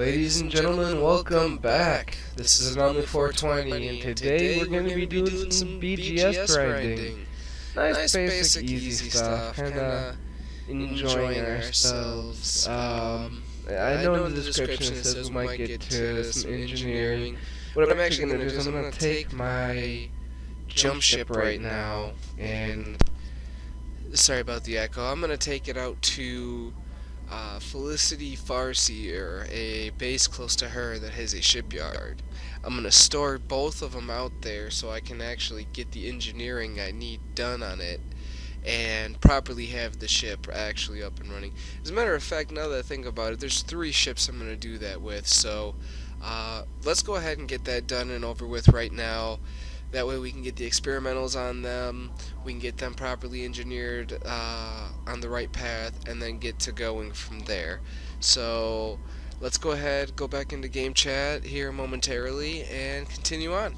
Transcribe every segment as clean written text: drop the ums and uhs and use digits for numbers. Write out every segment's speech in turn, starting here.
Ladies and gentlemen, welcome back. This is Anomaly 420, and today we're going to be doing some BGS grinding. Nice, basic, easy stuff. Kinda enjoying ourselves. I know in the description it says we might get to some engineering. What I'm actually going to do is I'm going to take my jump ship right now, and sorry about the echo. I'm going to take it out to Felicity Farseer, a base close to her that has a shipyard. I'm going to store both of them out there so I can actually get the engineering I need done on it and properly have the ship actually up and running. As a matter of fact, now that I think about it, there's 3 ships I'm going to do that with, so let's go ahead and get that done and over with right now. That way we can get the experimentals on them, we can get them properly engineered on the right path, and then get to going from there. So let's go ahead, go back into game chat here momentarily, and continue on.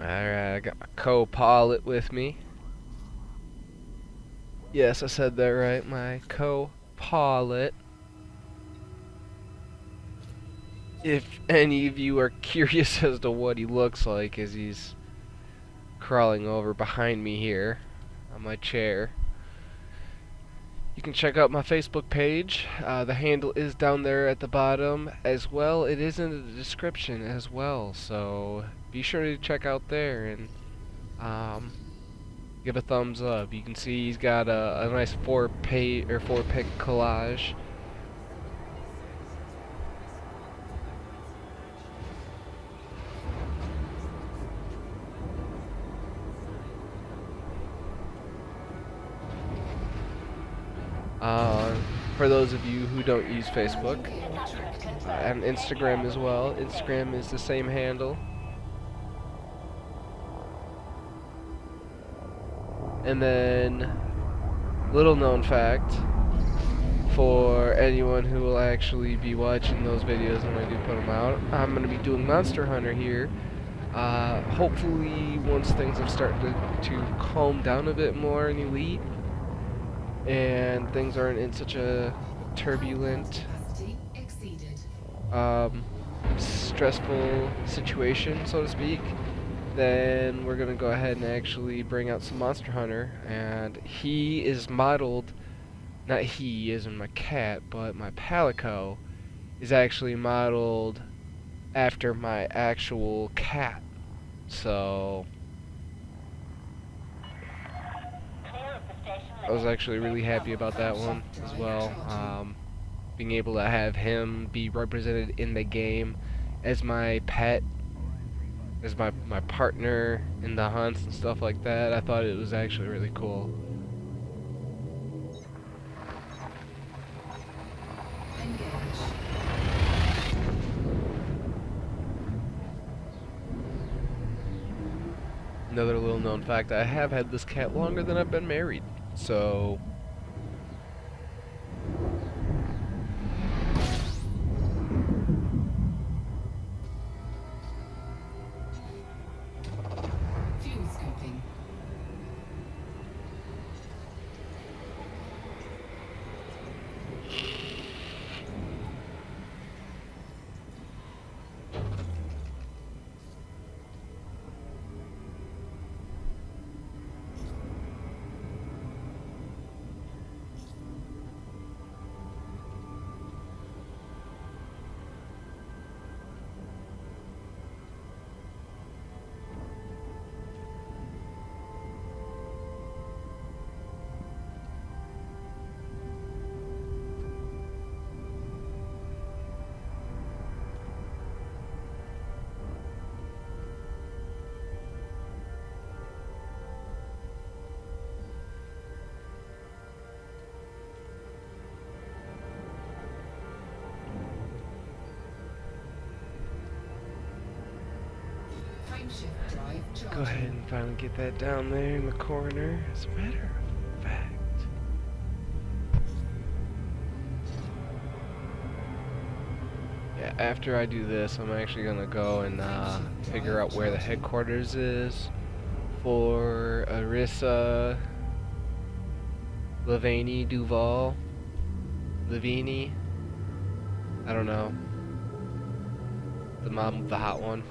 Alright, I got my co-pilot with me. Yes, I said that right, my co-pilot. If any of you are curious as to what he looks like as he's crawling over behind me here on my chair, you can check out my Facebook page. The handle is down there at the bottom as well. It is in the description as well, so be sure to check out there and give a thumbs up. You can see he's got a nice 4-pic collage. For those of you who don't use Facebook, and Instagram as well. Instagram is the same handle. And then, little known fact, for anyone who will actually be watching those videos when I do put them out, I'm going to be doing Monster Hunter here. Hopefully once things have started to calm down a bit more in Elite, and things aren't in such a turbulent, stressful situation, so to speak, then we're gonna go ahead and actually bring out some Monster Hunter. And he is modeled, not he as in my cat, but my Palico is actually modeled after my actual cat. So I was actually really happy about that one as well. Being able to have him be represented in the game as my pet, as my partner in the hunts and stuff like that, I thought it was actually really cool. Another little known fact, I have had this cat longer than I've been married, so Frameshift drive charging. Go ahead and finally get that down there in the corner. As a matter of fact. Yeah, after I do this, I'm actually gonna go and figure out where the headquarters is for Arissa, Lavaney, Duval, Lavini. I don't know. The mom, the hot one.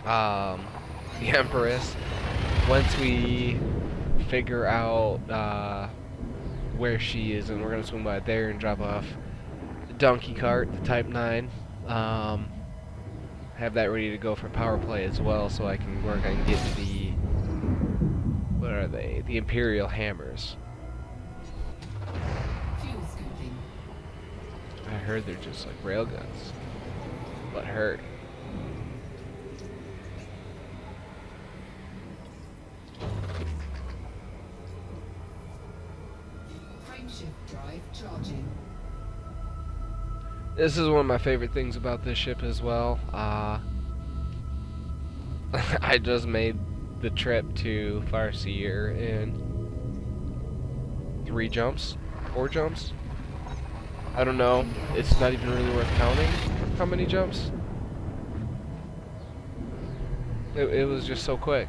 The Empress. Once we figure out where she is, and we're gonna swing by there and drop off the donkey cart, the Type 9. Have that ready to go for power play as well, so I can work and get to the, what are they? The Imperial hammers. Fuel scooping. I heard they're just like railguns, but hurt. Frameshift drive charging. This is one of my favorite things about this ship as well. I just made the trip to Farseer in 3 jumps, 4 jumps. I don't know. It's not even really worth counting how many jumps. It was just so quick.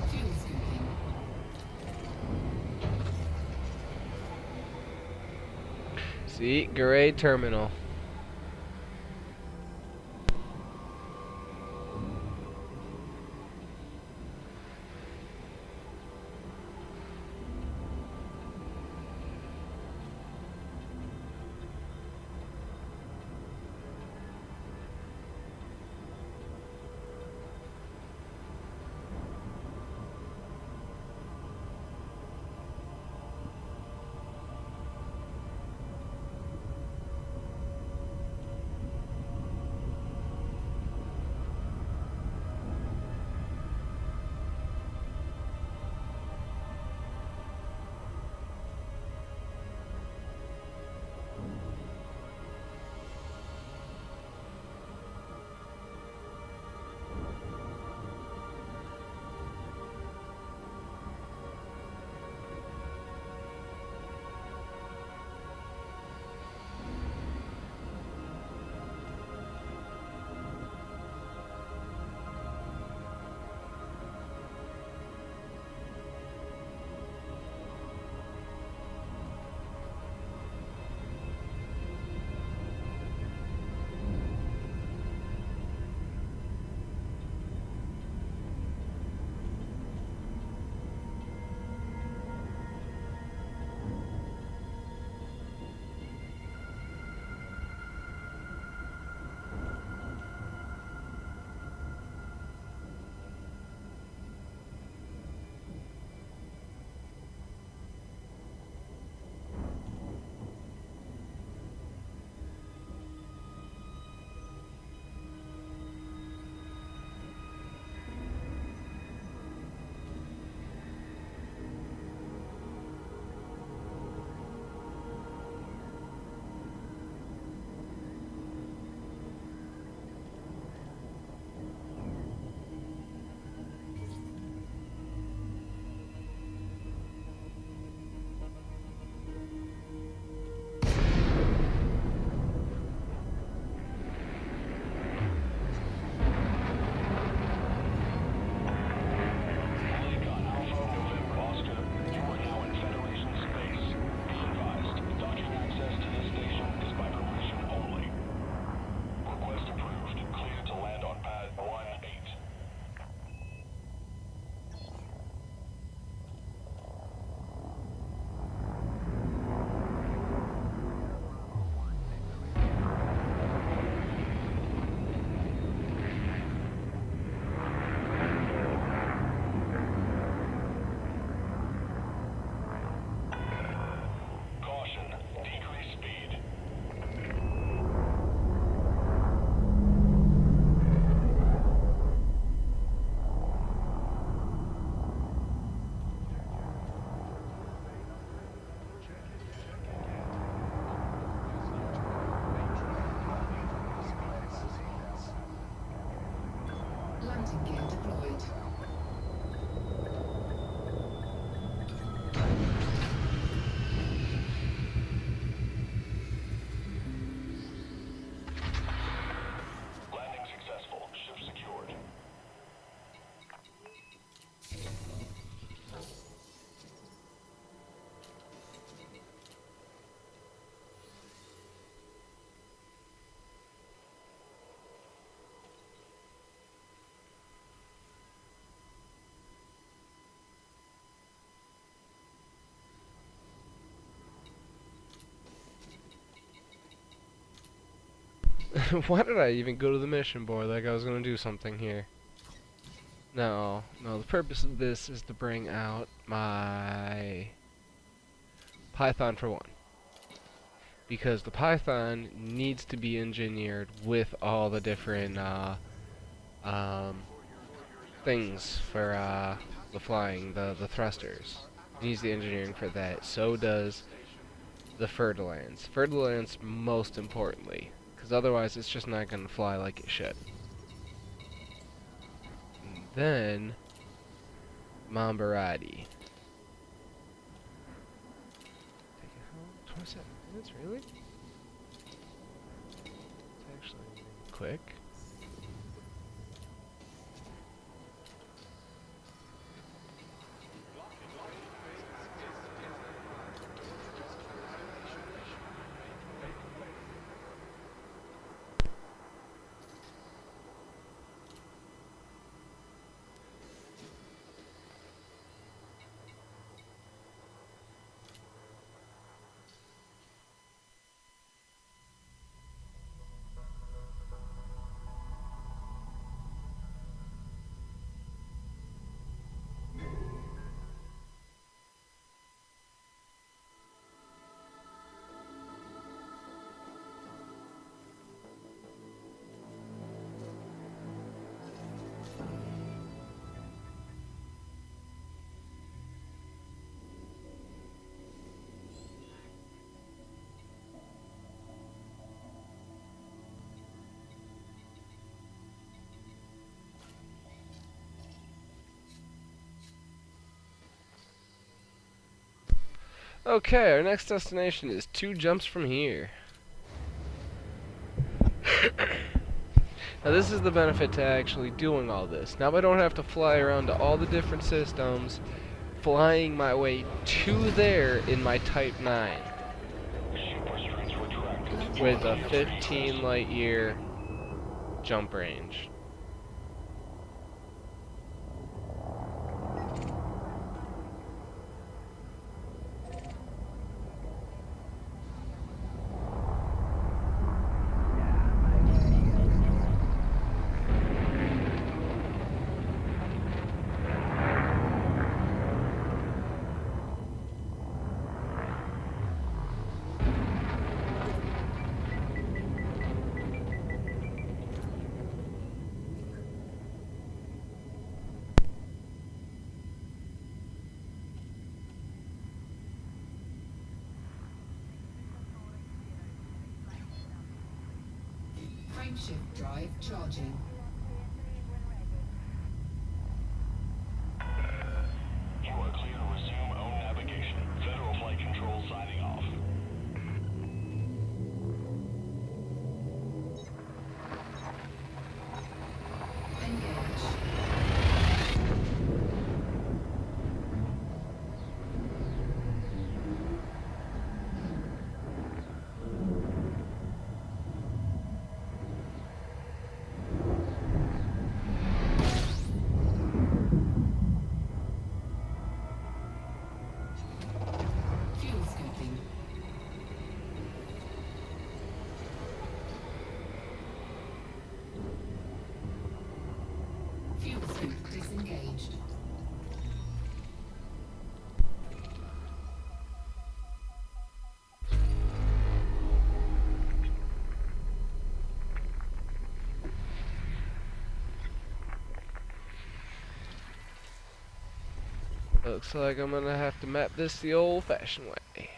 Fuel scooping. See, Garade Terminal. Landing gear deployed. Landing successful. Ship secured. Why did I even go to the mission board like I was gonna do something here? No, the purpose of this is to bring out my Python for one. Because the Python needs to be engineered with all the different things for the flying, the thrusters. It needs the engineering for that. So does the Fer-de-Lance. Fer-de-Lance most importantly, because otherwise it's just not going to fly like it should. And then Mambarati. 27 minutes, really? It's actually quick. Okay, our next destination is 2 jumps from here. Now this is the benefit to actually doing all this. Now I don't have to fly around to all the different systems, flying my way to there in my Type 9 with a 15 light year jump range. Frameshift drive charging. You are clear to resume own navigation. Federal Flight Control signing off. Engage. Fuel scooping. Fuel scoop disengaged. Looks like I'm gonna have to map this the old-fashioned way.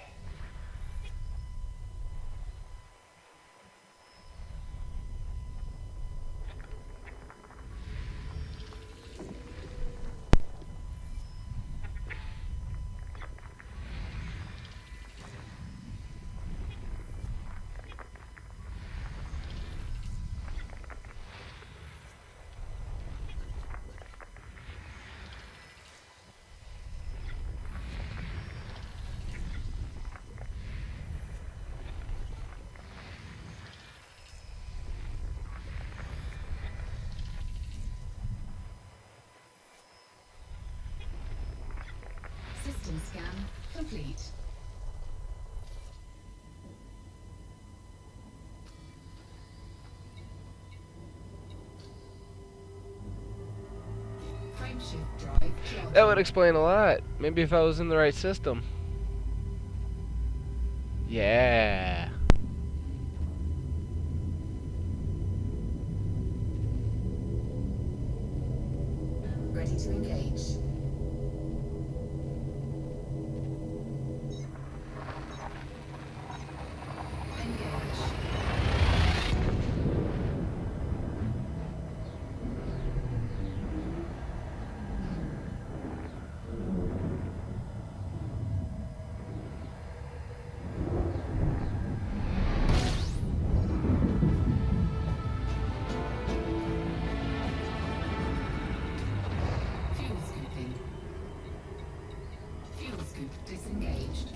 complete. Frameshift drive charging. That would explain a lot. Maybe if I was in the right system. Yeah. Ready to engage. Engage. Fuel scooping. Fuel scoop disengaged.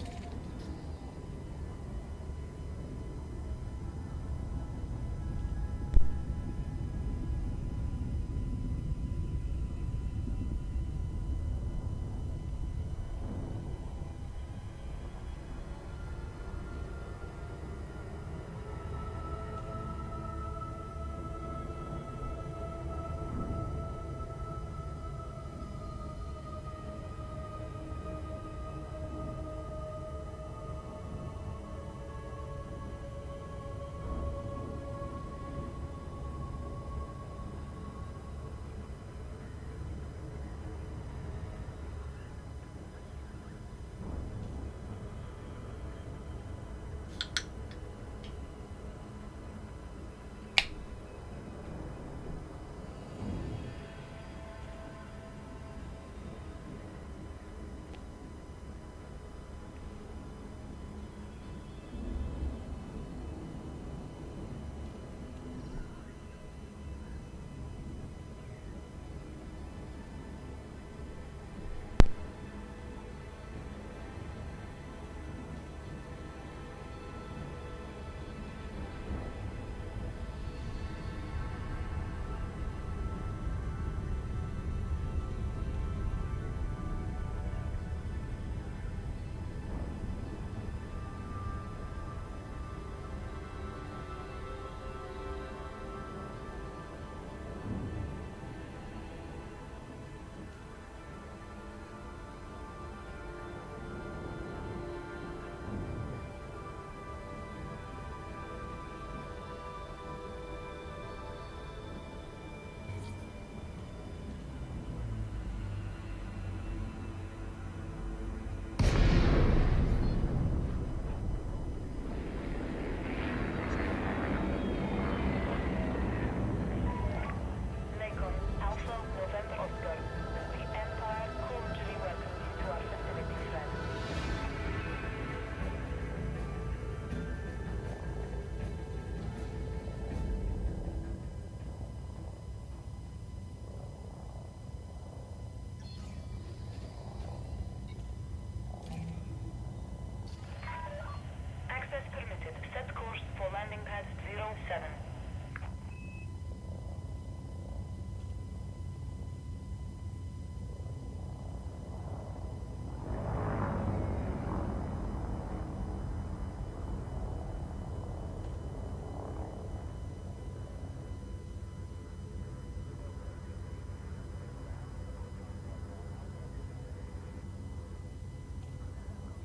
Lincoln, Alpha, November Oscar. The Empire cordially welcomes you to our facility, friend. Access permitted. Set course for landing pad 07.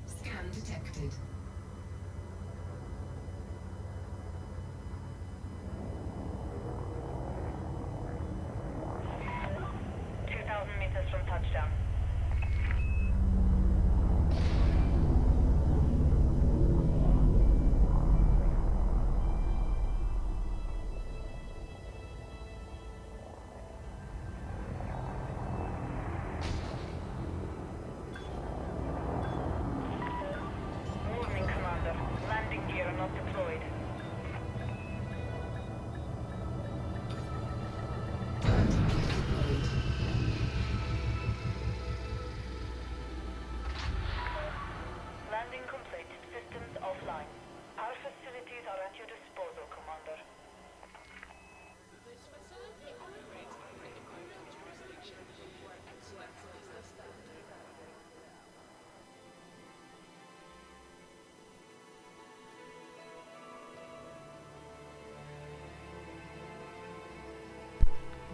Scan detected. Meters from touchdown. Morning, Commander. Landing gear not deployed. Landing gear deployed.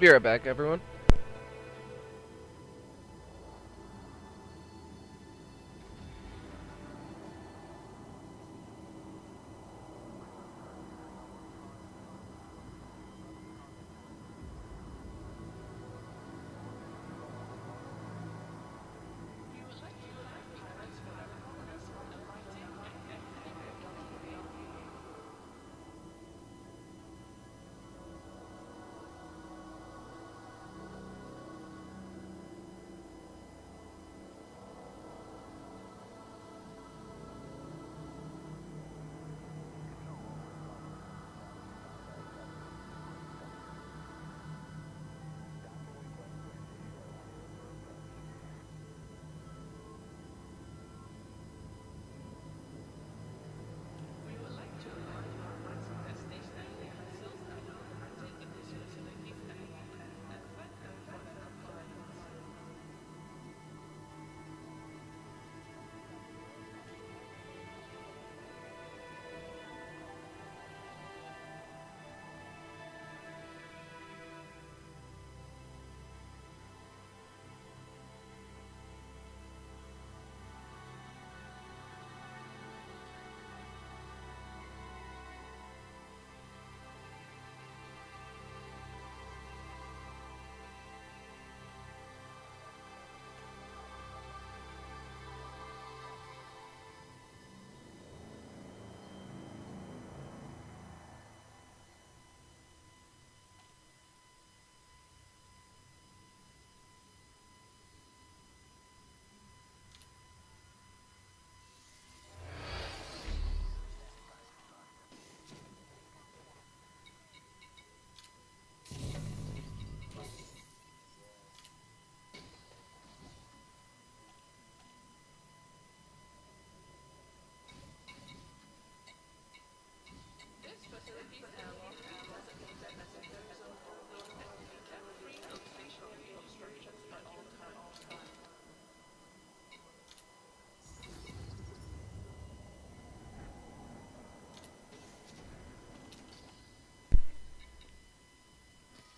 Be right back, everyone.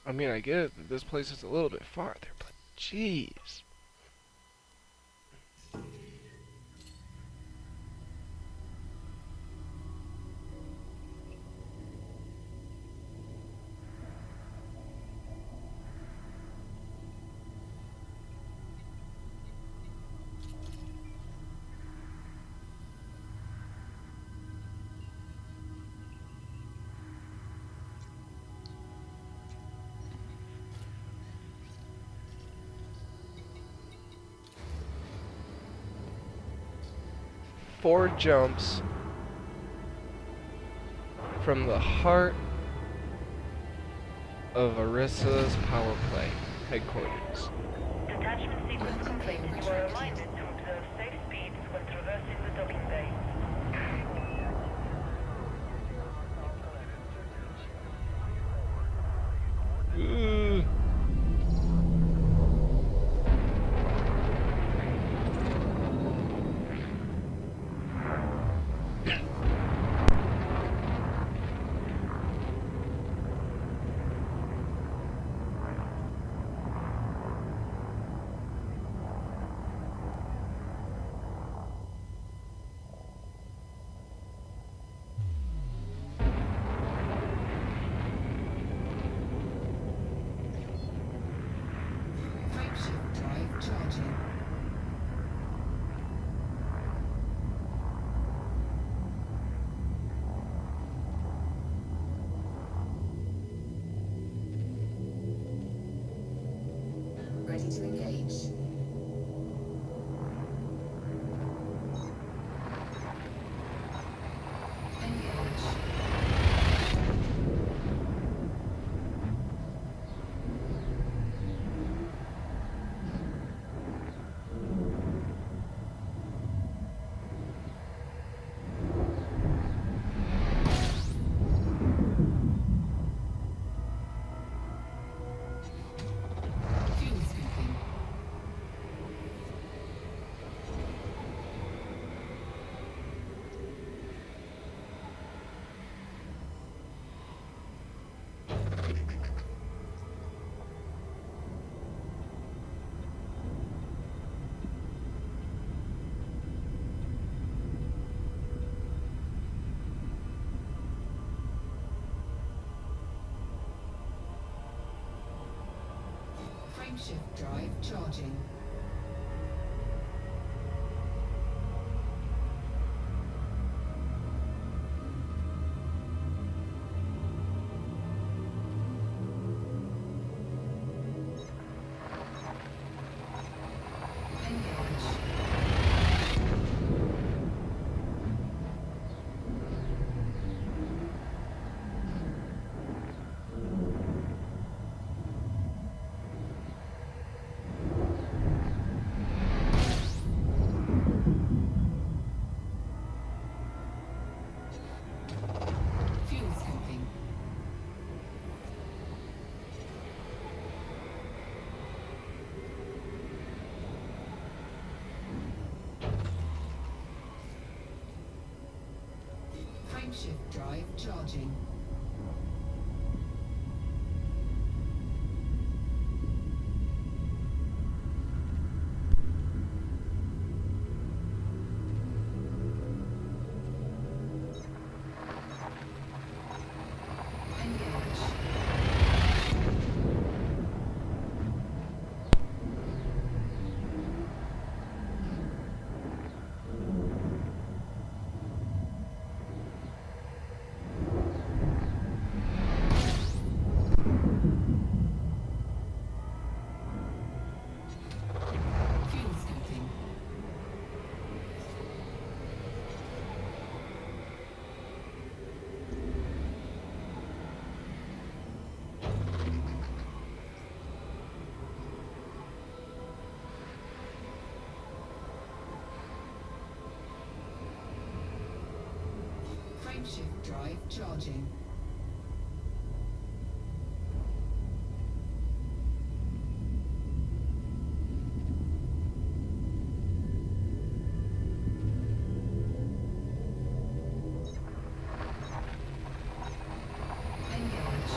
I mean, I get it that this place is a little bit farther, but jeez. Four jumps from the heart of Arissa's power play headquarters. Detachment sequence complete. You are reminded to observe safe speeds when traversing the docking bay. Frameshift drive charging. Ready to engage. Engage. Fuel scooping. Frameshift drive charging. Fuel scooping. Frameshift drive charging. Fuel scooping. Frameshift drive charging. Engage.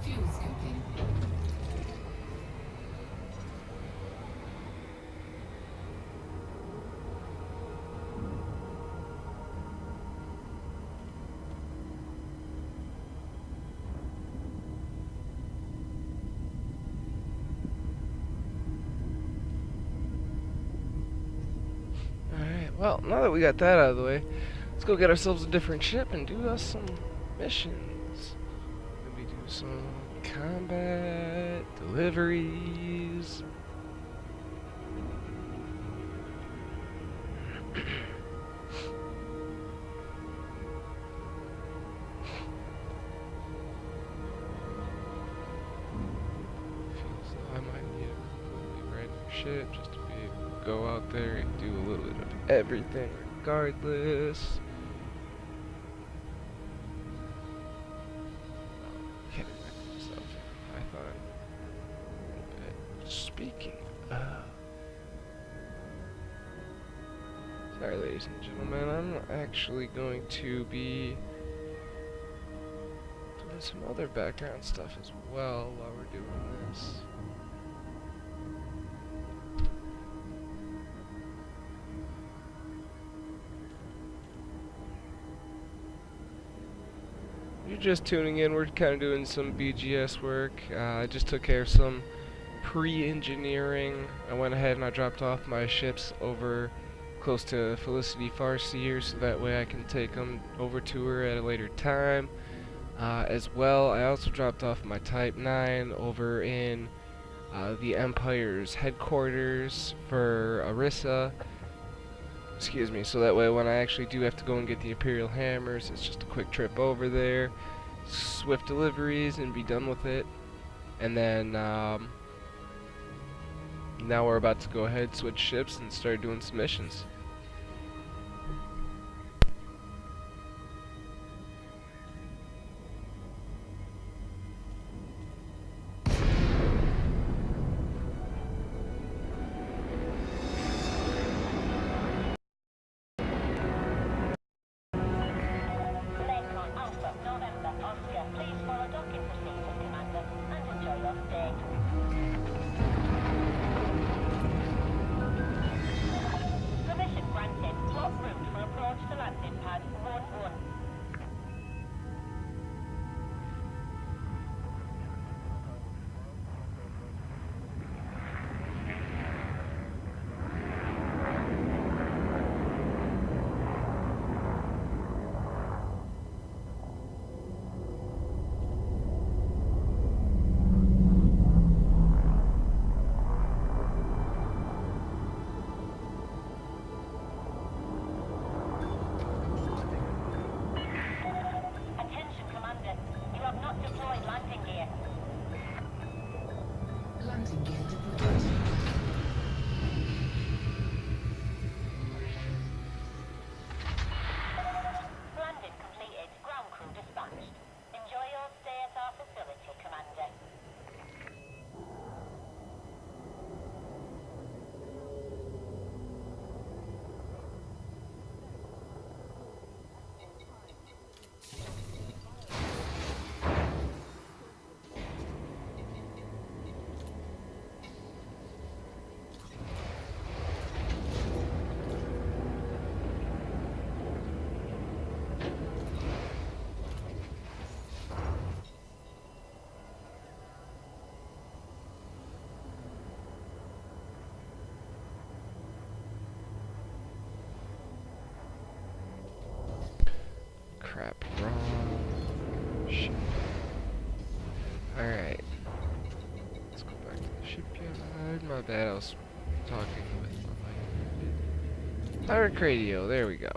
Fuel scooping. Alright, well, now that we got that out of the way, let's go get ourselves a different ship and do us some missions. Maybe do some combat, deliveries. Feels like I might need a completely brand new ship just to be able to go out there and do a little bit of everything regardless. Can't imagine myself in Python a little bit. Speaking of, sorry ladies and gentlemen, I'm actually going to be doing some other background stuff as well while we're doing this. You're just tuning in, we're kind of doing some BGS work. I just took care of some pre-engineering. I went ahead and I dropped off my ships over close to Felicity Farseer so that way I can take them over to her at a later time. As well, I also dropped off my Type 9 over in the Empire's headquarters for Arissa. Excuse me, so that way when I actually do have to go and get the Imperial Hammers, it's just a quick trip over there, swift deliveries, and be done with it. And then, now we're about to go ahead, switch ships, and start doing some missions. Lincoln Alpha, not crap. Wrong ship. Alright. Let's go back to the shipyard. My bad, I was talking with my mic. Pirate radio, there we go.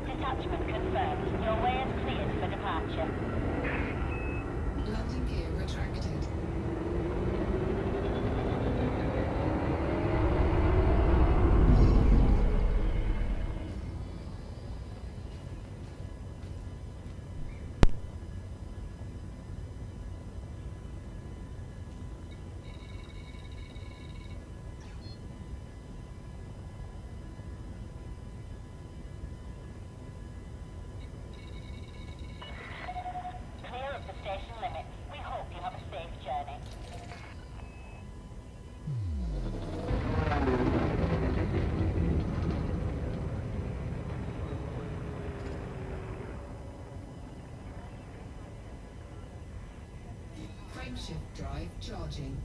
Detachment confirmed. Your way is cleared for departure. Landing gear retracted. Clear of the station limits. We hope you have a safe journey. Frameshift drive charging.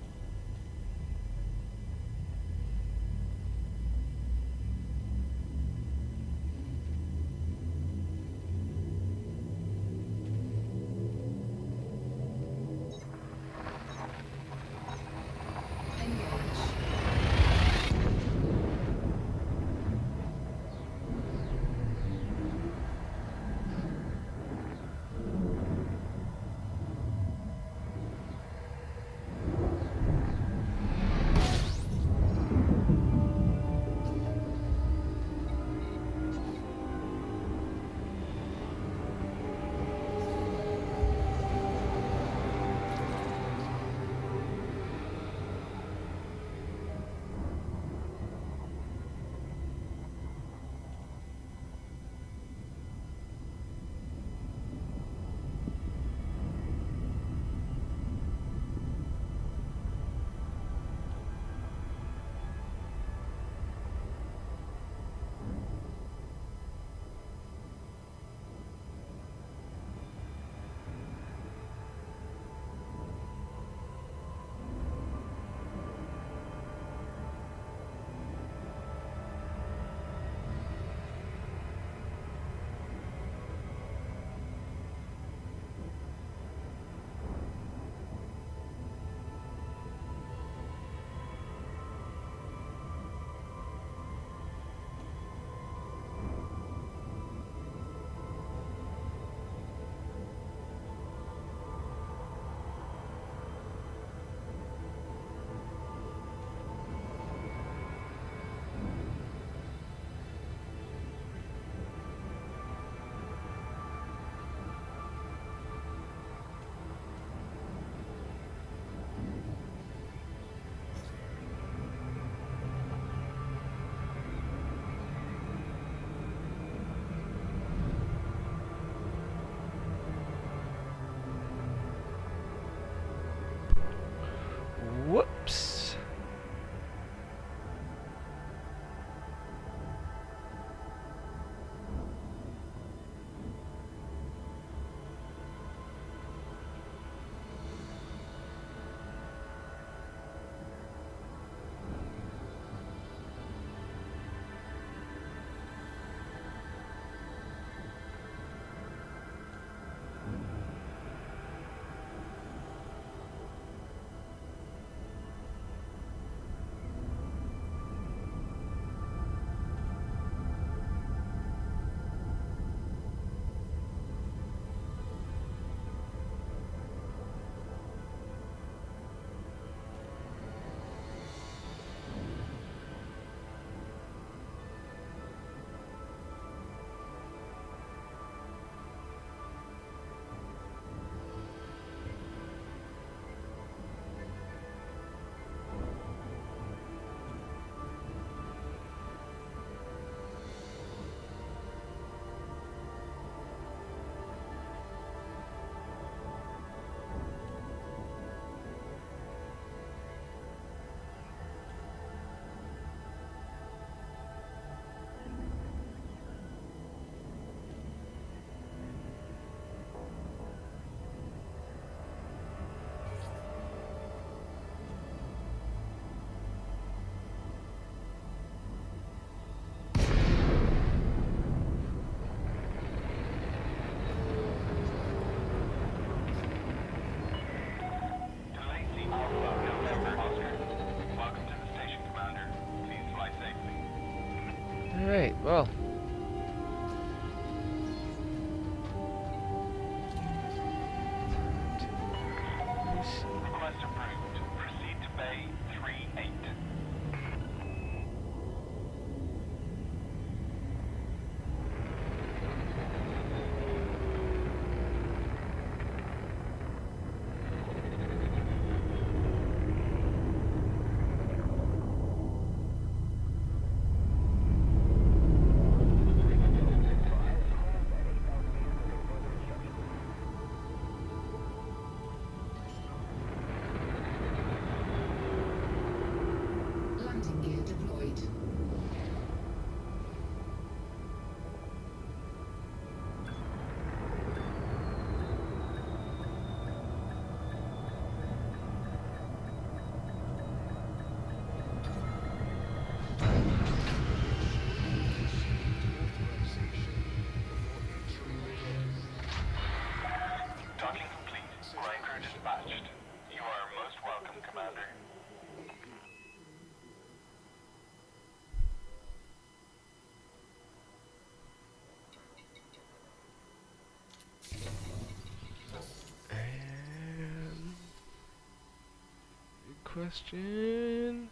question.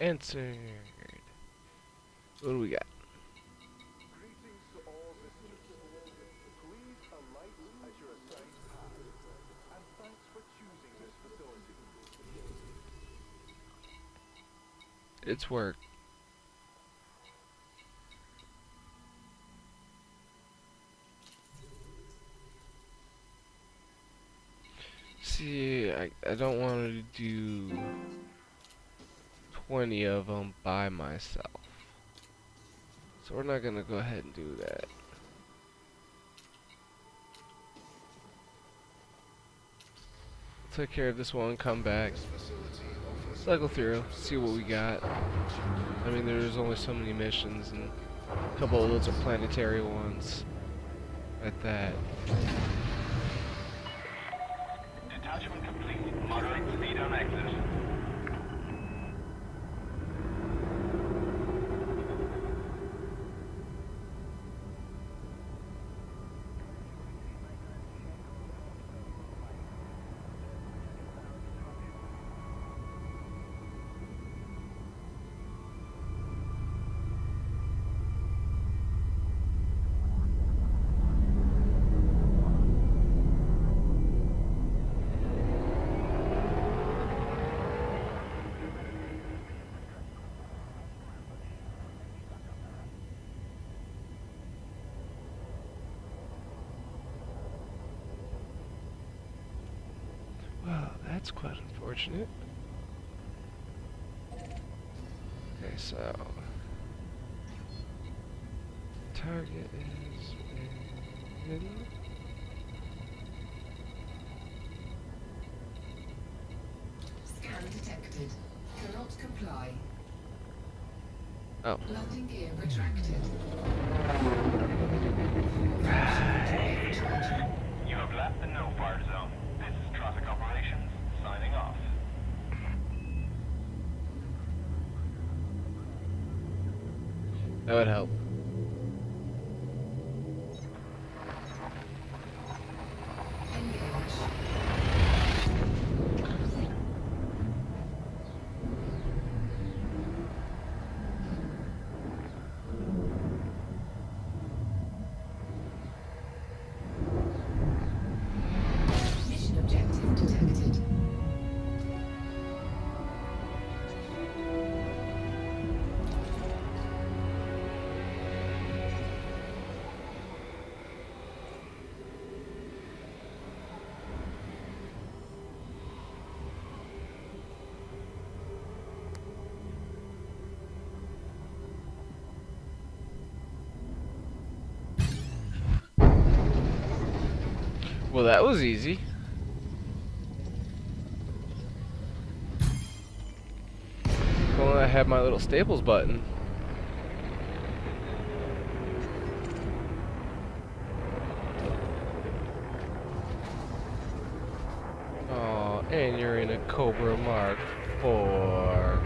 Answered. What do we got? Greetings to all visitors. Please alight at your assigned path, and thanks for choosing this facility. It's work. See, I don't want to do 20 of them by myself. So we're not going to go ahead and do that. Take care of this one, come back, cycle through, see what we got. I mean, there's only so many missions, and a couple of those are planetary ones at that. Detachment complete. Moderate speed on exit. Well, that's quite unfortunate. Okay, so target is in. Scan detected. Cannot comply. Oh. Landing gear retracted. You have left the no-fire zone. This is traffic operations, signing off. That would help. Engage. Mission objective detected. Well, that was easy. If only I had my little staples button. Oh, and you're in a Cobra Mark 4.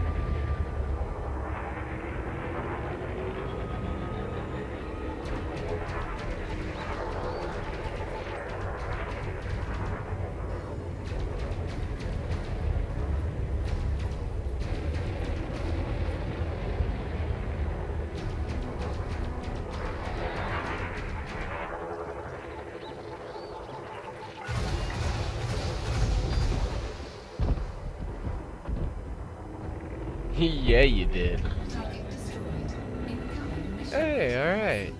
Yeah, you did. Target destroyed. Incoming mission. Hey, alright.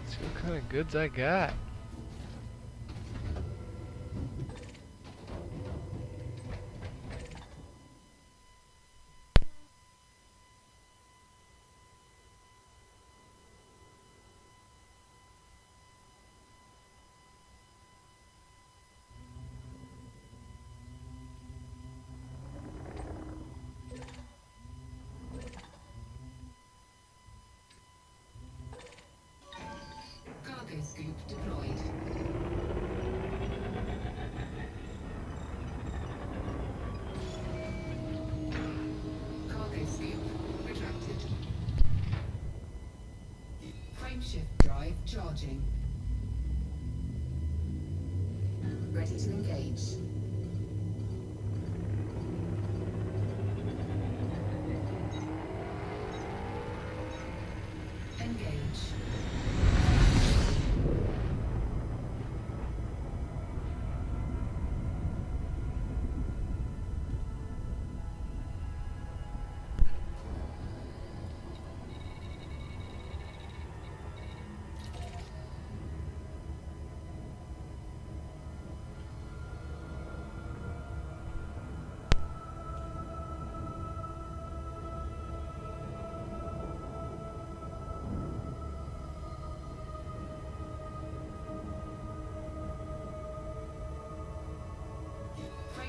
See what kind of goods I got. Cargo scoop deployed.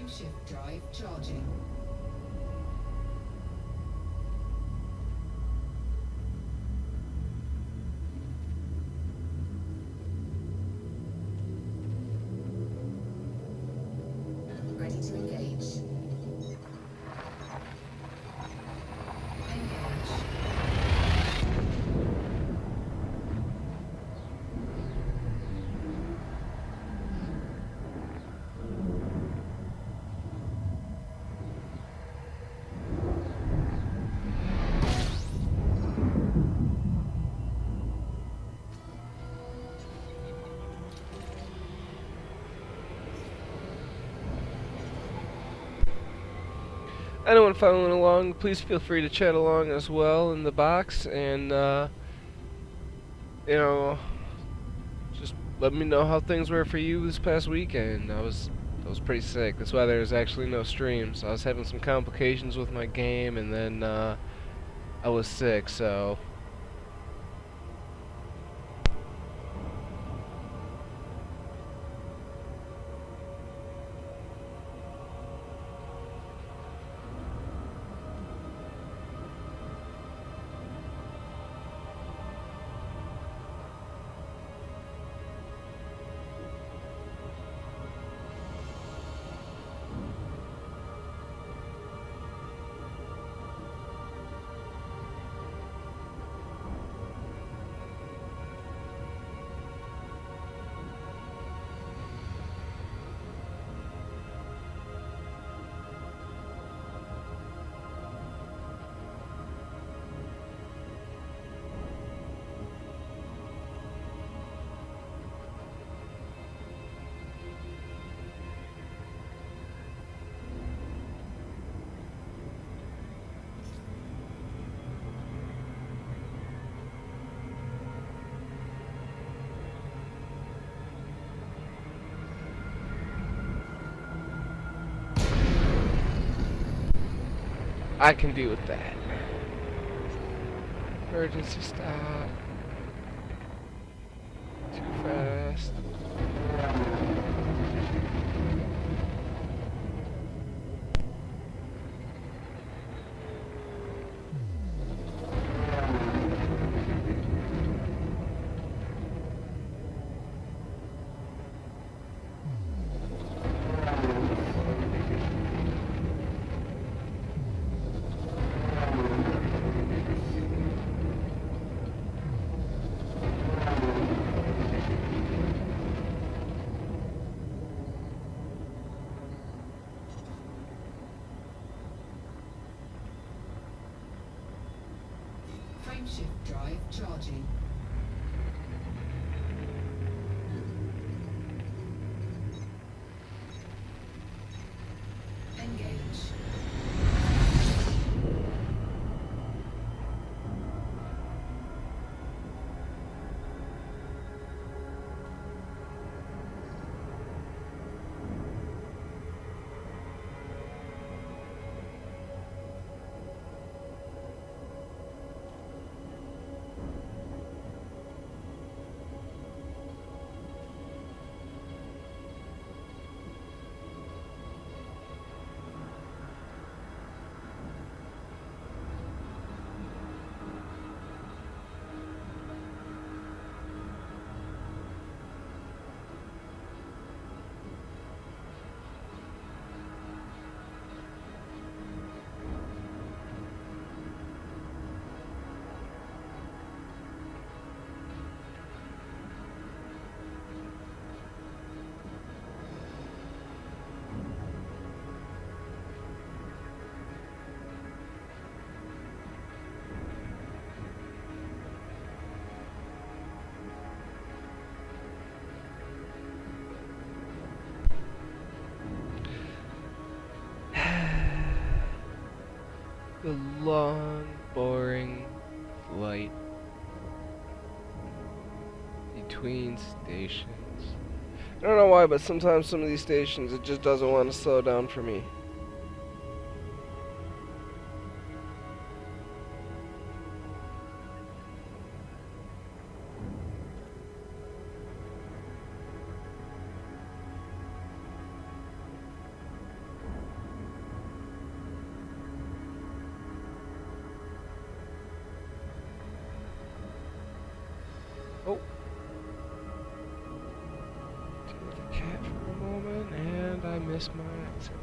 Frameshift drive charging. Ready to engage. Engage. Anyone following along, please feel free to chat along as well in the box, and you know, just let me know how things were for you this past weekend. I was pretty sick. That's why there's actually no streams. I was having some complications with my game, and then I was sick, so. I can deal with that. Emergency stop. Too fast. Frameshift drive charging. Engage. The long, boring flight between stations. I don't know why, but sometimes some of these stations, it just doesn't want to slow down for me. moment, and I missed my exit.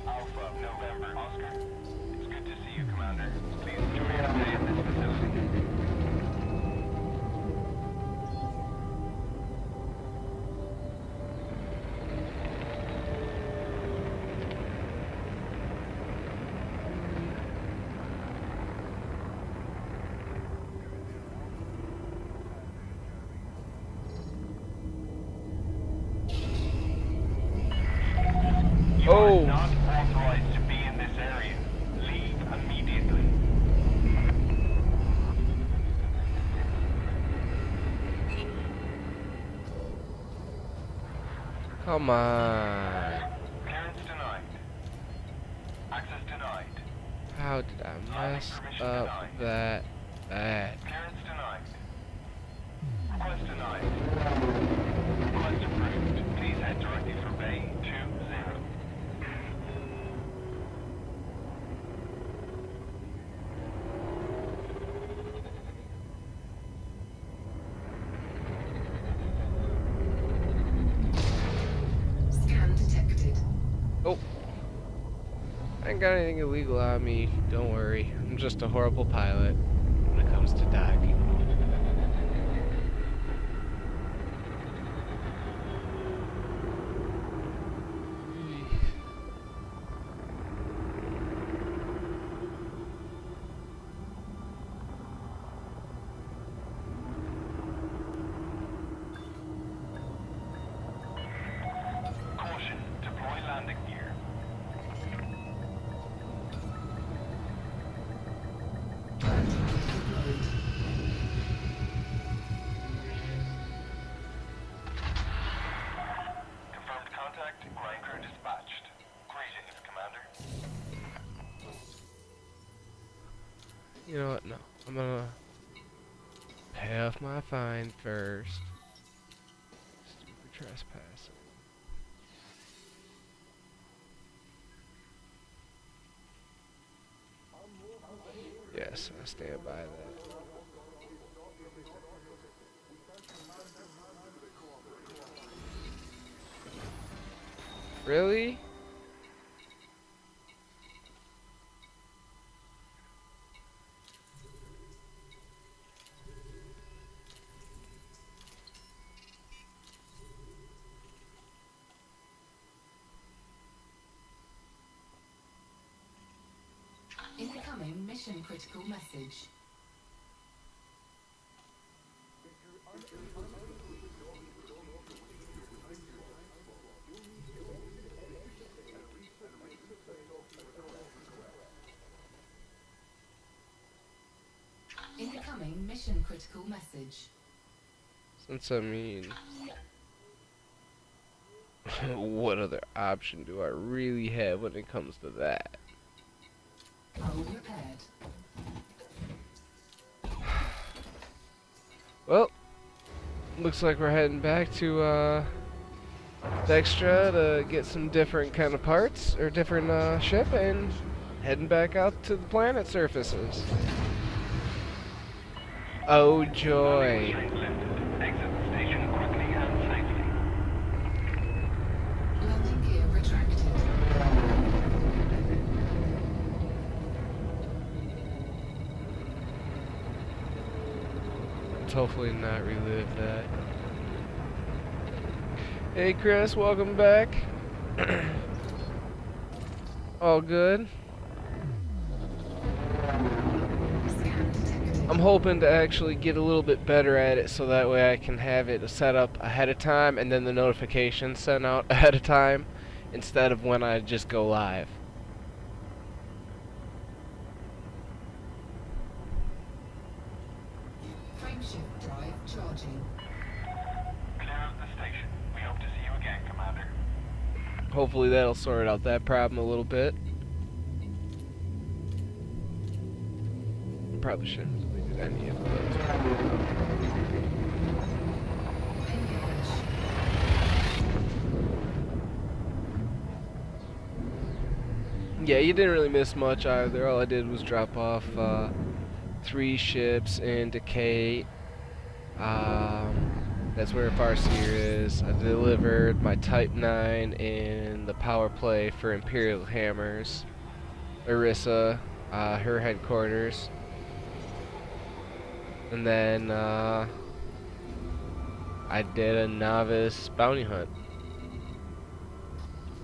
Alpha, November, Oscar. It's good to see you, Commander. Please enjoy your stay at this facility. You Oh. are not authorized to be in this area. Leave immediately. Come on. Clearance denied. Access denied. How did I mess up that bad? Clearance denied. Request denied. Request approved. Please head directly for Bay 20. Scan detected. Oh. I ain't got anything illegal on me. Don't worry. I'm just a horrible pilot when it comes to diving. Caution. Deploy landing gear. Deployed. Confirmed contact. Ground crew dispatched. Greetings, Commander. You know what? No. I'm gonna pay off my fine first. Stupid trespassing. Yes, I stand by that. Really? Incoming mission critical message. Incoming mission critical message. Since I mean, what other option do I really have when it comes to that? Hull repaired. Well, looks like we're heading back to Dextra to get some different kind of parts, or different ship, and heading back out to the planet surfaces. Oh joy. Exit the station quickly and safely. Landing gear retracted. Let's hopefully not relive that. Hey Chris, welcome back. All good. Scan detected. I'm hoping to actually get a little bit better at it so that way I can have it set up ahead of time and then the notifications sent out ahead of time instead of when I just go live. Frameshift drive charging. Clear of the station. We hope to see you again, Commander. Hopefully that'll sort out that problem a little bit. probably shouldn't have deleted any of those. Engage. Yeah, you didn't really miss much either. All I did was drop off 3 ships in Decay. That's where Farseer is. I delivered my Type 9 in the power play for Imperial Hammers. Orissa, her headquarters. And then I did a novice bounty hunt.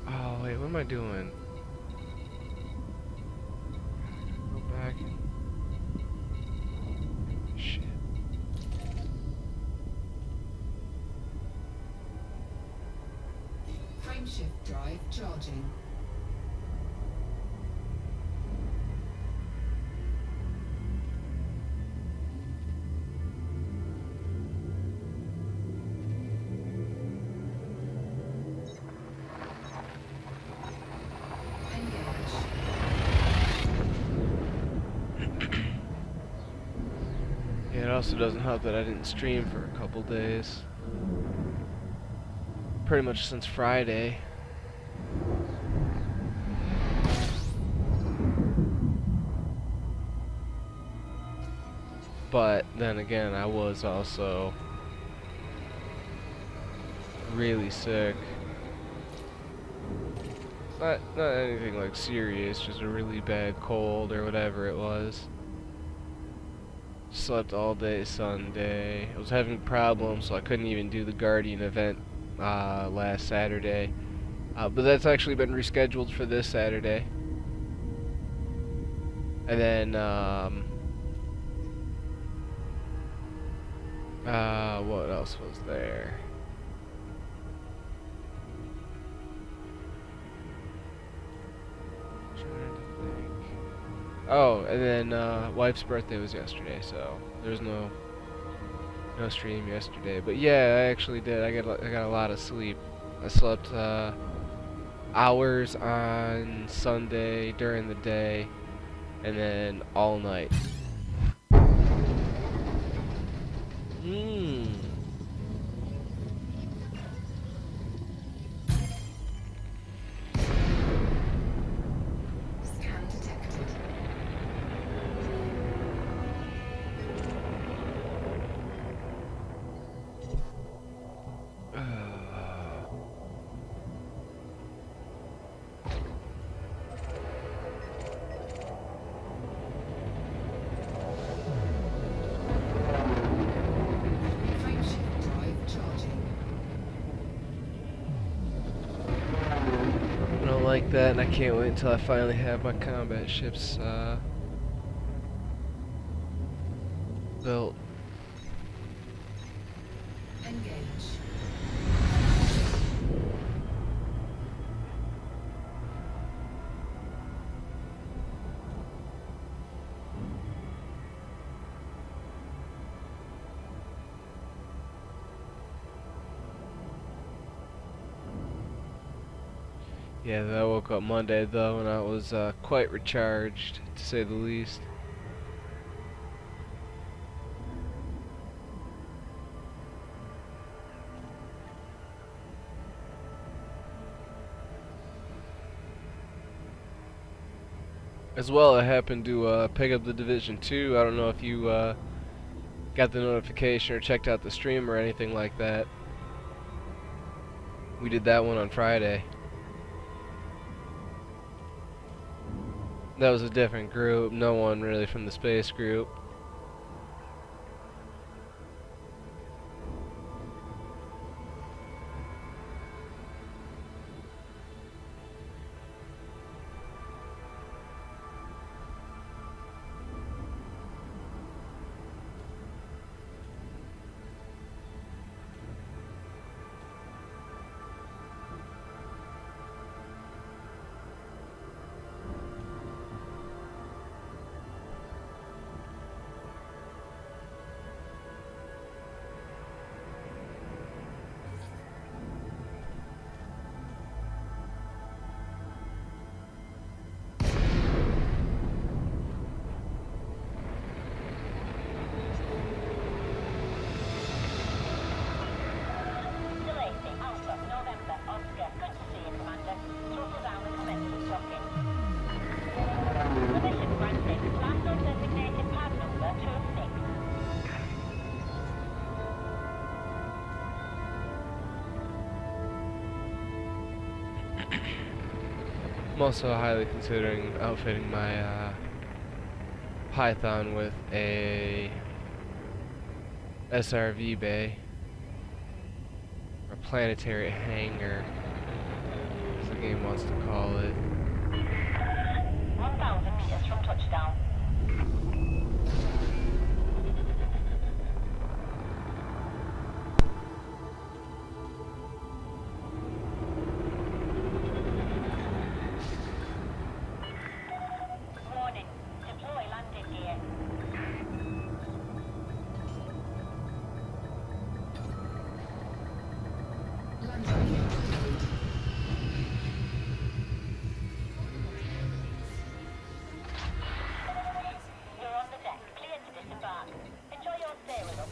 Oh wait, what am I doing? Go back. Shit. Frameshift drive charging. Engage. Yeah, it also doesn't help that I didn't stream for a couple days. Pretty much since Friday. But then again, I was also really sick. Not anything like serious, just a really bad cold or whatever it was. Slept all day Sunday. I was having problems, so I couldn't even do the Guardian event last Saturday. But that's actually been rescheduled for this Saturday. And then, what else was there? Trying to think. Oh, and then wife's birthday was yesterday, so there's no stream yesterday. But yeah, I actually did. I got a lot of sleep. I slept hours on Sunday during the day, and then all night. Scan detected. Frameshift drive charging. I don't like that, and I can't wait until I finally have my combat ships built. Engage. Yeah, I woke up Monday though, and I was quite recharged, to say the least. As well, I happened to pick up the Division 2. I don't know if you got the notification or checked out the stream or anything like that. We did that one on Friday. That was a different group, no one really from the space group. I'm also highly considering outfitting my Python with a SRV bay, or planetary hangar, as the game wants to call it. 1,000 meters from touchdown. Warning. Deploy landing gear. Landing gear deployed. You're on the deck. Clear to disembark. Enjoy your stay with us.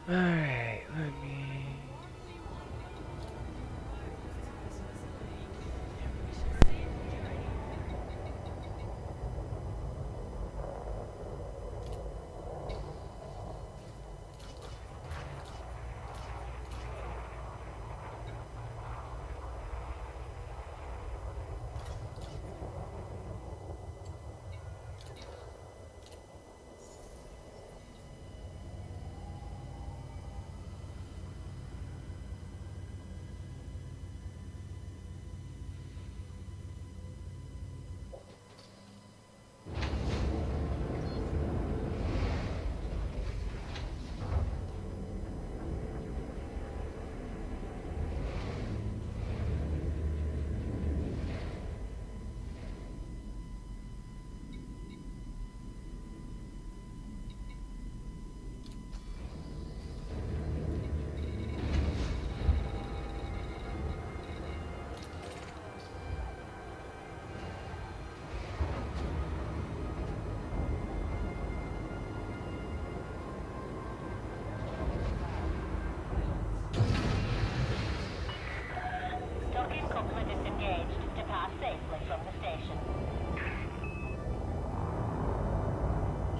Alright, let me... Docking coupler disengaged. Depart safely from the station.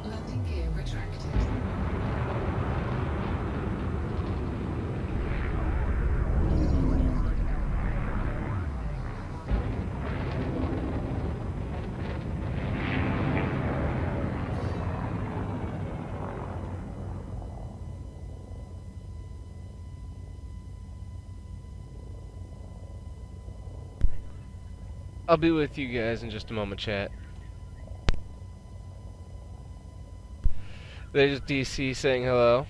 Landing gear retracted. I'll be with you guys in just a moment, chat. There's DC saying hello.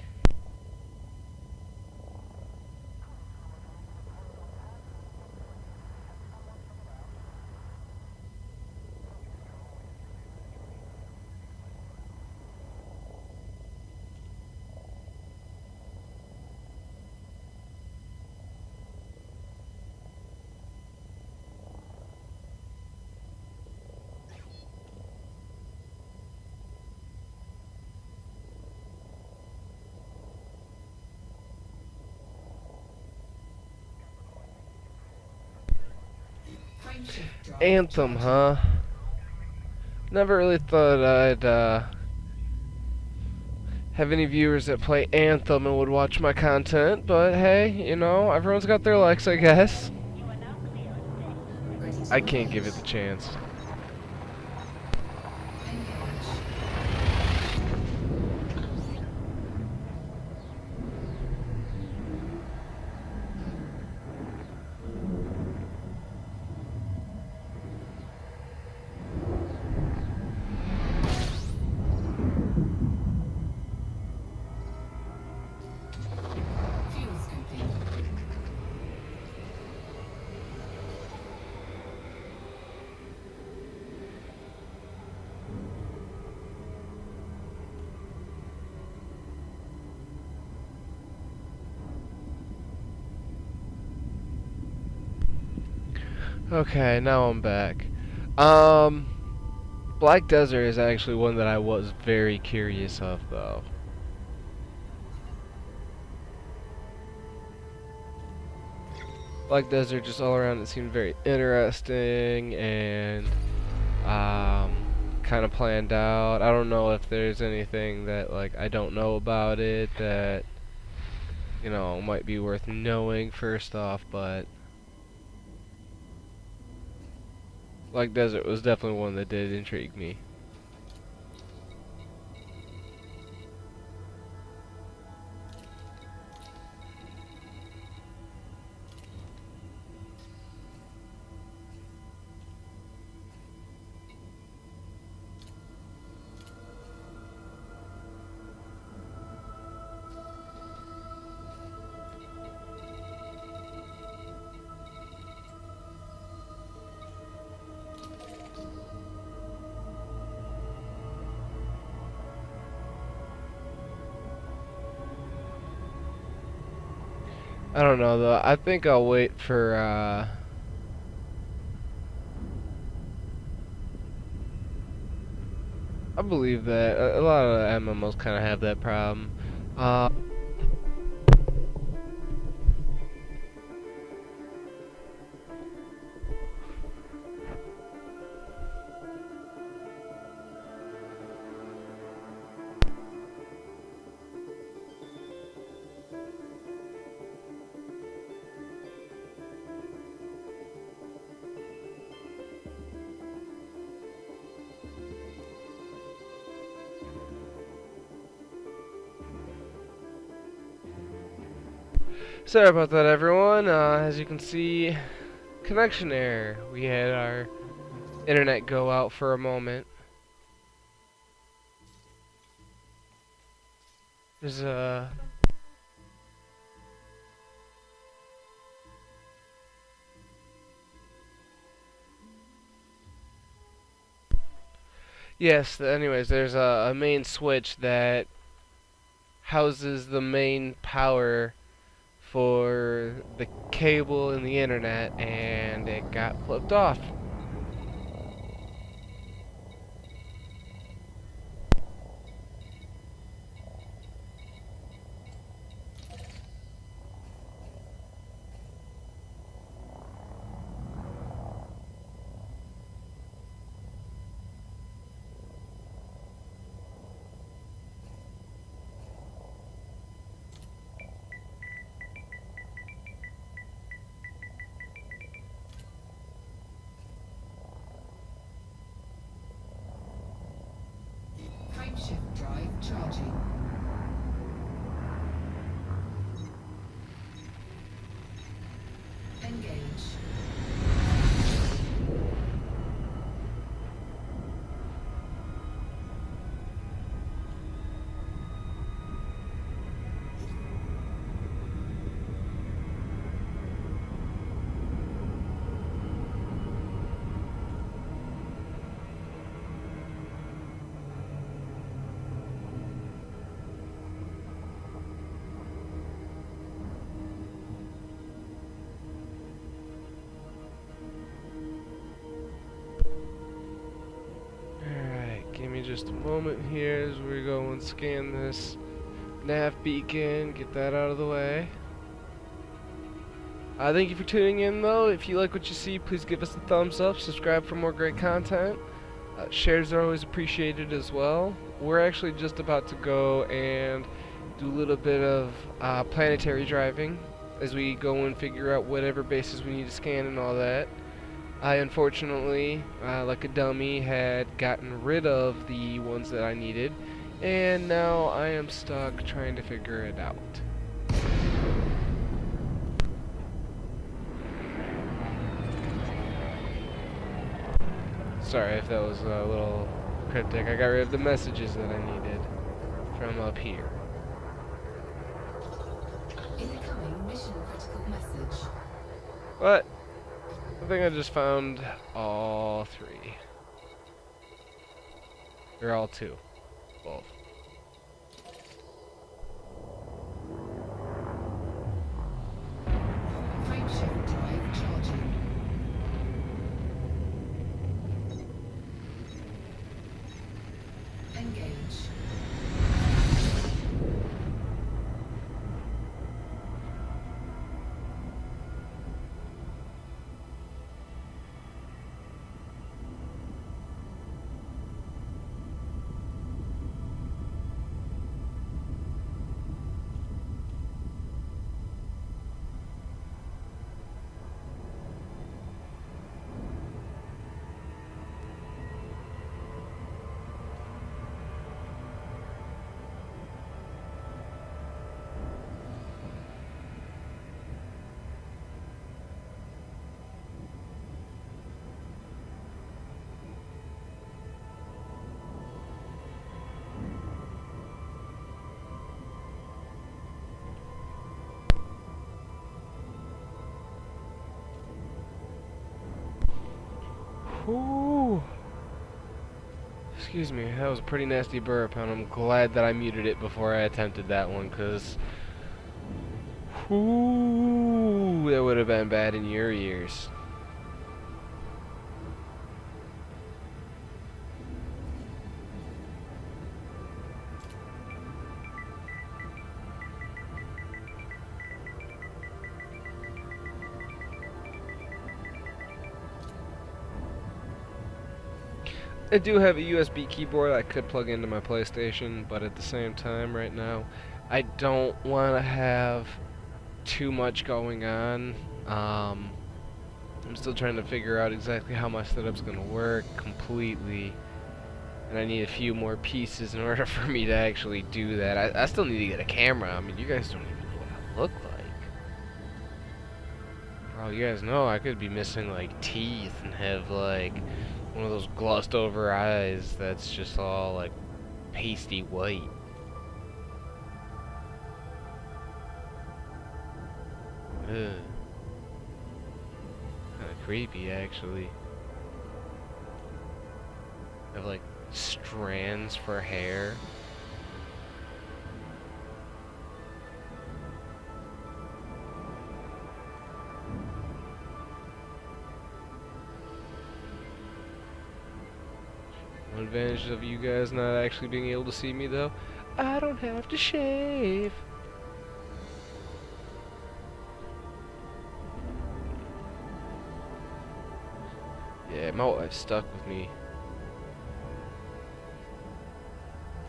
Frameshift drive Anthem, charging. huh? Never really thought I'd have any viewers that play Anthem and would watch my content, but hey, you know, everyone's got their likes, I guess. You are now clear of station. Ready to I can't give it launch. the chance. Engage. Fuel scoping. Okay, now I'm back. Black Desert is actually one that I was very curious of, though. Black Desert, just all around, it seemed very interesting and kind of planned out. I don't know if there's anything that like I don't know about it that might be worth knowing first off, but Black Desert was definitely one that did intrigue me. I don't know though. I think I'll wait for I believe that a lot of MMOs kind of have that problem. Uh, Sorry about that, everyone. As you can see, connection error. We had our internet go out for a moment. There's a yes. Anyways, there's a main switch that houses the main power for the cable and the internet, and it got flipped off. Frameshift drive charging. Engage. Alright, give me just a moment here as we go and scan this nav beacon, get that out of the way. Thank you for tuning in though. If you like what you see, please give us a thumbs up, subscribe for more great content. Shares are always appreciated as well. We're actually just about to go and do a little bit of planetary driving as we go and figure out whatever bases we need to scan and all that. I unfortunately, like a dummy, had gotten rid of the ones that I needed, and now I am stuck trying to figure it out. Sorry if that was a little cryptic. I got rid of the messages that I needed from up here. Incoming mission critical message. But I think I just found all three. Or all two. Both. Frameshift drive charging. Ooh. Excuse me, that was a pretty nasty burp, and I'm glad that I muted it before I attempted that one, because ooh, that would have been bad in your ears. I do have a USB keyboard I could plug into my PlayStation, but at the same time right now, I don't want to have too much going on. I'm still trying to figure out exactly how my setup's going to work completely, and I need a few more pieces in order for me to actually do that. I still need to get a camera. I mean, you guys don't even know what I look like. For all you guys know, I could be missing like teeth and have like one of those glossed over eyes that's just all like pasty white. Ugh. Kinda creepy actually. Have like strands for hair. One advantage of you guys not actually being able to see me though, I don't have to shave. Yeah, my wife's stuck with me.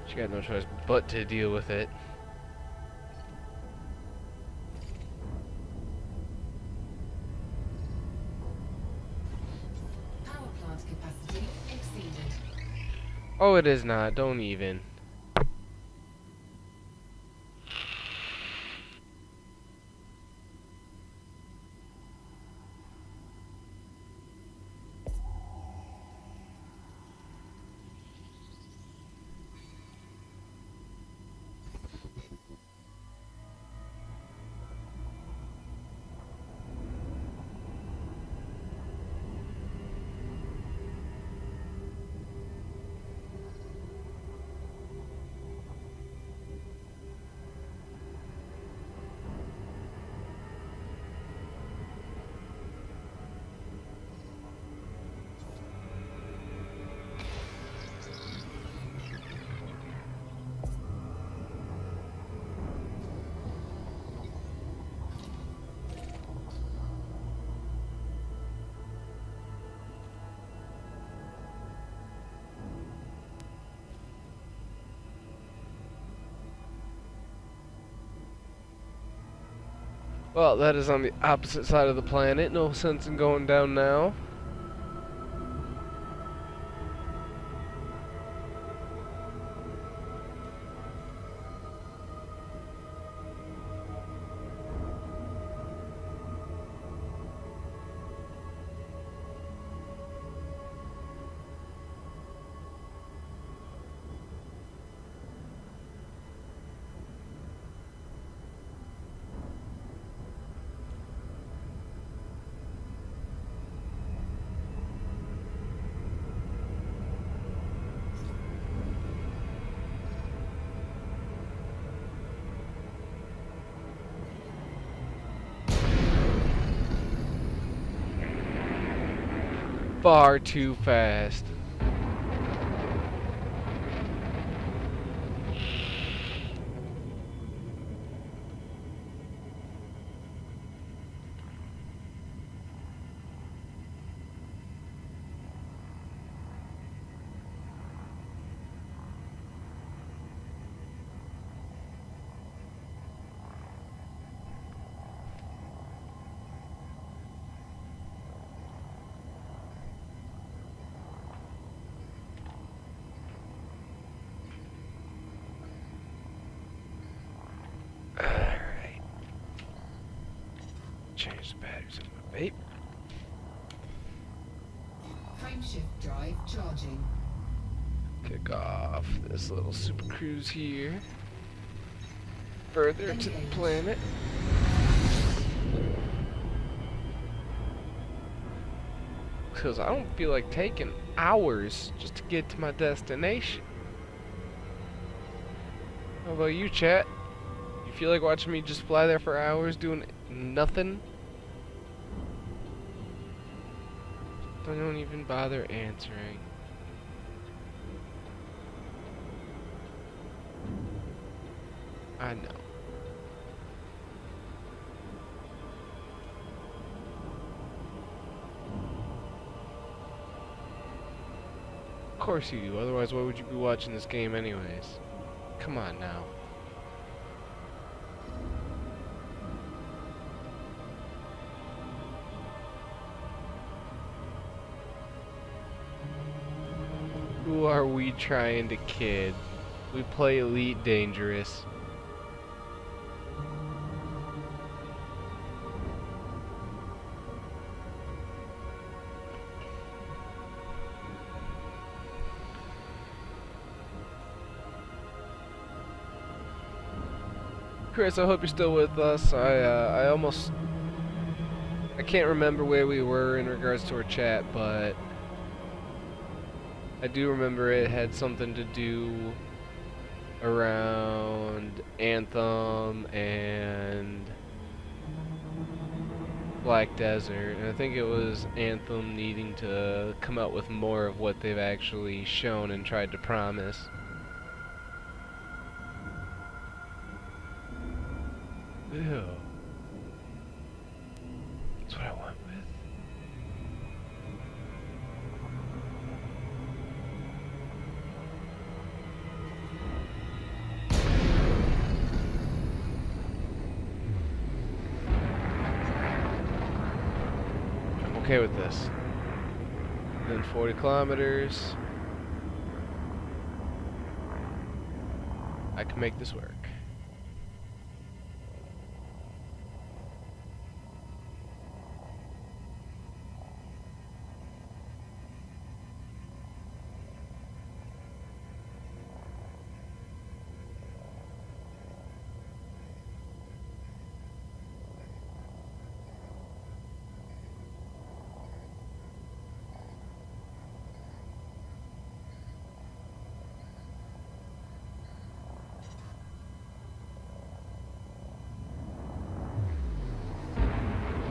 She got no choice but to deal with it. Power plant capacity exceeded. Oh, it is not. Don't even. Well, that is on the opposite side of the planet. No sense in going down now. Far too fast. Alright. Change the batteries of my vape. Frameshift drive charging. Kick off this little super cruise here. Further to the planet. because I don't feel like taking hours just to get to my destination. How about you, chat? You feel like watching me just fly there for hours doing nothing? Don't even bother answering. I know. Of course you do, otherwise why would you be watching this game anyways? Come on now. Who are we trying to kid? We play Elite Dangerous. Chris, I hope you're still with us. I can't remember where we were in regards to our chat, but I do remember it had something to do around Anthem and Black Desert, and I think it was Anthem needing to come out with more of what they've actually shown and tried to promise. Ew. That's what I went with. I'm okay with this. Then 40 kilometers. I can make this work.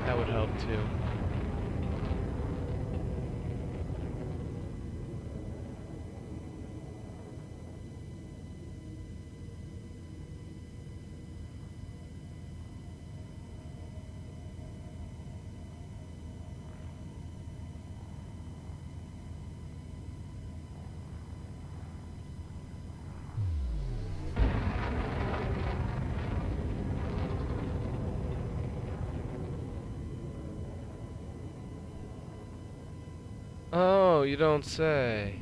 That would help too. Oh, you don't say.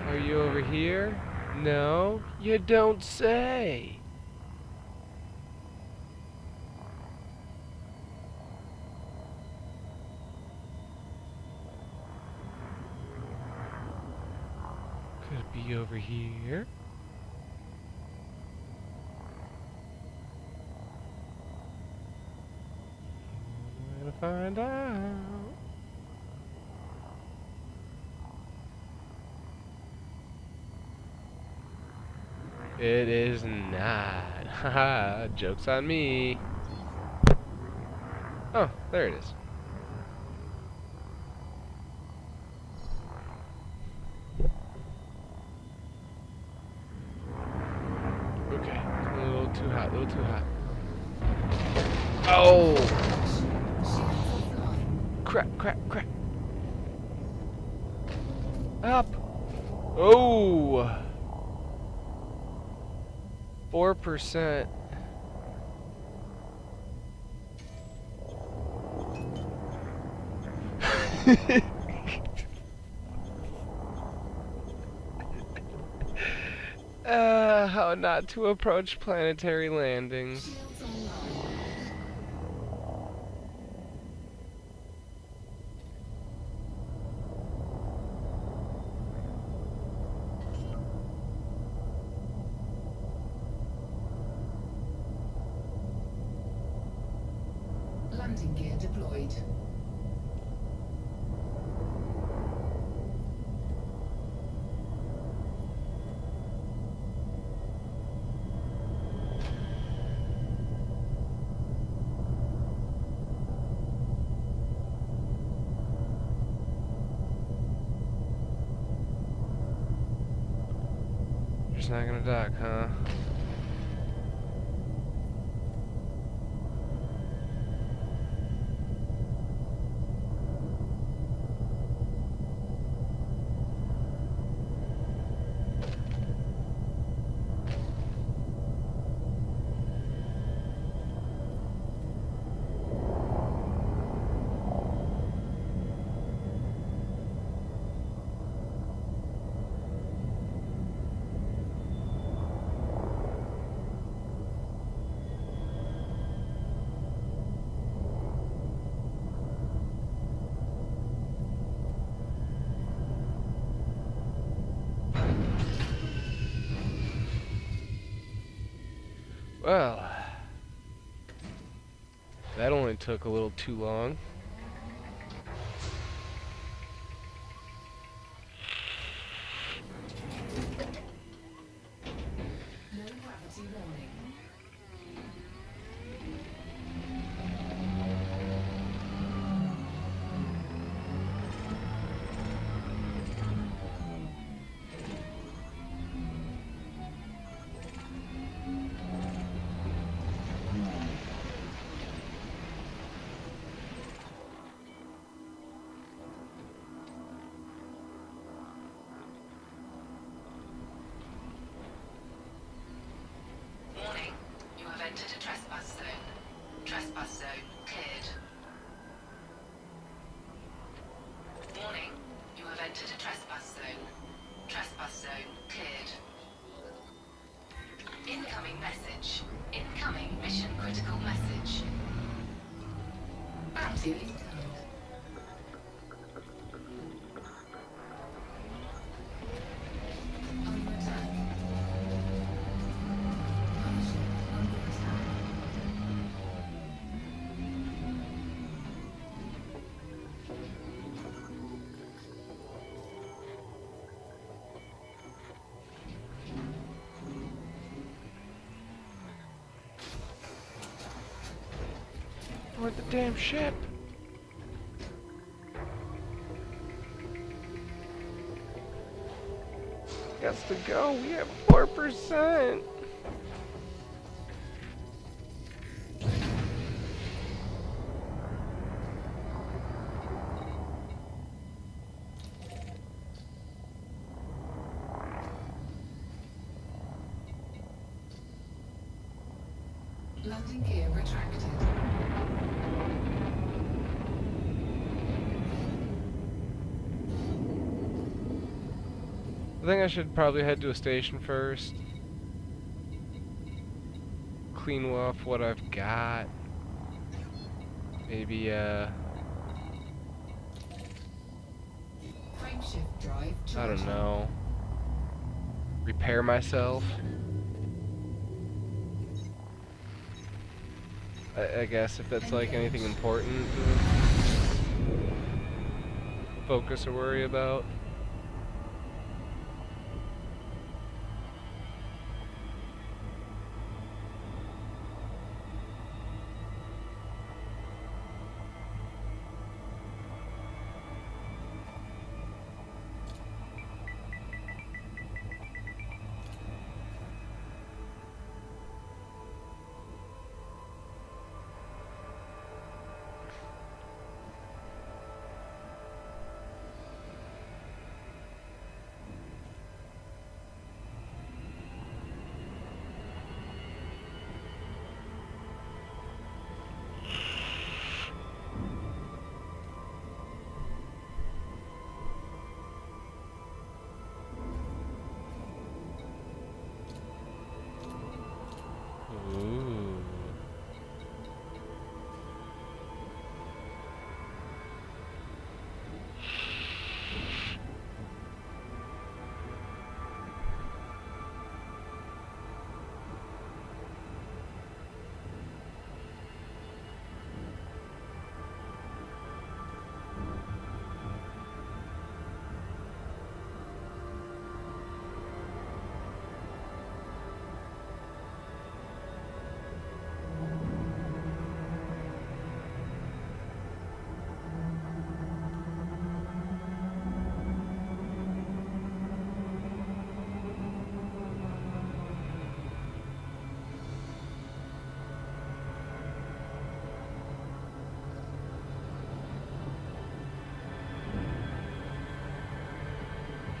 Are you over here? No, you don't say. Could it be over here? We're gonna find out. It is not. Haha, joke's on me. Oh, there it is. Okay, a little too hot, a little too hot. Oh! Shields offline. Crap, crap, crap. Up! Oh! 4%. How not to approach planetary landings. Shields online. Landing gear deployed. You're just not gonna dock, huh? Well, that only took a little too long. No gravity warning. Warning, you have entered a trespass zone. Trespass zone cleared. Warning, you have entered a trespass zone. Trespass zone cleared. Incoming message. Incoming mission critical message. Bounty incoming. Under attack. Mothership under attack. Where'd the damn ship? Gots to go. We have 4%. Landing gear retracted. I think I should probably head to a station first. Clean off what I've got. Maybe, Frameshift drive I charging. don't know. Repair myself. I guess if that's like anything important to focus or worry about.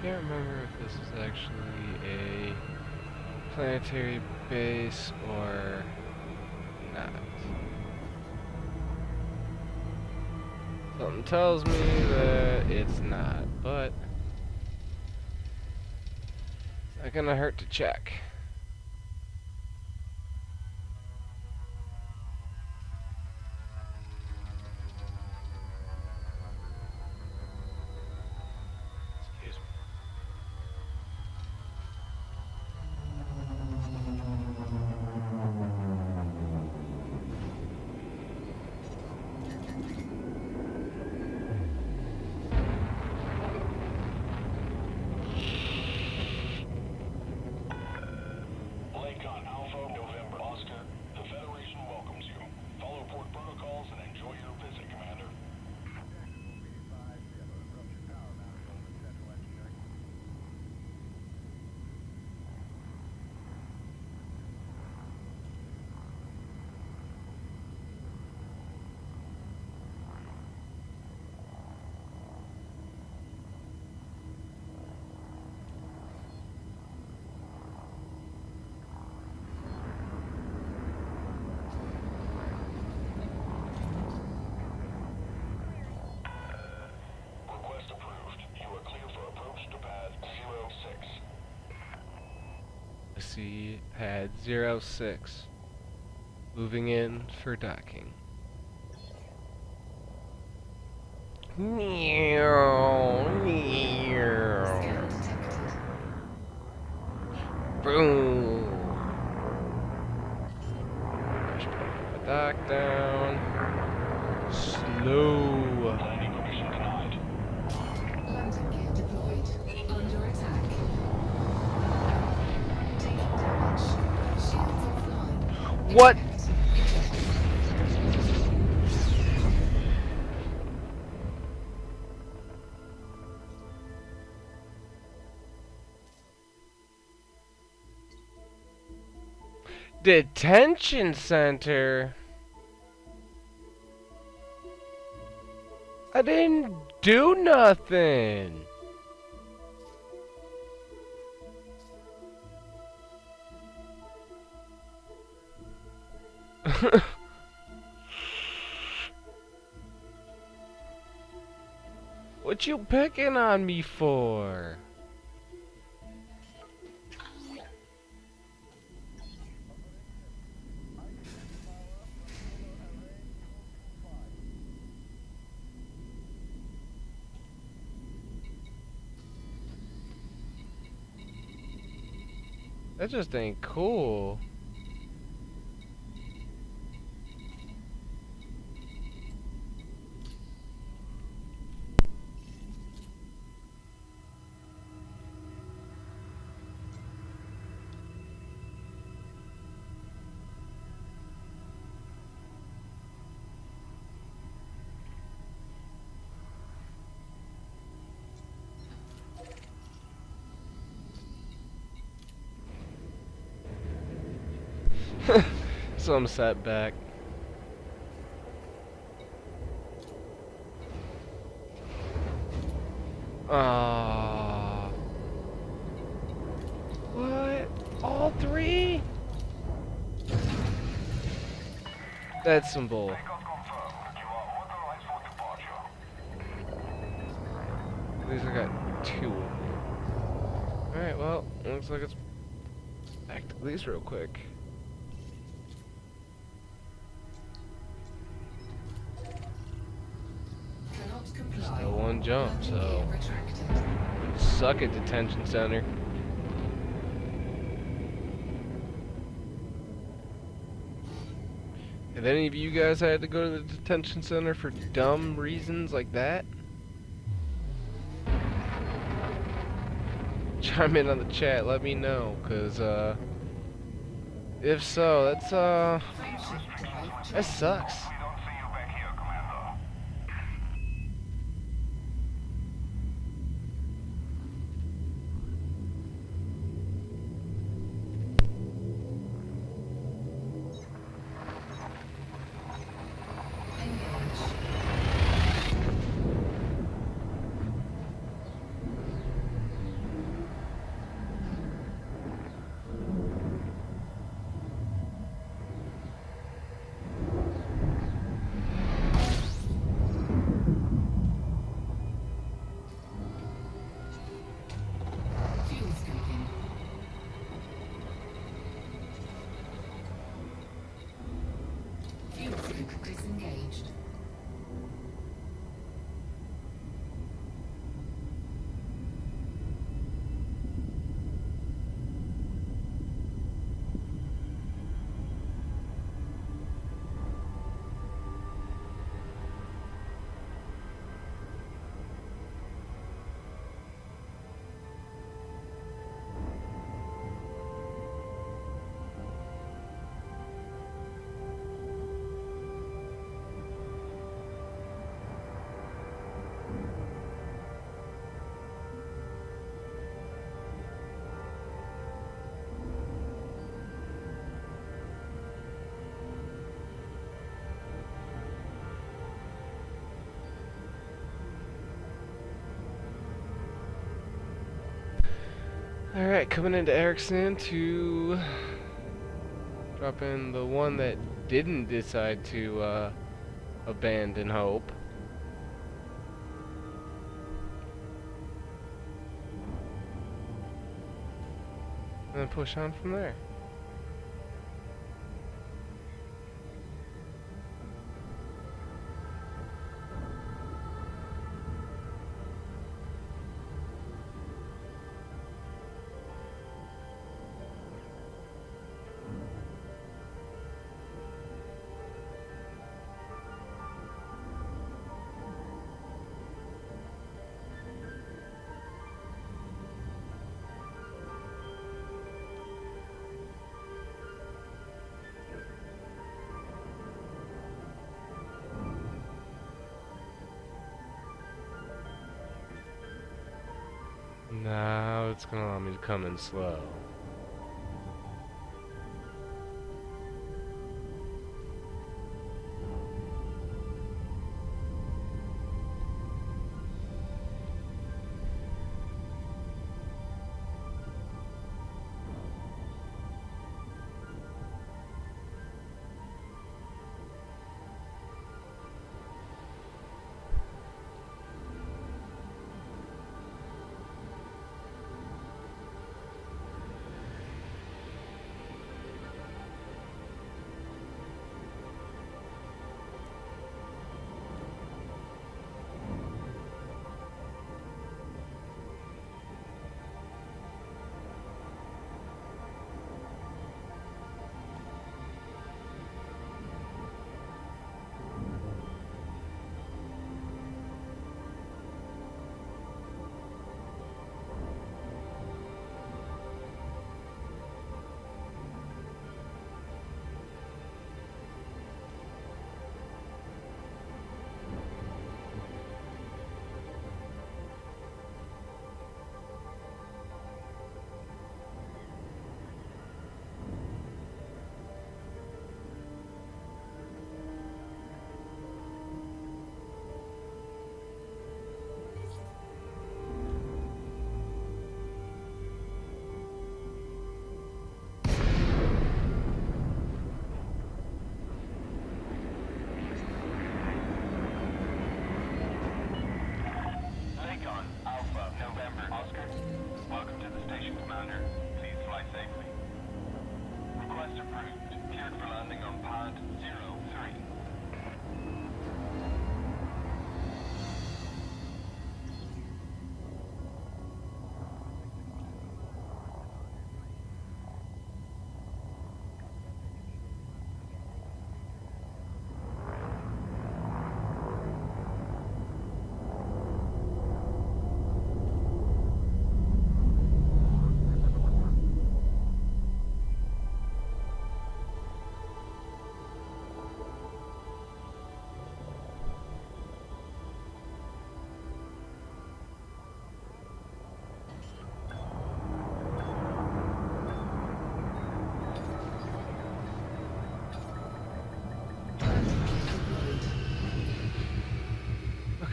can't remember if this is actually a planetary base or not. Something tells me that it's not, but it's not gonna hurt to check. Excuse me. Lakon Alpha November Oscar, the Federation welcomes you. Follow port protocols and enjoy your visit, Commander. Request approved. You are clear for approach to pad 06. I see pad 06. Moving in for docking. Scan detected. Boom. Dock down. Slow. Landing permission denied. Landing gear deployed. Under attack. Taking damage. Shields offline. What? Detention center? I didn't do nothing. What you picking on me for? That just ain't cool. Some setback. Ah. What? All three? That's some bull. Takeoff confirmed. You are authorized for departure. At least I got two. Alright, well, looks like it's back to these real quick. Cannot comply. Still one jump, Landing so gear retracted. suck it, detention center. Have any of you guys had to go to the detention center for dumb reasons like that? Chime in on the chat, let me know, cause if so, that's Function drive that sucks. We don't see you back here, Commander. engage. Alright, coming into Erickson to drop in the one that didn't decide to abandon hope. And then push on from there. Now it's gonna allow me to come in slow. Lakon, Alpha, November, Oscar. Welcome to the station, Commander. Please fly safely. Request approved. Cleared for landing on pad 03.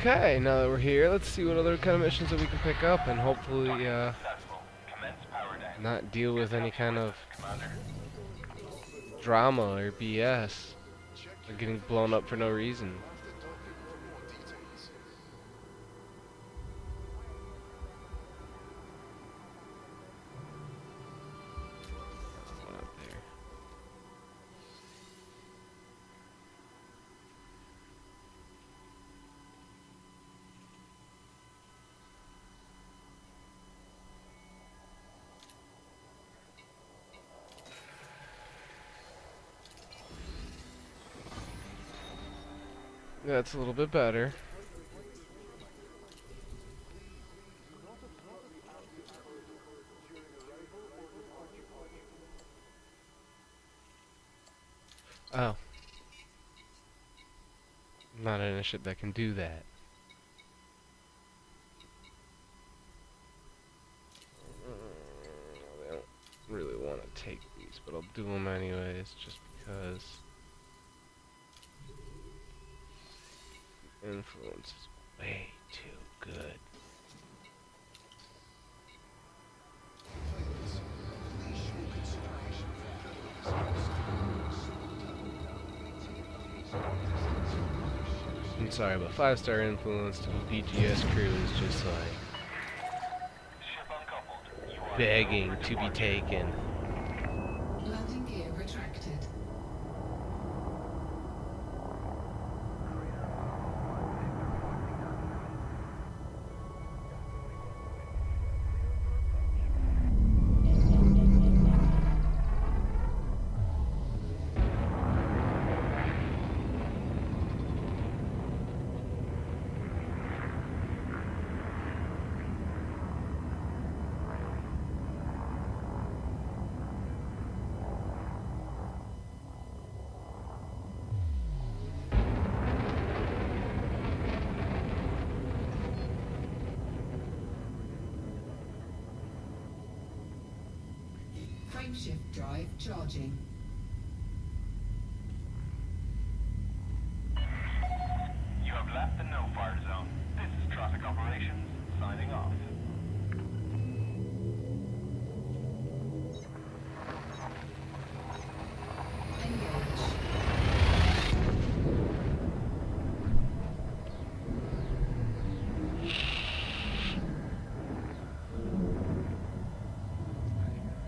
Okay, now that we're here, let's see what other kind of missions that we can pick up and hopefully Successful. Commence power down. not deal with any kind of Commander. drama or BS or getting blown up for no reason. One up there. That's a little bit better. Oh. Not an initiative that can do that. I don't really want to take these, but I'll do them anyways, just because influence is way too good. sorry, but 5-star influence to a BGS crew is just like Ship uncoupled. You are begging to be taken. Landing gear retracted. Frameshift drive charging. You have left the no-fire zone. This is traffic operations, signing off. Engage.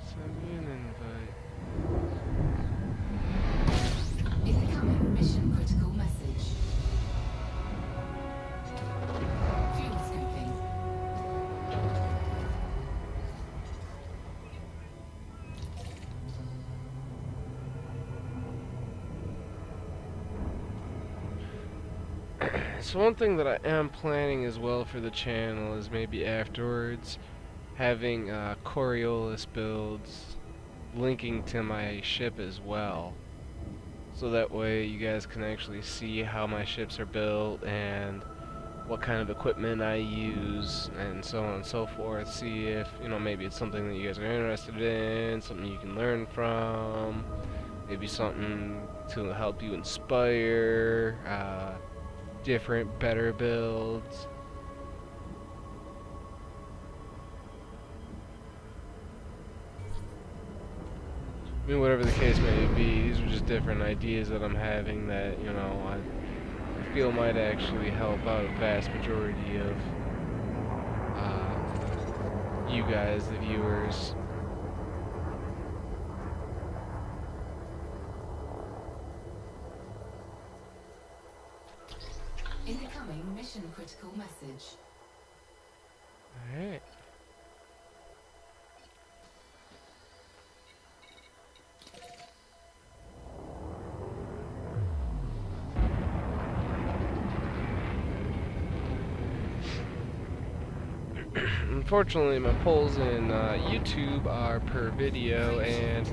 Send me an invite. Incoming mission critical message. Fuel scooping. So one thing that I am planning as well for the channel is maybe afterwards having Coriolis builds linking to my ship as well. So that way you guys can actually see how my ships are built and what kind of equipment I use and so on and so forth. See if, you know, maybe it's something that you guys are interested in, something you can learn from, maybe something to help you inspire different, better builds. I mean, whatever the case may be, these are just different ideas that I'm having that, you know, I feel might actually help out a vast majority of you guys, the viewers. Incoming mission critical message. Alright. Unfortunately, my polls in YouTube are per video, and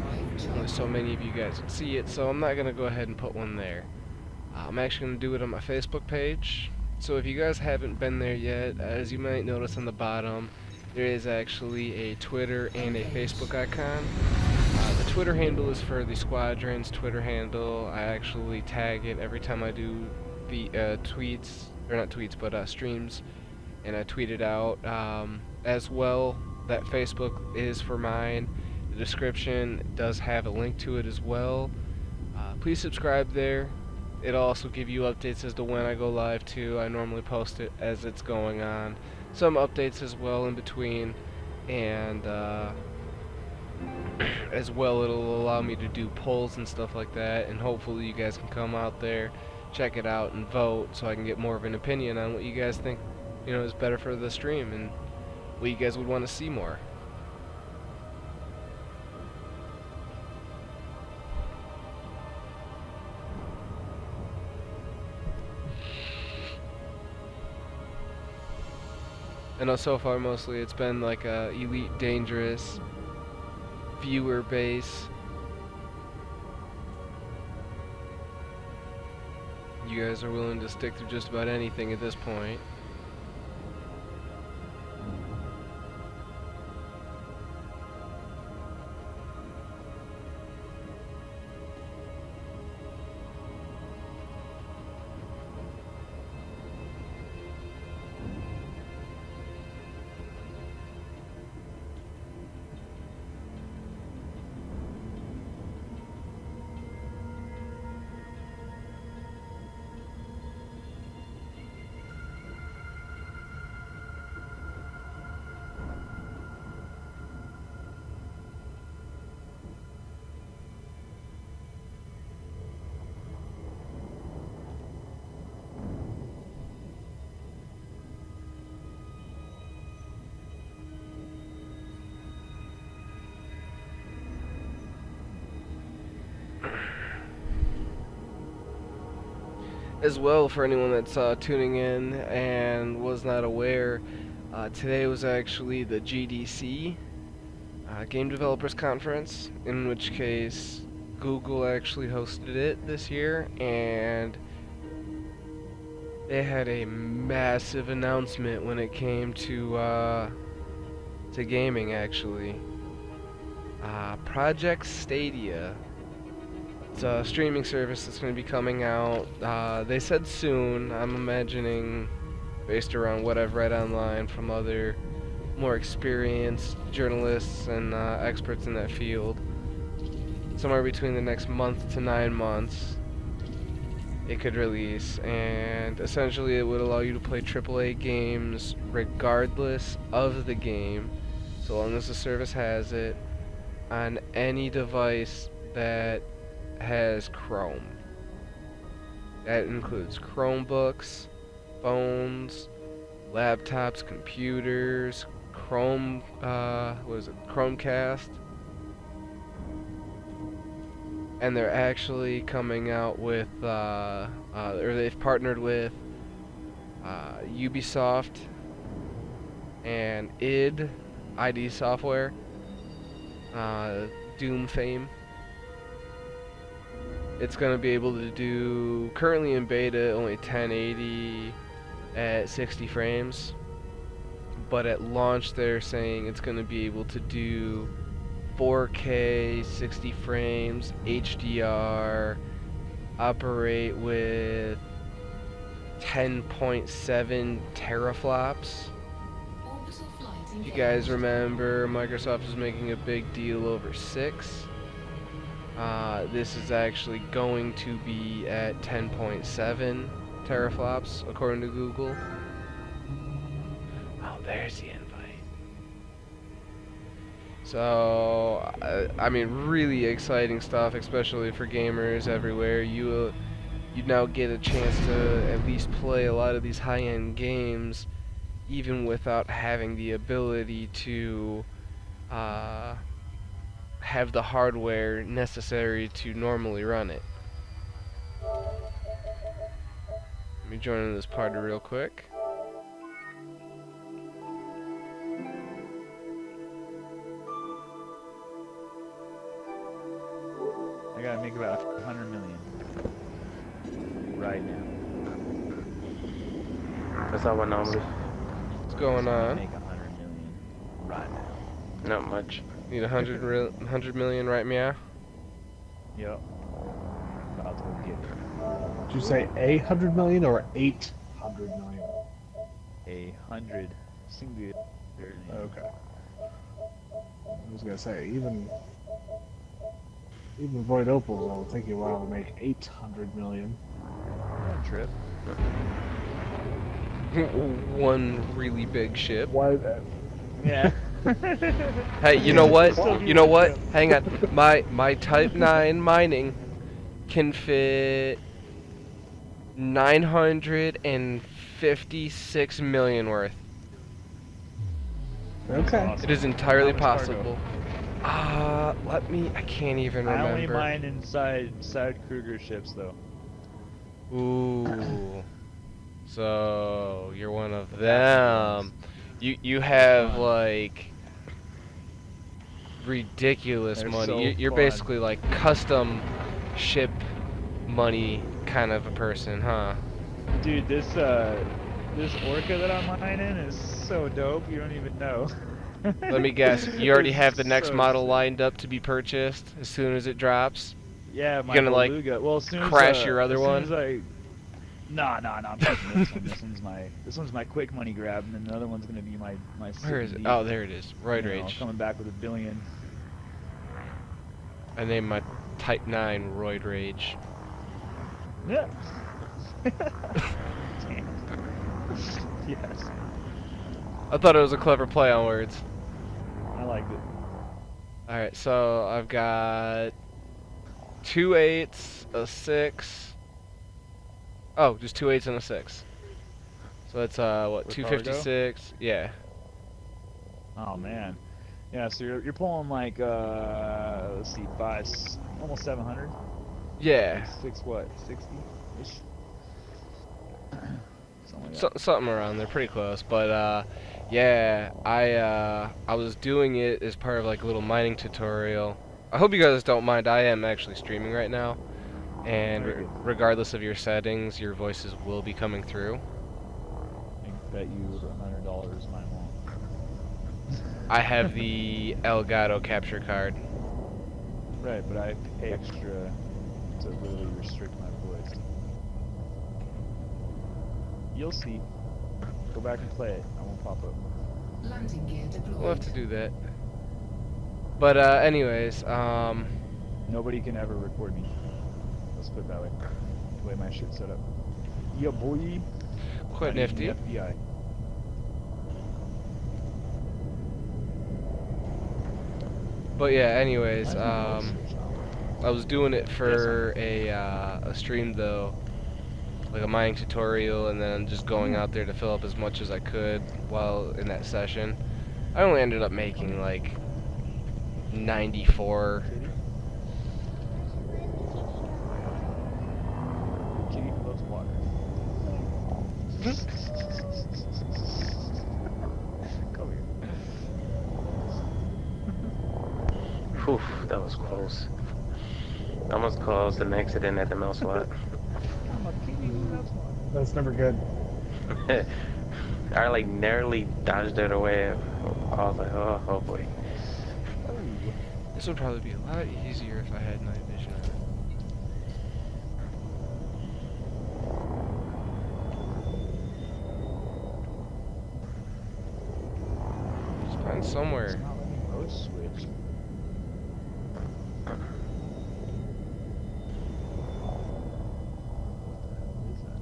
only so many of you guys can see it, so I'm not going to go ahead and put one there. I'm actually going to do it on my Facebook page. So if you guys haven't been there yet, as you might notice on the bottom, there is actually a Twitter and a Facebook icon. The Twitter handle is for the Squadron's Twitter handle. I actually tag it every time I do the tweets, or not tweets, but streams, and I tweet it out. As well, that Facebook is for mine. The description does have a link to it as well. Please subscribe there. It'll also give you updates as to when I go live too. I normally post it as it's going on. Some updates as well in between, and as well it'll allow me to do polls and stuff like that, and hopefully you guys can come out there, check it out, and vote so I can get more of an opinion on what you guys think, you know, is better for the stream and what you guys would want to see more. I know so far mostly it's been like a elite dangerous viewer base. You guys are willing to stick through just about anything at this point. as well, for anyone that's tuning in and was not aware, today was actually the GDC, Game Developers Conference, in which case Google actually hosted it this year, and they had a massive announcement when it came to gaming, actually. Project Stadia. It's a streaming service that's going to be coming out. They said soon. I'm imagining, based around what I've read online from other more experienced journalists and experts in that field, somewhere between the next month to 9 months, it could release. And essentially, it would allow you to play AAA games regardless of the game, so long as the service has it, on any device that has Chrome. That includes Chromebooks, phones, laptops, computers, Chromecast. And they're actually coming out with, or they've partnered with Ubisoft and ID Software, Doom fame. It's going to be able to do, currently in beta, only 1080 at 60 frames. But at launch, they're saying it's going to be able to do 4K, 60 frames, HDR, operate with 10.7 teraflops. Orbital flight If you engaged. guys remember, Microsoft was making a big deal over 6. This is actually going to be at 10.7 teraflops, according to Google. Oh, there's the invite. So, I mean, really exciting stuff, especially for gamers everywhere. You now get a chance to at least play a lot of these high-end games, even without having the ability to have the hardware necessary to normally run it. Let me join in this party real quick. I gotta make about 100 million right now. That's not what normally. What's going on? Make 100 million right now. Not much. Need 100 million right meow? Yep. About to get Did you say 800 million or 800 million? 100 singular. Okay. I was gonna say even Void Opals, I would take you a while to make 800 million. Don't trip. One really big ship. Why? Yeah. Hey, you know what? You know what? Hang on. My Type 9 mining can fit 956 million worth. Okay. It is entirely How much cargo? possible. I can't even I only remember. mine inside Kruger ships though. Ooh. So you're one of them. You have like ridiculous They're money. so You're fun. basically like custom ship money kind of a person, huh? Dude, this orca that I'm mining is so dope. You don't even know. Let me guess. You already It's have the next so model sick. lined up to be purchased as soon as it drops. Yeah, my gonna, like, beluga. Well, as soon as, crash your other as soon one? As Nah, I'm taking this one. This one's my quick money grab, and then the other one's gonna be my Where is it? deep, Oh, there it is. Roid you know, Rage. coming back with $1 billion. I named my Type 9 Roid Rage. Yeah. Damn. Yes, I thought it was a clever play on words. I liked it. Alright, so I've got 2 8s, a 6. Oh, just 2 8s and a 6. So that's what, With 256? Yeah. Oh man. Yeah, so you're pulling like let's see, almost 700. Yeah. 6 what? 60 ish. Something like that. Something around there, pretty close. But yeah, I was doing it as part of like a little mining tutorial. I hope you guys don't mind. I am actually streaming right now, and Very good. regardless of your settings, your voices will be coming through. I bet you $100 mine won't. I have the Elgato capture card. Right, but I have to pay extra to really restrict my voice. You'll see. Go back and play it. I won't pop up. Landing gear deployed. We'll have to do that. But anyways, Nobody can ever record me. Let's put it that way. The way my shit's set up. Yeah, boy. quite Not even nifty. the FBI. But yeah, anyways, I I was doing it for a stream though, like a mining tutorial, and then just going out there to fill up as much as I could while in that session. I only ended up making like 94. Kitty who loves water. Come here. Whew, that was close. Almost caused an accident at the mouse lot. I'm a kitty who loves water. That's never good. I like narrowly dodged it away. I was like, oh boy. This would probably be a lot easier if I had night vision. Just find somewhere. It's not letting me mode switch. What is that?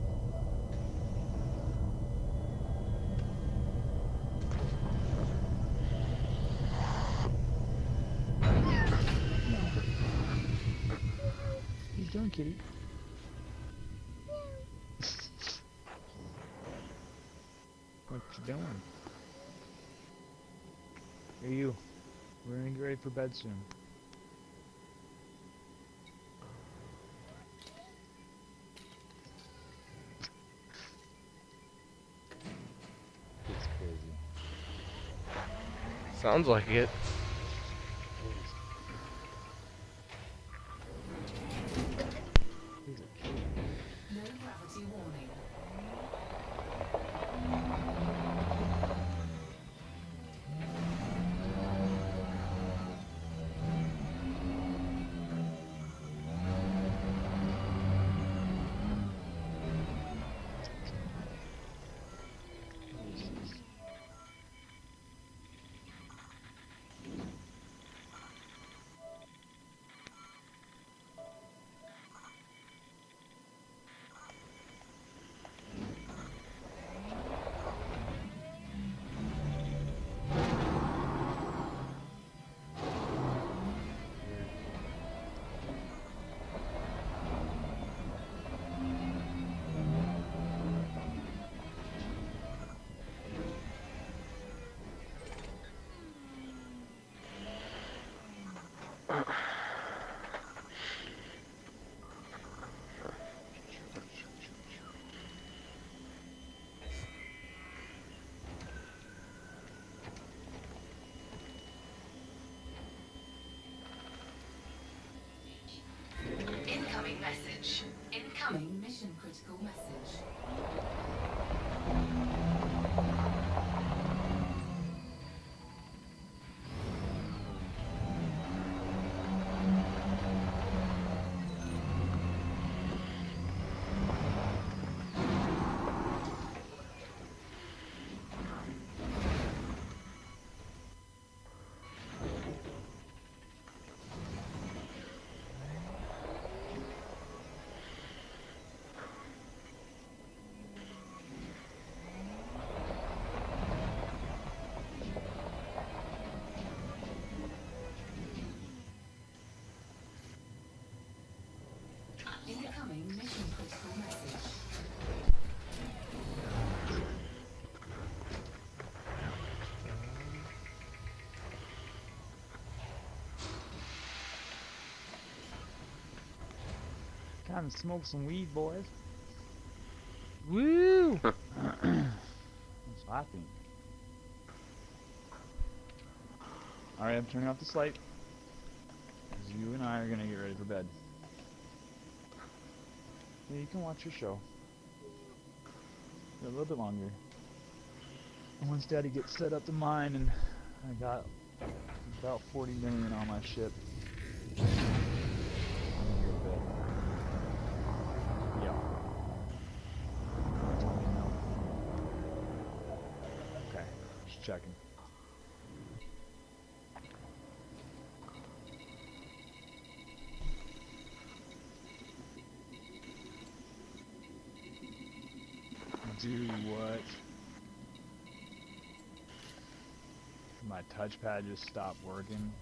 What you doing, kitty? What you doing? Hey, you. We're gonna get ready for bed soon. It's crazy. Sounds like it. He's a kitty. No gravity warning. Incoming message. Incoming mission critical message. Incoming mission critical message. Time to smoke some weed, boys. Woo! What's laughing? Alright, I'm turning off this light. 'Cause you and I are gonna get ready for bed. Yeah, you can watch your show. For a little bit longer. And once Daddy gets set up to mine and I got about 40 million on my ship. I'm gonna go to bed. Yeah. That's all you know. Okay, just checking. Do what? My touchpad just stopped working.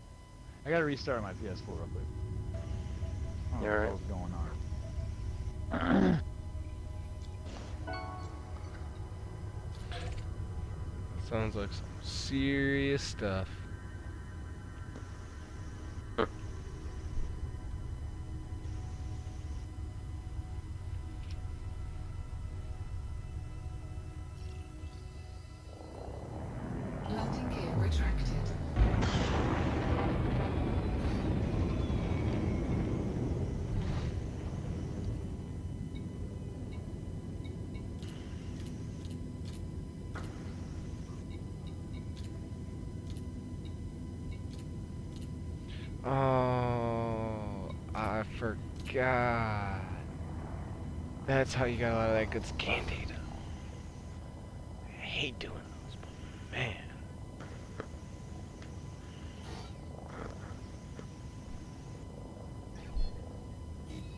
I gotta restart my PS4 real quick. I don't know Alright. what's going on. Sounds like some serious stuff. Landing gear retracted. Oh, I forgot. That's how you got a lot of that good scan data. I hate doing those, but man.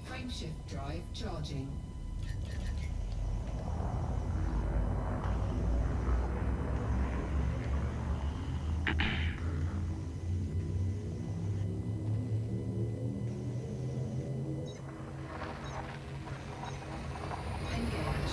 Frameshift drive charging. Engage.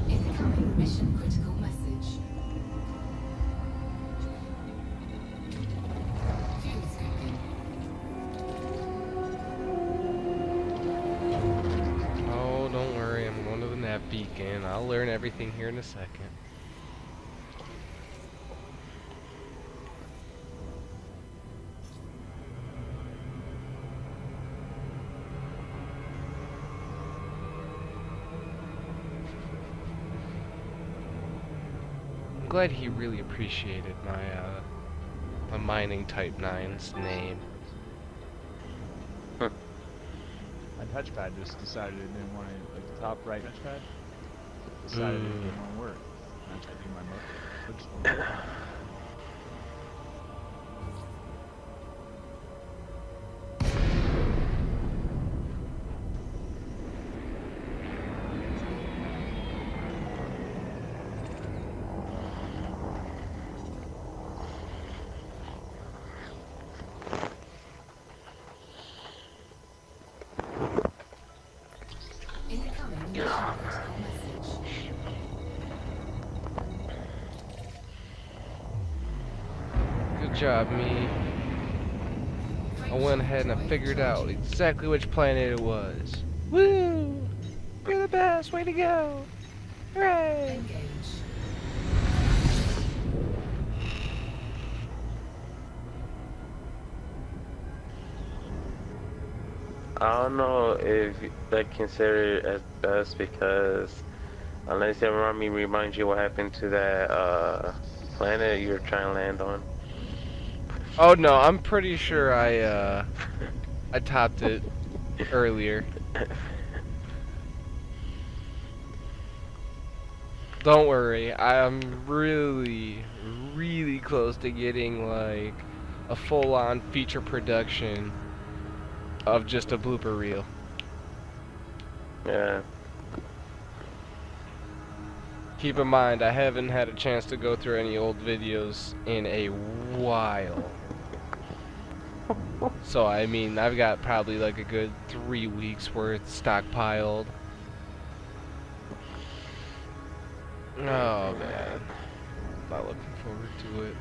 Incoming mission critical message. Fuel scooping. Oh, don't worry, I'm going to the nav beacon. I'll learn everything here in a second. I'm glad he really appreciated my mining type 9's name. My touchpad just decided it didn't want to, like the top right touchpad, decided it didn't want to work. And I tried to do my most. It just won't work. Incoming mission critical message. Good job, me. I went ahead and I figured out exactly which planet it was. Woo! You're the best! Way to go! Hooray! Engage. I don't know if I consider it as best because unless you remind me, remind you what happened to that planet you're trying to land on. Oh no, I'm pretty sure I topped it earlier. Don't worry, I'm really, really close to getting like a full-on feature production of just a blooper reel. Yeah. Keep in mind, I haven't had a chance to go through any old videos in a while. So, I mean, I've got probably like a good 3 weeks worth stockpiled. Oh man, not looking forward to it.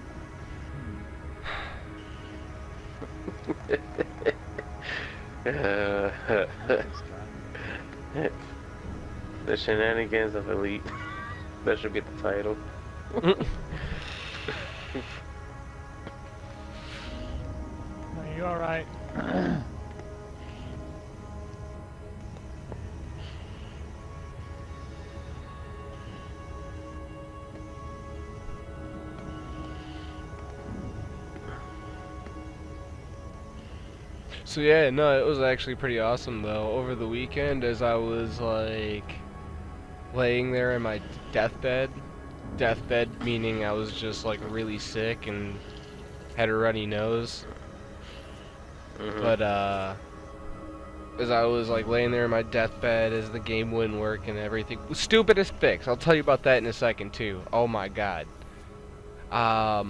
The shenanigans of Elite. That should be the title. Are you alright? So yeah, no, it was actually pretty awesome though. Over the weekend, as I was like laying there in my deathbed meaning I was just like really sick and had a runny nose. But as I was like laying there in my deathbed, as the game wouldn't work and everything, stupidest fix. I'll tell you about that in a second too. Oh my god. It's not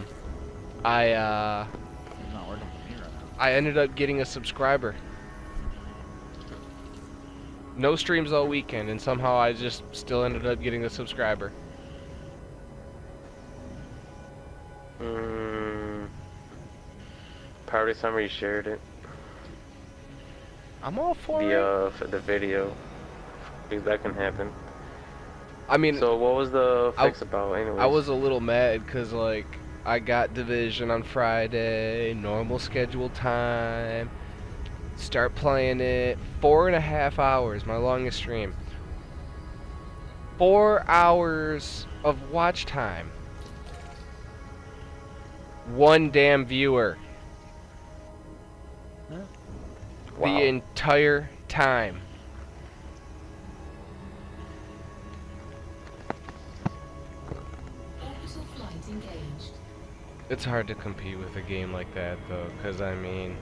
working for me right now. I ended up getting a subscriber. No streams all weekend, and somehow I just still ended up getting a subscriber. Probably somebody shared it. I'm all for it. For the video. Because that can happen. I mean, So what was the fix about anyways? I was a little mad because like I got Division on Friday, normal scheduled time. Start playing it, 4.5 hours, my longest stream. 4 hours of watch time. One damn viewer. Wow. The entire time. Orbital flight engaged. It's hard to compete with a game like that though, because I mean,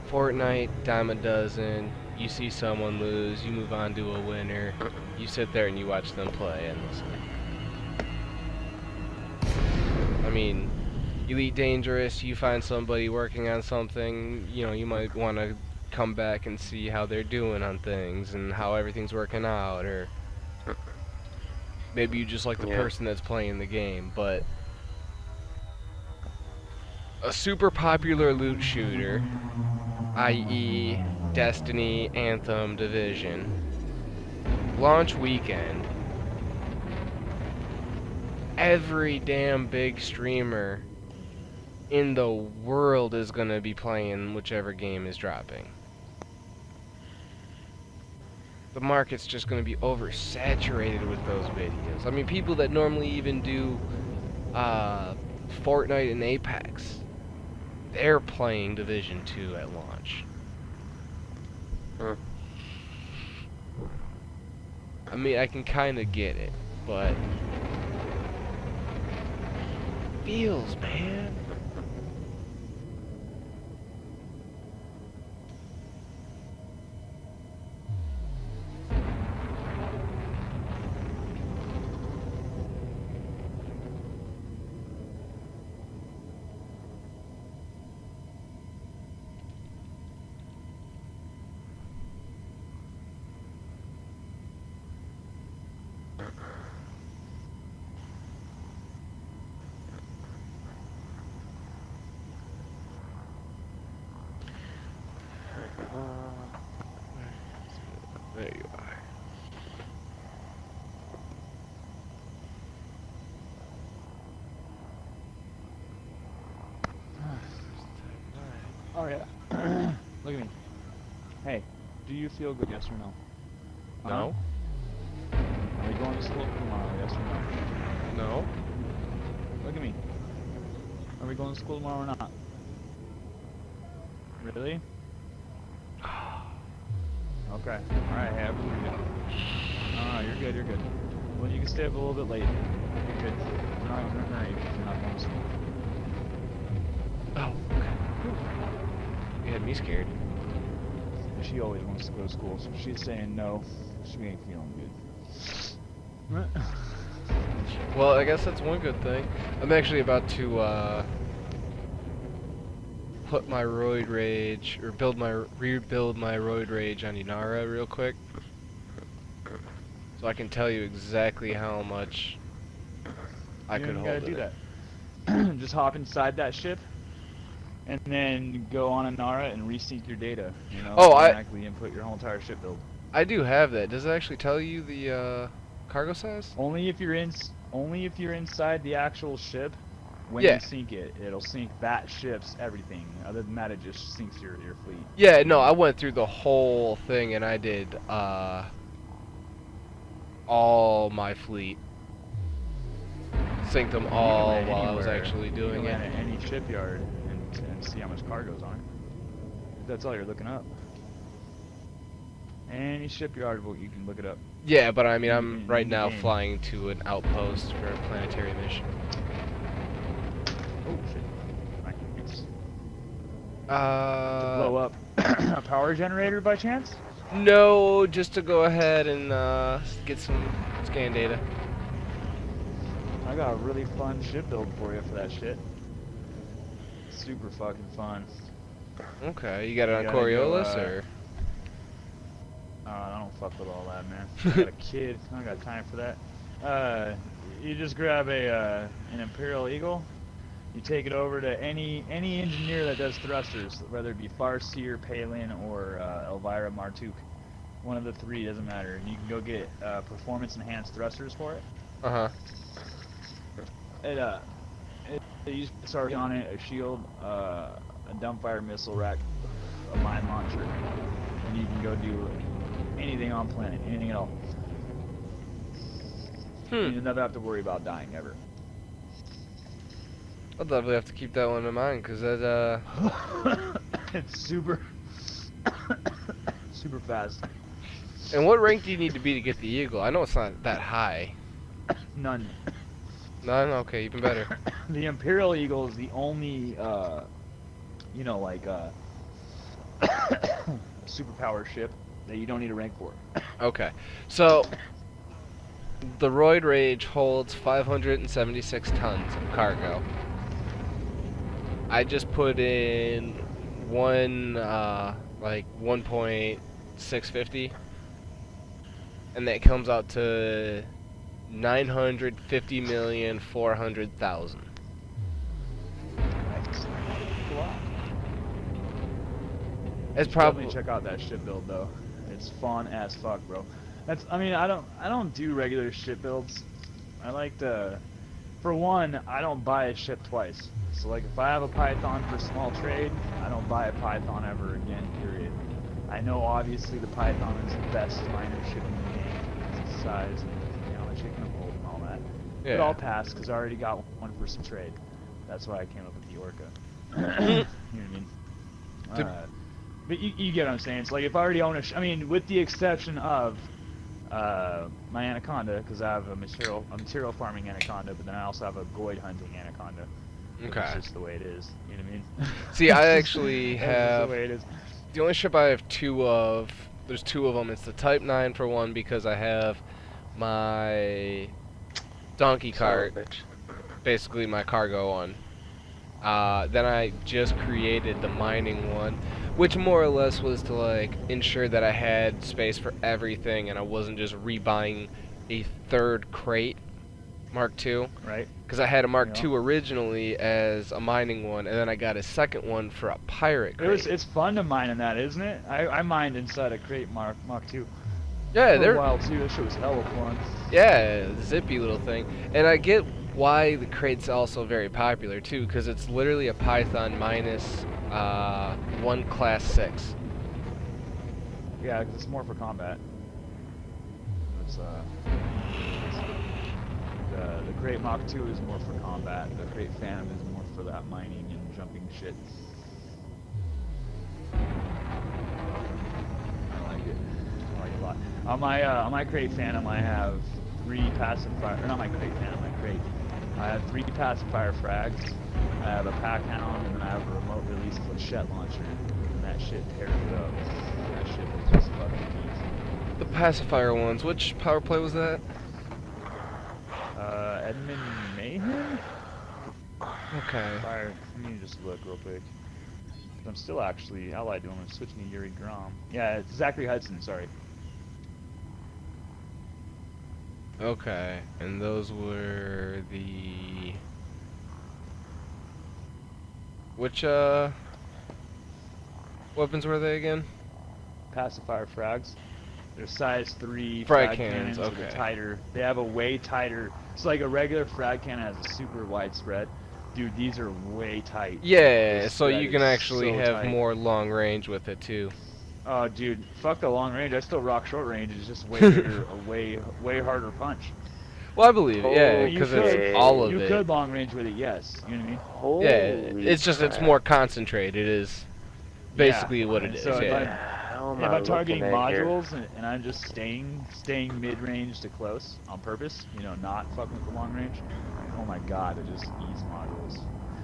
Fortnite, dime a dozen, you see someone lose, you move on to a winner, you sit there and you watch them play endlessly. I mean, Elite Dangerous, you find somebody working on something, you know, you might want to come back and see how they're doing on things and how everything's working out, or maybe you just like the person that's playing the game, but a super popular loot shooter, i.e. Destiny, Anthem, Division, launch weekend, every damn big streamer in the world is gonna be playing whichever game is dropping. The market's just gonna be oversaturated with those videos. I mean, people that normally even do Fortnite and Apex, they're playing Division 2 at launch. I mean, I can kind of get it, but feels, man. There you are. Oh yeah. Look at me. Hey, do you feel good? Yes or no? No? Are you going to school tomorrow? Yes or no? No? Look at me. Are we going to school tomorrow or not? Really? Okay. Alright, have a good day. No, you're good, you're good. Well, you can stay up a little bit late. You're good. We're not in a hurry because you're not going to school. Oh, okay. You had me scared. She always wants to go to school, so she's saying no. She ain't feeling good. Well, I guess that's one good thing. I'm actually about to put my roid rage, or rebuild my roid rage on Inara real quick. So so I can tell you exactly how much I You could don't hold gotta do it. that. Just hop inside that ship, and then go on Anara and resync your data. You know, Oh, automatically input your whole entire ship build. I do have that. Does it actually tell you the cargo size? Only if you're inside the actual ship. When Yeah. you sync it, it'll sync that ship's everything. Other than that, it just syncs your fleet. Yeah, no, I went through the whole thing and I did all my fleet. Synced them all You can while land I was anywhere. actually You doing can it. land at any shipyard and see how much cargo's on it. That's all you're looking up. Any shipyard, you can look it up. Yeah, but I mean, I'm in right the now game. flying to an outpost for a planetary mission. Oh shit! Nice. To Uh, blow up a power generator by chance? no, just to go ahead and get some scan data. I got a really fun ship build for you for that shit. Super fucking fun. Okay, you got it You on gotta go, Coriolis or? I don't fuck with all that, man. I got a kid. I don't got time for that. You just grab an Imperial Eagle. You take it over to any engineer that does thrusters, whether it be Farseer, Palin, or Elvira Martuk. One of the three, doesn't matter. And you can go get performance enhanced thrusters for it. Uh-huh. You start on it, a shield, a dumbfire missile rack, a mine launcher, and you can go do anything on planet, anything at all. You never have to worry about dying ever. I'll definitely have to keep that one in mind, because that, It's super super fast. And what rank do you need to be to get the Eagle? I know it's not that high. None. None? Okay, even better. The Imperial Eagle is the only, superpower ship that you don't need a rank for. Okay, so the Roid Rage holds 576 tons of cargo. I just put in like 1.650, and that comes out to 950,400,000. It's probably Definitely check out that ship build though. It's fun as fuck, bro. I don't do regular ship builds. I like to, for one, I don't buy a ship twice. So like if I have a Python for small trade, I don't buy a Python ever again, period. I know obviously the Python is the best miner ship in the game. It's its size and the chicken and hold and all that. Yeah. But I'll pass because I already got one for some trade. That's why I came up with the Orca. You know what I mean? But you get what I'm saying. It's like if I already own with the exception of my Anaconda, because I have a material farming Anaconda, but then I also have a Goid hunting Anaconda. Okay. It's just the way it is. You know what I mean? See, I actually That's just have the way it is. the only ship I have two of. There's two of them. It's the Type 9 for one because I have my donkey cart, basically my cargo one. Then I just created the mining one, which more or less was to like ensure that I had space for everything and I wasn't just rebuying a third crate, Mark II. Right. Because I had a Mark II originally as a mining one, and then I got a second one for a pirate crate. It's fun to mine in that, isn't it? I mined inside a crate Mark II. Yeah, For they're a while too. That shit was hella fun. yeah, zippy little thing, and I get why the crate's also very popular too, because it's literally a Python minus 1 class 6. Yeah, because it's more for combat. It's the Crate Mach 2 is more for combat. The Crate Phantom is more for that mining and jumping shit. I like it. I like it a lot. On my Crate Phantom, I have 3 pacifier. Or not my Crate Phantom, my Crate. I have 3 pacifier frags. I have a pack hound, and then I have a remote release flechette launcher. And that shit tears it up. That shit is just fucking beast. The pacifier ones. Which power play was that? Edmund Mayhem? Okay. Fire. Let me just look real quick. I'm still actually allied to him. I'm switching to Yuri Grom. Yeah, it's Zachary Hudson, sorry. Okay, and those were the... Which, weapons were they again? Pacifier frags. They're size 3 Frag frag cannons, cannons with okay. a tighter. They have a way tighter. It's like a regular frag cannon has a super wide spread. Dude, these are way tight. Yeah, This so spread you can is actually so have tight. more long range with it too. Oh, dude, fuck the long range. I still rock short range. It's just way bigger, a way harder punch. Well, I believe it, yeah, Oh, You because could, it's all of you it. could long range with it, yes. You know what I mean? Holy Yeah, it's just it's crap. more concentrated is basically Yeah. what it And is. so if Yeah. How am if I I'm targeting looking at here? modules and I'm just staying mid-range to close on purpose, you know, not fucking with the long range, oh my god, it just eats modules.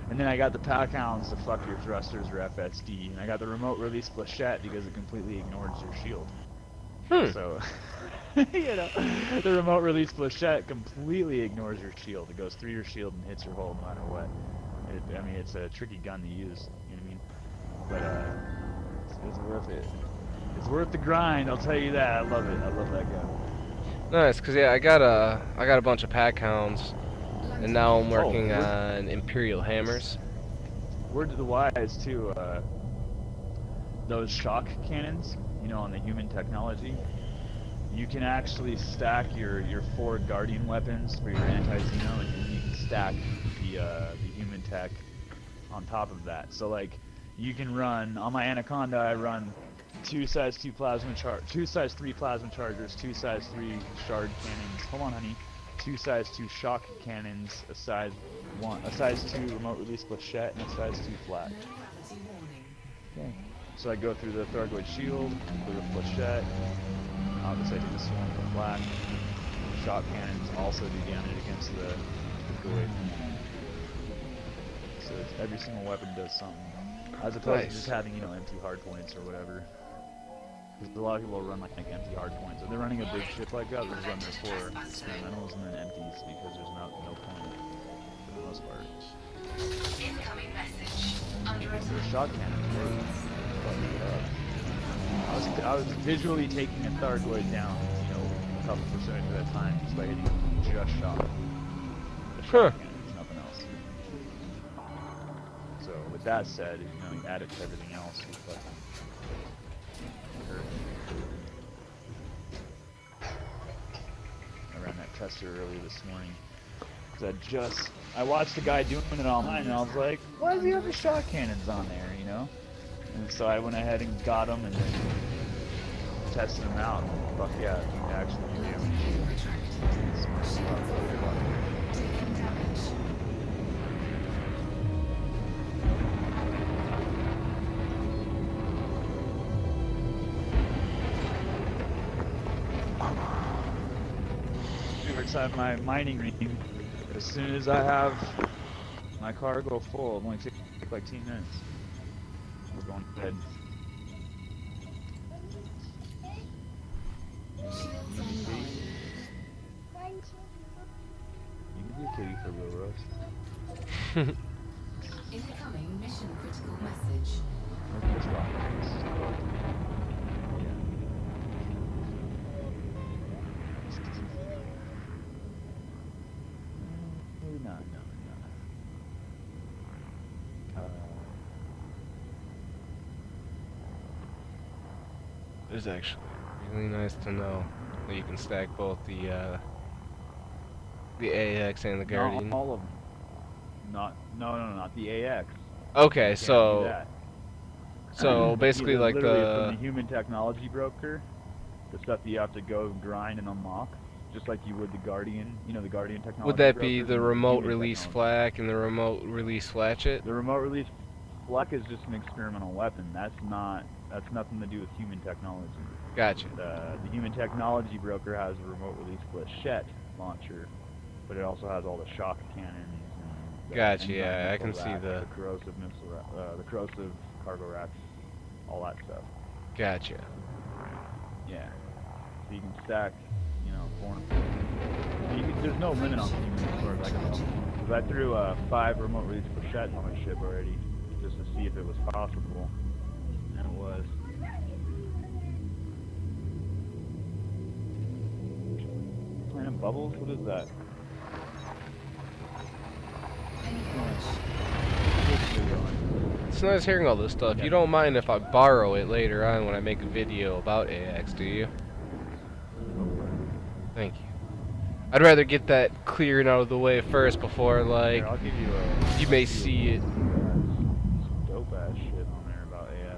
And then I got the pack hounds to fuck your thrusters or FSD, and I got the remote release flechette because it completely ignores your shield. So, you know, the remote release flechette completely ignores your shield. It goes through your shield and hits your hull no matter what. I mean, it's a tricky gun to use, you know what I mean? But, it's worth it. It's worth the grind, I'll tell you that. I love it. I love that gun. Nice, cause yeah, I got a bunch of pack hounds, and now I'm working we're- on Imperial hammers. Word to the wise, too, those shock cannons, you know, on the human technology, you can actually stack your 4 Guardian weapons for your anti-Xeno, and you can stack the human tech on top of that. So, like, you can run, on my Anaconda, I run 2 size 2 2 size 3 plasma chargers, 2 size 3 shard cannons, hold on honey, 2 size 2 shock cannons, a size 2 remote release flechette, and a size 2 flat. No gravity warning. Okay. So I go through the Thargoid shield, through the flechette, obviously I do the swarm with the flak. Shock cannons also do damage against the Thargoid. So every single weapon does something. As opposed to Nice. just having, you know, empty hard points or whatever. Because a lot of people run like empty hard points. If they're running a big ship like that, they'll just run their 4 experimentals and then empties because there's no point for the most part. Incoming message. Under So the attack. shot cannons work. Fucking it up. I was visually taking a Thargoid down, you know, a couple percentage of the time just by hitting just shot. The shot cannons, nothing else. So with that said, you know, you add it to everything else, you fucking hurt. I ran that tester earlier this morning. Cause I watched the guy doing it online and I was like, why does he have the shot cannons on there, you know? And so I went ahead and got them and tested them out. And fuck yeah, you can actually do damage. Smart stuff. Taking damage. Inside my mining ring, as soon as I have my cargo full, it only takes like 10 minutes. We're going to bed. Shields You online. can be a kitty for real, Rose. Incoming mission critical message. Look at this rock. No. It's actually really nice to know that you can stack both the AX and the Guardian. Not all of them. Not the AX. Okay, Can't do so that. basically like literally from the the human technology broker, the stuff that you have to go grind and unlock, just like you would the Guardian, you know, the Guardian technology. would that be broker, the and remote human release technology. flak and the remote release flatchet? The remote release flak is just an experimental weapon. That's nothing to do with human technology. Gotcha. The human technology broker has a remote release flechette launcher, but it also has all the shock cannons. And the Gotcha, enzyme yeah, I missile can see racks, the- corrosive missile, the corrosive cargo racks, all that stuff. Gotcha. Yeah. So you can stack, you know, 4 and 4. There's no limit on human as far as I can tell. Because I threw 5 remote release flechettes on my ship already, just to see if it was possible, and it was. Playing a Bubbles? What is that? It's nice hearing all this stuff. You don't mind if I borrow it later on when I make a video about AX, do you? Thank you. I'd rather get that cleared out of the way first before, like, Here, I'll give you a. you may see it. Dope ass shit on there about AF.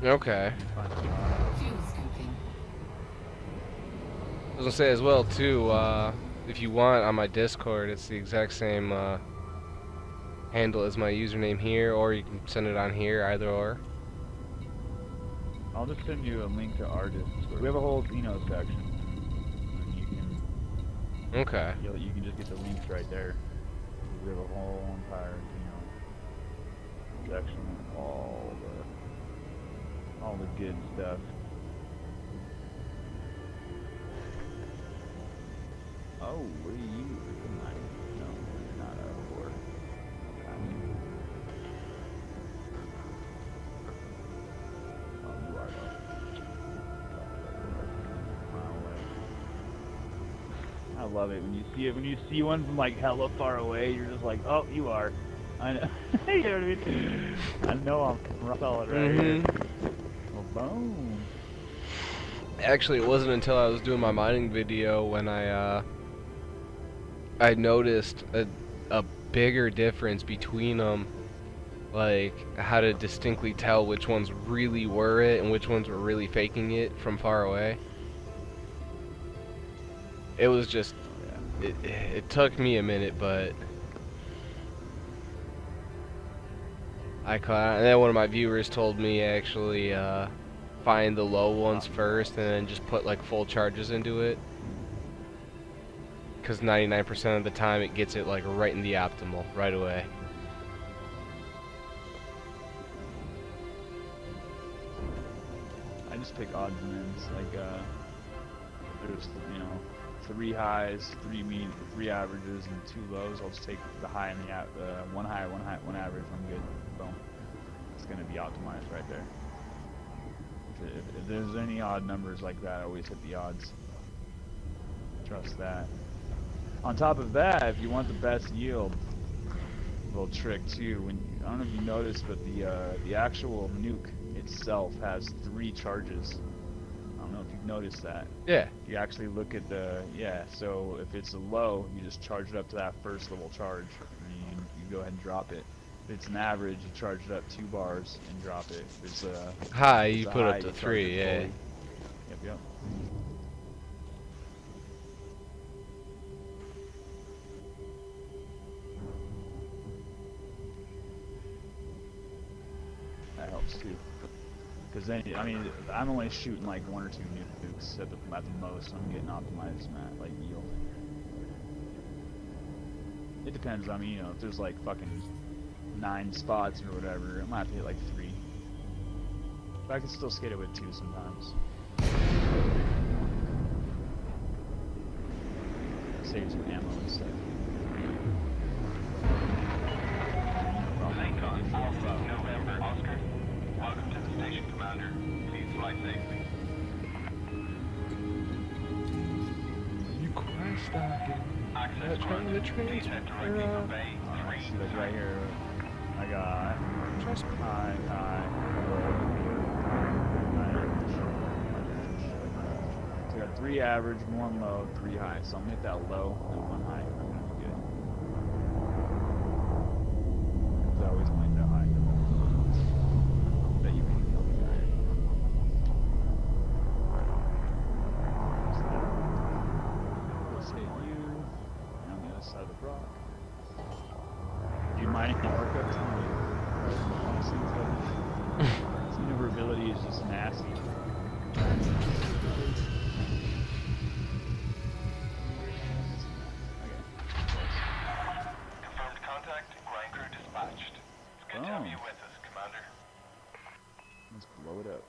Okay. Fuel scooping. I was gonna say as well too, if you want on my Discord, it's the exact same handle as my username here, or you can send it on here, either or. I'll just send you a link to our Discord. We have a whole Xeno section. And you can Okay. you can just get the links right there. We have a whole entire section of all the good stuff. Oh, what are you? No, you're not a whore. Oh, you are though. I love it when you see it. When you see one from like hella far away, you're just like, oh, you are. I know. You know what I mean? I know I'm solid right here. Well, boom. Actually, it wasn't until I was doing my mining video when I noticed a bigger difference between them, like how to distinctly tell which ones really were it and which ones were really faking it from far away. It was just, it took me a minute, but I caught. And then one of my viewers told me actually find the low ones first and then just put like full charges into it. Because 99% of the time it gets it like right in the optimal right away. I just pick odds and ends. Like there's 3 highs, 3 averages, and 2 lows. I'll just take the high and the one high, one average. I'm good. Boom. It's gonna be optimized right there. If there's any odd numbers like that, I always hit the odds. Trust that. On top of that, if you want the best yield, little trick too. I don't know if you noticed, but the actual nuke itself has 3 charges. I don't know if you've noticed that. Yeah. You actually look at so if it's a low, you just charge it up to that first level charge, and you go ahead and drop it. If it's an average, you charge it up 2 bars and drop it. If it's a high, you put high, up to you charge 3, it yeah. fully. Yep. That helps too. Because then, I mean, I'm only shooting like 1 or 2 nukes at the most. I'm getting optimized at like yield. It depends. I mean, if there's like fucking 9 spots or whatever, I might have to hit like 3. But I can still skate it with 2 sometimes. Save some ammo and stuff. Lincoln, Alpha, November, Oscar. Welcome to the station, Commander. Please fly safely. You crash stocking. Access granted. Please head directly for Bay 3. See, like right here, I got high. So I got 3 average, 1 low, 3 high. So I'm gonna hit that low and 1 high. I'm gonna be good. 'Cause I always want to hit that high. Bet you can kill the guy. Let's hit you on the other side of the rock. Do you mind if I work up to me? His maneuverability is just nasty. Confirmed contact. Ground crew dispatched. It's good to have you with us, Commander. Let's blow it up.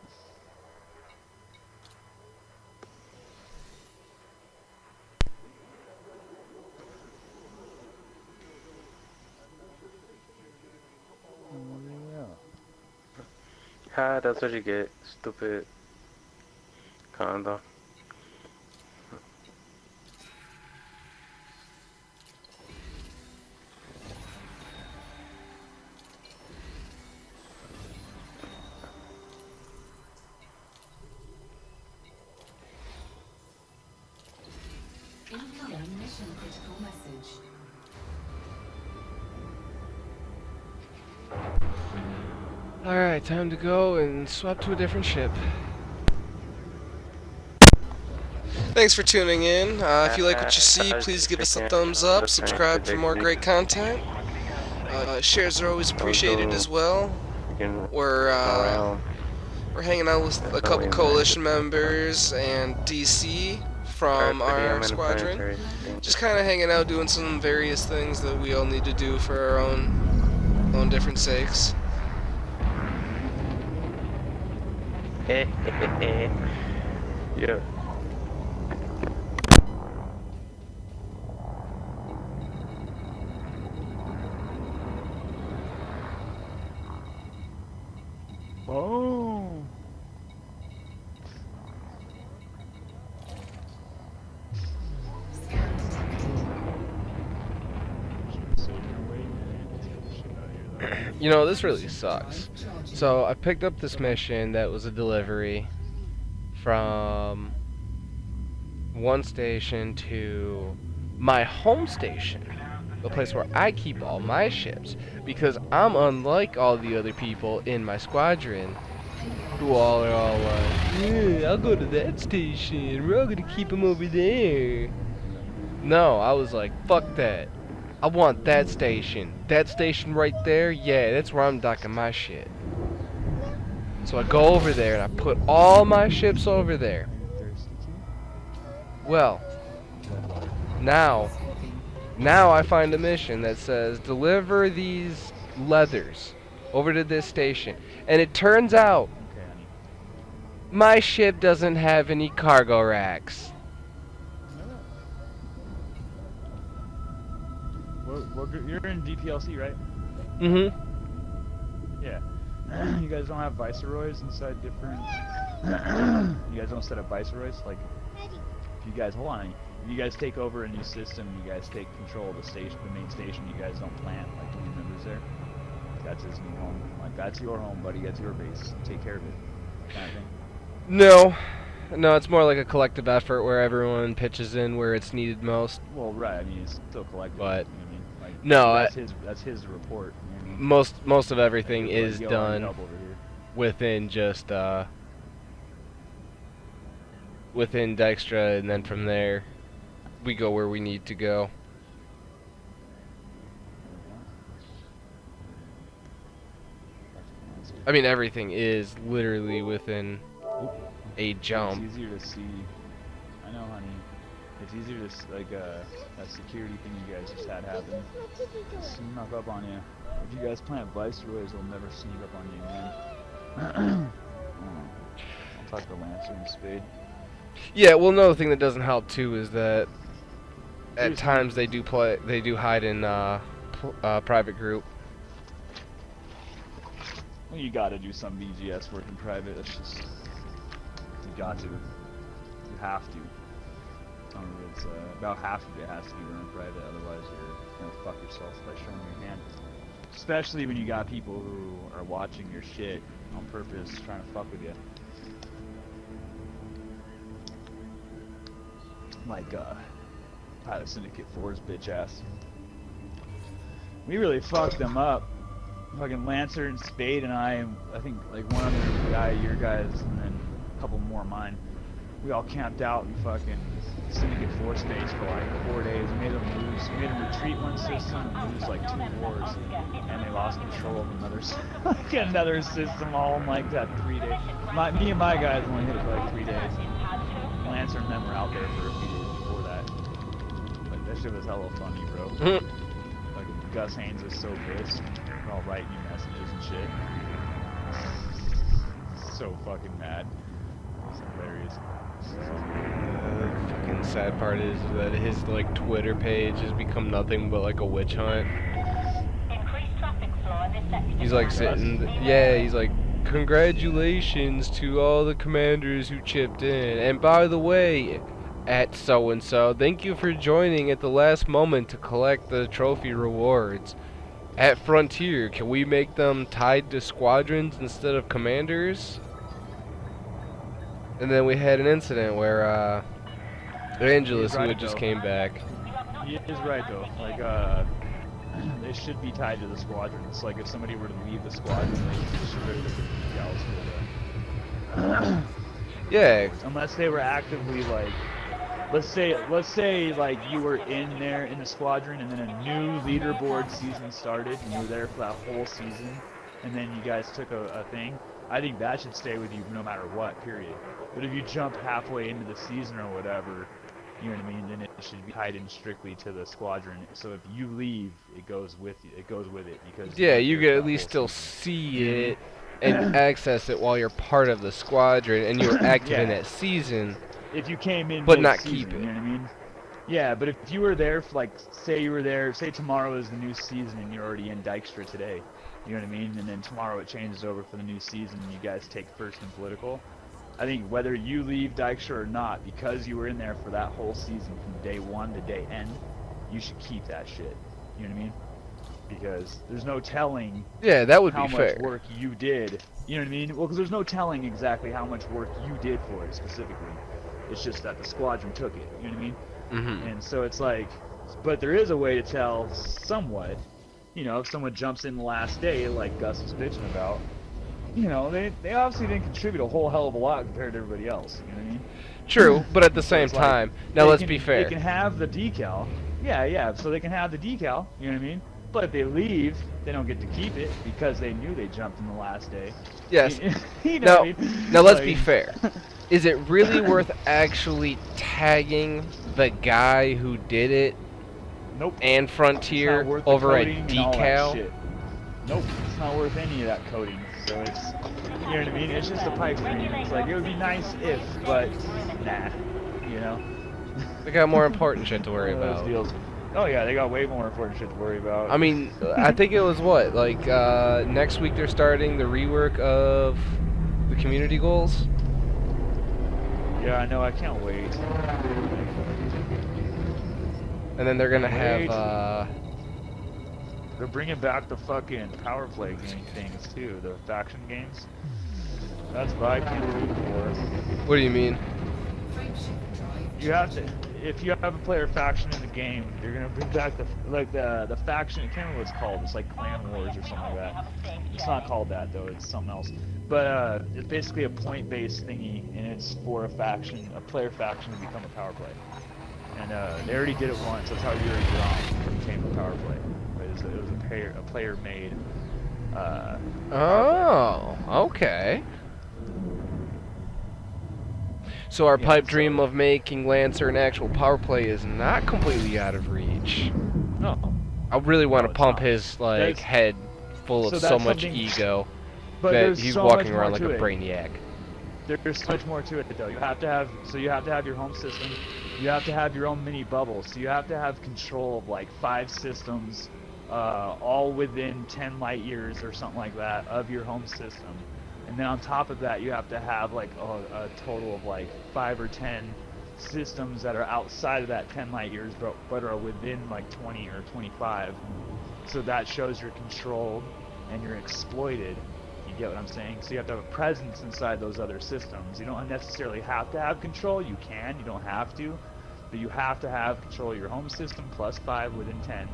Ha, that's what you get, stupid condo. Mission critical message. Alright, time to go and swap to a different ship. Thanks for tuning in. If you like what you see, please give us a thumbs up, subscribe for more great content. Shares are always appreciated as well. We're hanging out with a couple coalition members and DC from our squadron. Just kind of hanging out, doing some various things that we all need to do for our own different sakes. Yeah. Oh. Scan detected. You know, this really sucks. So I picked up this mission that was a delivery from one station to my home station, the place where I keep all my ships, because I'm unlike all the other people in my squadron who all are all like, yeah, I'll go to that station, we're all gonna keep them over there. No, I was like, fuck that. I want that station. That station right there, yeah, that's where I'm docking my shit. So I go over there and I put all my ships over there. Well, now I find a mission that says deliver these leathers over to this station. And it turns out Okay, honey. my ship doesn't have any cargo racks. Well, you're in DPLC, right? Mm-hmm. Yeah. You guys don't have viceroys inside different... You guys don't set up viceroys? Like, if you guys... Hold on. If you guys take over a new system, you guys take control of the station, the main station, you guys don't plant, like, new members there. That's his new home. Like, that's your home, buddy. That's your base. Take care of it. Kind of thing. No, it's more like a collective effort where everyone pitches in where it's needed most. Well, right. I mean, it's still collective. But you know what I mean? Like, no, that's his report. You know what I mean? most of everything Like, is yo, I need done help over here. within just within Dextra, and then from there we go where we need to go. I mean, everything is literally within a jump. It's easier to see. I know, honey. It's easier to like that security thing you guys just had happen. Sneak up on you. If you guys plant viceroys, they'll never sneak up on you again. I'll talk to Lancer and Spade. Yeah, well, another thing that doesn't help too is that at Seriously. times they do hide in private group. Well, you gotta do some BGS work in private. That's just you got to. You have to. It's about half of it has to be run private, otherwise you're gonna fuck yourself by showing your hand. Especially when you got people who are watching your shit on purpose, trying to fuck with you. Like Pilot Syndicate 4's bitch ass. We really fucked them up. Fucking Lancer and Spade and I think like one other guy, your guys, and then a couple more of mine. We all camped out in fucking Syndicate 4 space for like 4 days. We made them retreat one system and lose like 2 wars, and they lost control of another system all in like that 3 days. Me and my guys only hit it for like 3 days. Lancer and them were out there for a few days before that. Like that shit was hella funny, bro. Like Gus Haynes was so pissed. We're all writing you messages and shit. So fucking mad. It's hilarious. The fucking sad part is that his like Twitter page has become nothing but like a witch hunt. Increased traffic flow in this section. He's like sitting, yeah, he's like, congratulations to all the commanders who chipped in. And by the way, at so-and-so, thank you for joining at the last moment to collect the trophy rewards. At Frontier, can we make them tied to squadrons instead of commanders? And then we had an incident where Angelus, who had just came back, he is right though. Like, they should be tied to the squadrons. Like, if somebody were to leave the squadron, they should rip the decals for the. Yeah. Unless they were actively like, let's say like you were in there in the squadron, and then a new leaderboard season started, and you were there for that whole season, and then you guys took a thing. I think that should stay with you no matter what, period. But if you jump halfway into the season or whatever, you know what I mean, then it should be tied in strictly to the squadron. So if you leave, it goes with you. It goes with it because Yeah, you're you there could for at that least whole still season. see it and access it while you're part of the squadron and you're active in Yeah. that season. If you came in But not mid-season, keep it. you know what I mean? Yeah, but if you were there for, like, say you were there, say tomorrow is the new season and you're already in Dykstra today, you know what I mean? And then tomorrow it changes over for the new season and you guys take first in political. I think whether you leave Dykstra or not, because you were in there for that whole season from day 1 to day end, you should keep that shit. You know what I mean? Because there's no telling Yeah, that would how be much fair. work you did. You know what I mean? Well, because there's no telling exactly how much work you did for it specifically. It's just that the squadron took it. You know what I mean? Mm-hmm. And so it's like, but there is a way to tell somewhat. You know, if someone jumps in the last day, like Gus was bitching about, you know, they obviously didn't contribute a whole hell of a lot compared to everybody else. You know what I mean? True, but at the So same it's like, time, now they let's can- be fair. They can have the decal. Yeah, so they can have the decal, you know what I mean? But if they leave, they don't get to keep it because they knew they jumped in the last day. Yes. You know Now, what I mean? now let's Like- be fair. Is it really worth actually tagging the guy who did it Nope. and It's Frontier not worth the over a coding and all that decal? shit. Nope, it's not worth any of that coding. So it's, you know what I mean? It's just a pipe dream. It's like, it would be nice if, but nah, you know? They got more important shit to worry One of those about. deals. Oh yeah, they got way more important shit to worry about. I mean, I think it was what, like next week they're starting the rework of the community goals. Yeah, I know, I can't wait. And then they're gonna Wait. have They're bringing back the fucking power play game things too, the faction games. That's what I can't wait for. what do you mean? Frameshift drive. You have to, if you have a player faction in the game, they're gonna bring back the faction. I can't remember what it's called. It's like Clan Wars or something like that. It's not called that though. It's something else. But it's basically a point-based thingy, and it's for a faction, a player faction, to become a power play. And they already did it once. That's how Yuri Grom became a power play. It was a player-made. Oh, okay. So our Yeah, pipe so- dream of making Lancer an actual power play is not completely out of reach. No. I really want No, to it's pump not. his like There's- head full so of that's so much something- ego But that there's he's so walking much around more like to a it. brainiac. There's so much more to it though. You have to have your home system. You have to have your own mini bubble. So you have to have control of like 5 systems, all within 10 light years or something like that of your home system. And then on top of that, you have to have like a total of like 5 or 10 systems that are outside of that 10 light years, but are within like 20 or 25. So that shows you're controlled and you're exploited. You get what I'm saying? So you have to have a presence inside those other systems. You don't necessarily have to have control. You can. You don't have to. But you have to have control of your home system plus 5 within 10. And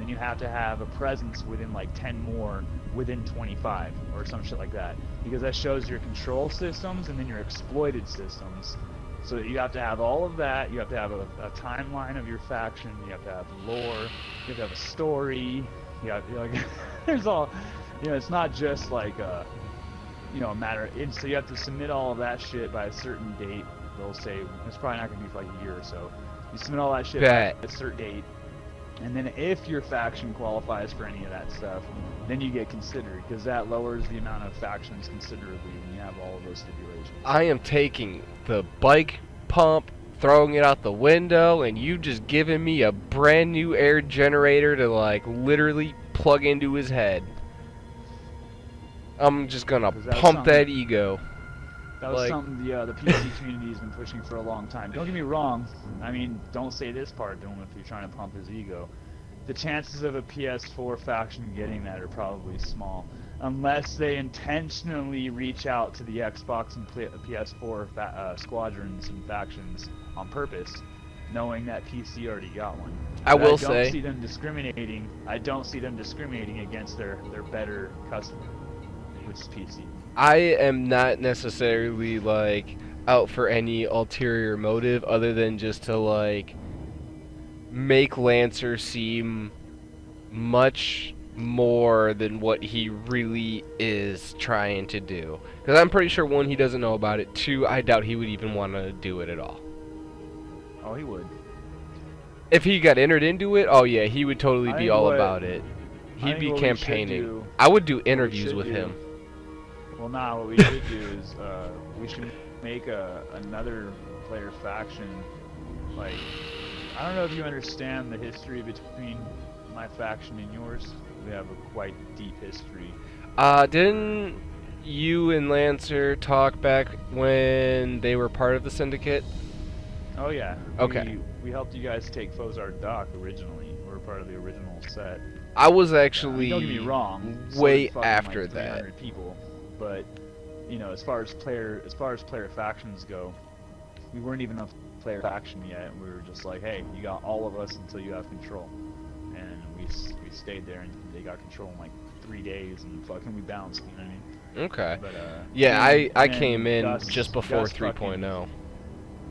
then you have to have a presence within like 10 more within 25 or some shit like that. Because that shows your control systems and then your exploited systems. So you have to have all of that. You have to have a timeline of your faction. You have to have lore. You have to have a story. You have like there's all, you know, it's not just like you know, a matter. So you have to submit all of that shit by a certain date. They'll say it's probably not gonna be for like a year or so. You submit all that shit Bet. by a certain date, and then if your faction qualifies for any of that stuff, then you get considered because that lowers the amount of factions considerably when you have all of those stipulations. I am taking the bike pump, throwing it out the window, and you just giving me a brand new air generator to like literally plug into his head. I'm just gonna 'Cause that's pump that something- ego. That was Like- something the PC community has been pushing for a long time. Don't get me wrong. I mean, don't say this part to him if you're trying to pump his ego. The chances of a PS4 faction getting that are probably small, unless they intentionally reach out to the Xbox and PS4 squadrons and factions on purpose knowing that PC already got one. I But will don't say, see them discriminating. I don't see them discriminating against their better customer, which is PC. I am not necessarily like out for any ulterior motive other than just to like make Lancer seem much more than what he really is trying to do. Because I'm pretty sure, one, he doesn't know about it. Two, I doubt he would even want to do it at all. Oh, he would. If he got entered into it, oh yeah, he would totally I be think all what- about it. I He'd think be what we should campaigning. do- I would do what we interviews should with do- him. Well, nah, what we should do is we should make another player faction. Like, I don't know if you understand the history between my faction and yours. We have a quite deep history. Didn't you and Lancer talk back when they were part of the Syndicate? Oh yeah. Okay. We helped you guys take Fozard Dock originally. We were part of the original set. I was I actually mean, don't get me wrong. so way did fucking, after like, that. 300 people, but you know, as far as player factions go, we weren't even a player faction yet. We were just like, hey, you got all of us until you have control, and we stayed there, and they got control in like 3 days, and fucking we bounced. You know what I mean? Okay. But Yeah, and I then came in Gus- just before Gus 3.0.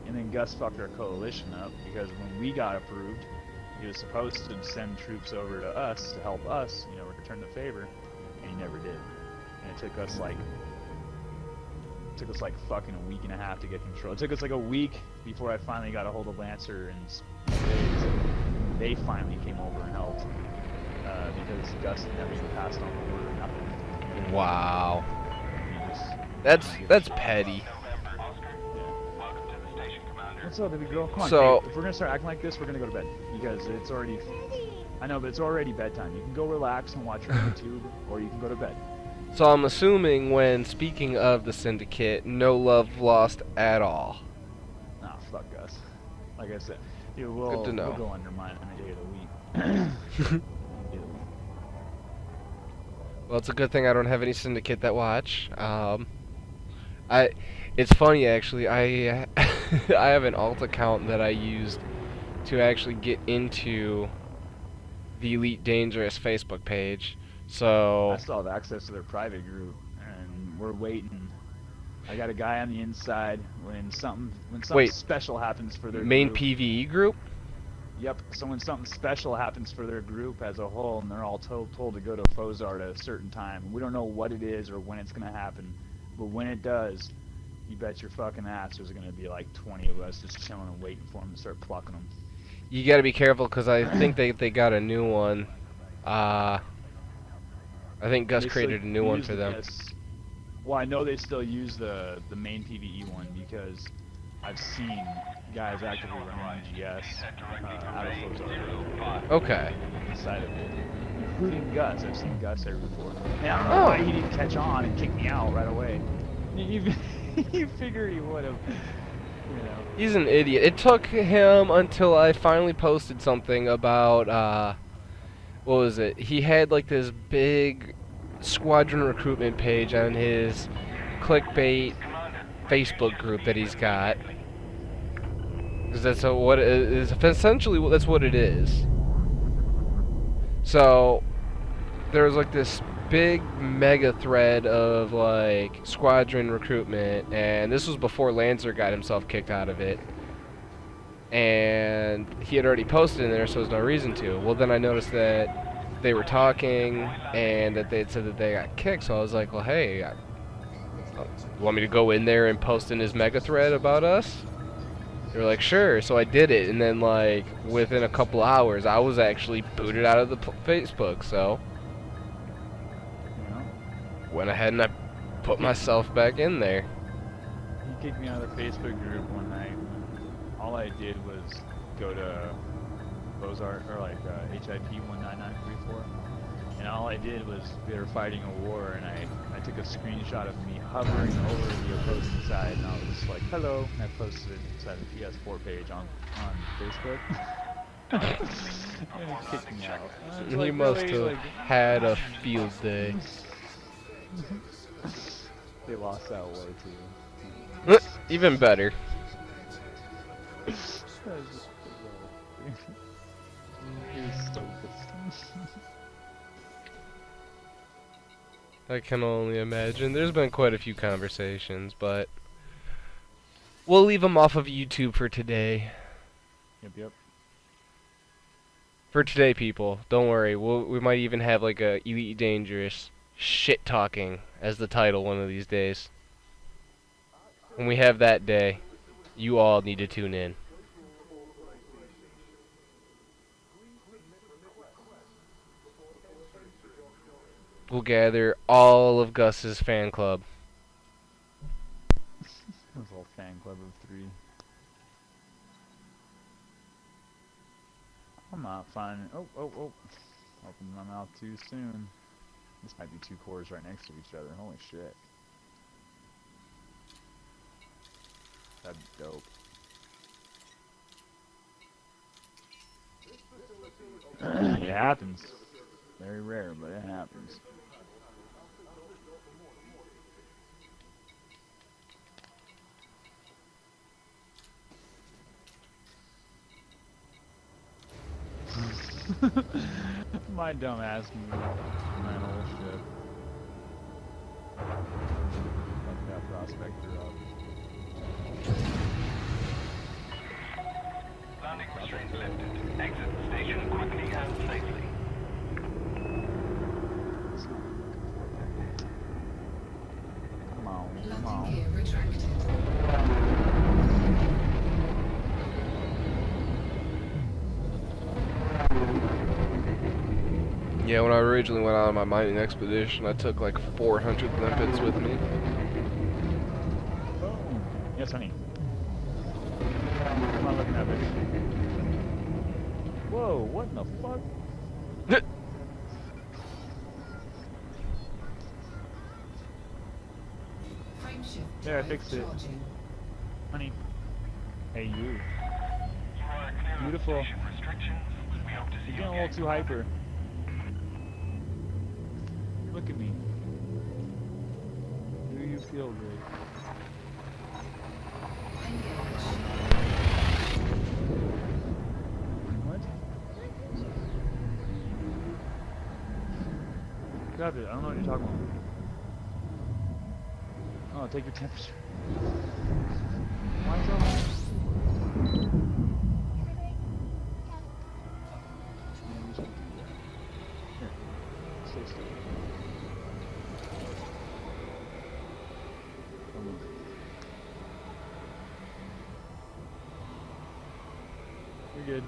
And then Gus fucked our coalition up because when we got approved, he was supposed to send troops over to us to help us, you know, return the favor, and he never did. And it took us like fucking a week and a half to get control. It took us like a week before I finally got a hold of Lancer and they finally came over and helped because Gus never even passed on the word or nothing. Wow. He just, That's petty. What's up, baby girl? Come on, So- babe. If we're gonna start acting like this, we're gonna go to bed because it's already. I know, but it's already bedtime. You can go relax and watch your YouTube, or you can go to bed. So I'm assuming, when speaking of the Syndicate, no love lost at all. Nah, fuck Gus. Like I said, dude, we'll Good to know. we'll go undermine any day of the week. Well, it's a good thing I don't have any Syndicate that watch. It's funny actually. I I have an alt account that I used to actually get into the Elite Dangerous Facebook page. So I still have access to their private group, and we're waiting. I got a guy on the inside when something Wait, special happens for their main group. PvE group. Yep. So when something special happens for their group as a whole, and they're all told to go to Fozard at a certain time, we don't know what it is or when it's gonna happen, but when it does, you bet your fucking ass there's gonna be like 20 of us just chilling and waiting for them to start plucking them. You got to be careful because I think they got a new one. I think Gus They created a still new one use for the them. S- Well, I know they still use the main PvE one because I've seen guys actively running BGS out of Fozard Okay. inside of it, including Gus. I've seen Gus there before. And I don't know why he didn't catch on and kick me out right away. You figure he would have, you know. He's an idiot. It took him until I finally posted something about, what was it? He had like this big Squadron recruitment page on his clickbait Facebook group that he's got. Because that's what it is. Essentially, that's what it is. So, there was like this big mega thread of like Squadron recruitment, and this was before Lancer got himself kicked out of it. And he had already posted in there, so there's no reason to. Well, then I noticed that they were talking and that they had said that they got kicked, so I was like, well, hey, you want me to go in there and post in his mega thread about us? They were like, sure. So I did it, and then like within a couple hours, I was actually booted out of the Facebook. So You know? went ahead and I put myself back in there. He kicked me out of the Facebook group one night. All I did was go to Bozart or like HIP 19934, and all I did was they were fighting a war, and I took a screenshot of me hovering over the opposing side, and I was just like, hello, and I posted it inside the PS4 page on Facebook. And he kicked me out. And I was He like, must really? have Like, had a field day. they lost that war too. Even better. I can only imagine. There's been quite a few conversations, but we'll leave them off of YouTube for today. Yep. For today, people. Don't worry. We might even have like a Elite Dangerous shit talking as the title one of these days. When we have that day, you all need to tune in. We'll gather all of Gus's fan club. This whole fan club of 3. I'm not finding. Oh. Opened my mouth too soon. This might be 2 cores right next to each other. Holy shit. That'd be dope. It happens. Very rare, but it happens. My dumb ass moved my whole ship. Fuck that prospector up. Landing restraints lifted. Exit the station quickly and safely. Come on. Landing gear retracted. Yeah, when I originally went out on my mining expedition, I took like 400 limpets with me. Boom. Yes, honey. Come on, looking at it. Whoa, what in the fuck? Frameshift There, I drive fixed it. charging. Honey. Hey, you. You are clear of Beautiful. station restrictions. We hope to see You're you getting a little again. too hyper. Look at me. Do you feel great? Engage. What? Grab it. I don't know what you're talking about. Oh, take your temperature. Why so high? Yeah, we should do that. Here. Stay still. Don't move. You're good.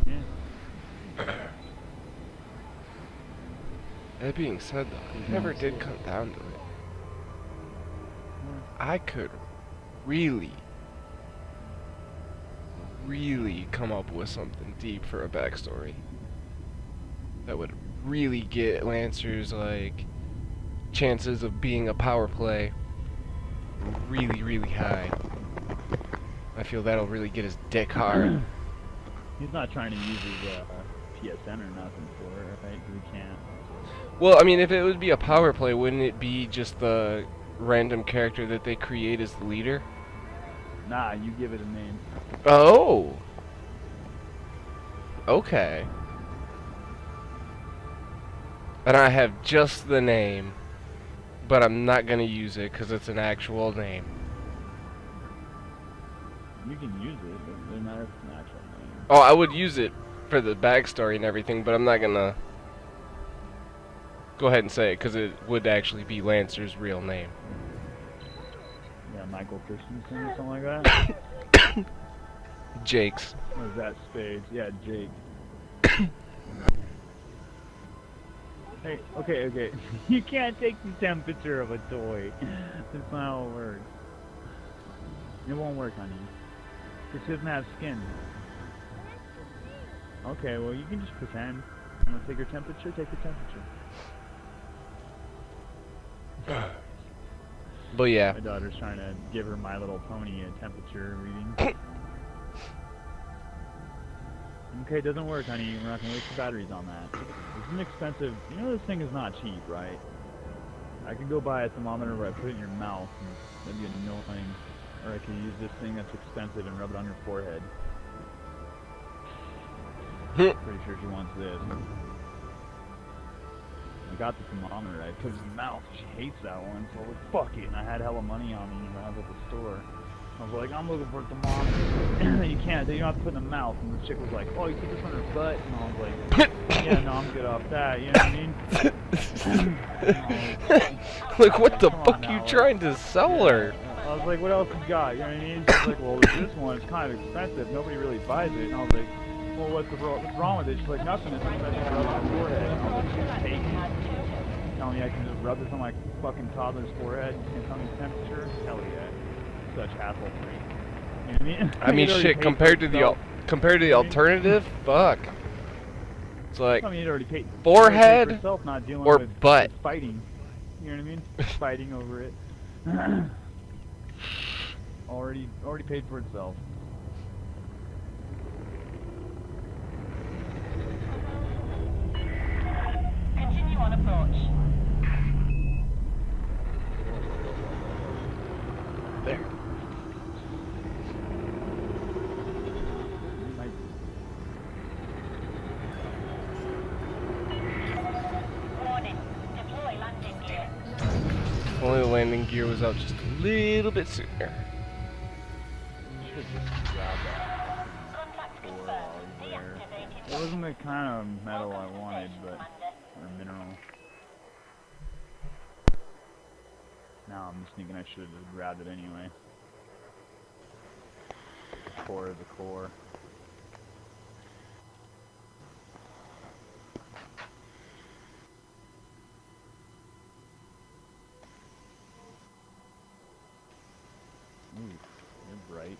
Yeah. That being said, though, it never did come down to it. I could really come up with something deep for a backstory that would really get Lancer's like chances of being a power play really high. I feel that'll really get his dick hard. He's not trying to use his PSN or nothing for it, right? He can't. Well, I mean, if it would be a power play, wouldn't it be just the random character that they create as the leader? Nah, you give it a name. Oh. Okay. And I have just the name, but I'm not gonna use it because it's an actual name. You can use it, but it doesn't matter if it's an actual name. Oh, I would use it for the backstory and everything, but I'm not gonna go ahead and say it because it would actually be Lancer's real name. Yeah, Michael Christensen or something like that. Jake's. What is that Spades? Yeah, Jake. Hey, okay. You can't take the temperature of a toy. That's not how it works. It won't work, honey. This doesn't have skin. Okay, well you can just pretend. You want to take your temperature? Take your temperature. But yeah. My daughter's trying to give her My Little Pony a temperature reading. Okay, it doesn't work, honey. We're not gonna waste the batteries on that. It's an expensive. You know this thing is not cheap, right? I could go buy a thermometer where I put it in your mouth, and that'd be annoying. Or I could use this thing that's expensive and rub it on your forehead. Pretty sure she wants this. I got the thermometer. I put it in her mouth. She hates that one, so I was like, fuck it. And I had hella money on me when I was at the store. I was like, I'm looking for a thermometer. You can't. You don't have to put it in the mouth. And the chick was like, oh, you put this on her butt? And I was like, yeah, no, I'm good off that. You know what I mean? Like, what the Come on fuck now, you trying to sell her? I was like, what else you got? You know what I mean? She's like, well, this one is kind of expensive. Nobody really buys it. And I was like, well, what's wrong with it? She's like, nothing. It's something that you rub on your forehead. And I was like, take it. Tell me I can just rub this on my fucking toddler's forehead and tell me temperature? Hell yeah. Such hassle free. You know what I mean? I mean, shit, compared to the alternative, fuck. It's like I mean, you'd already paid forehead for yourself, not dealing or with butt. fighting. You know what I mean? Fighting over it. already paid for itself. Continue on approach. There. Warning. Deploy landing gear. If only the landing gear was out just a little bit sooner. Should just grab that. Contact Or confirmed. there. Deactivated. It wasn't the kind of metal I wanted, but or mineral. Now I'm just thinking I should have just grabbed it anyway. The core is the core. Ooh, you're bright.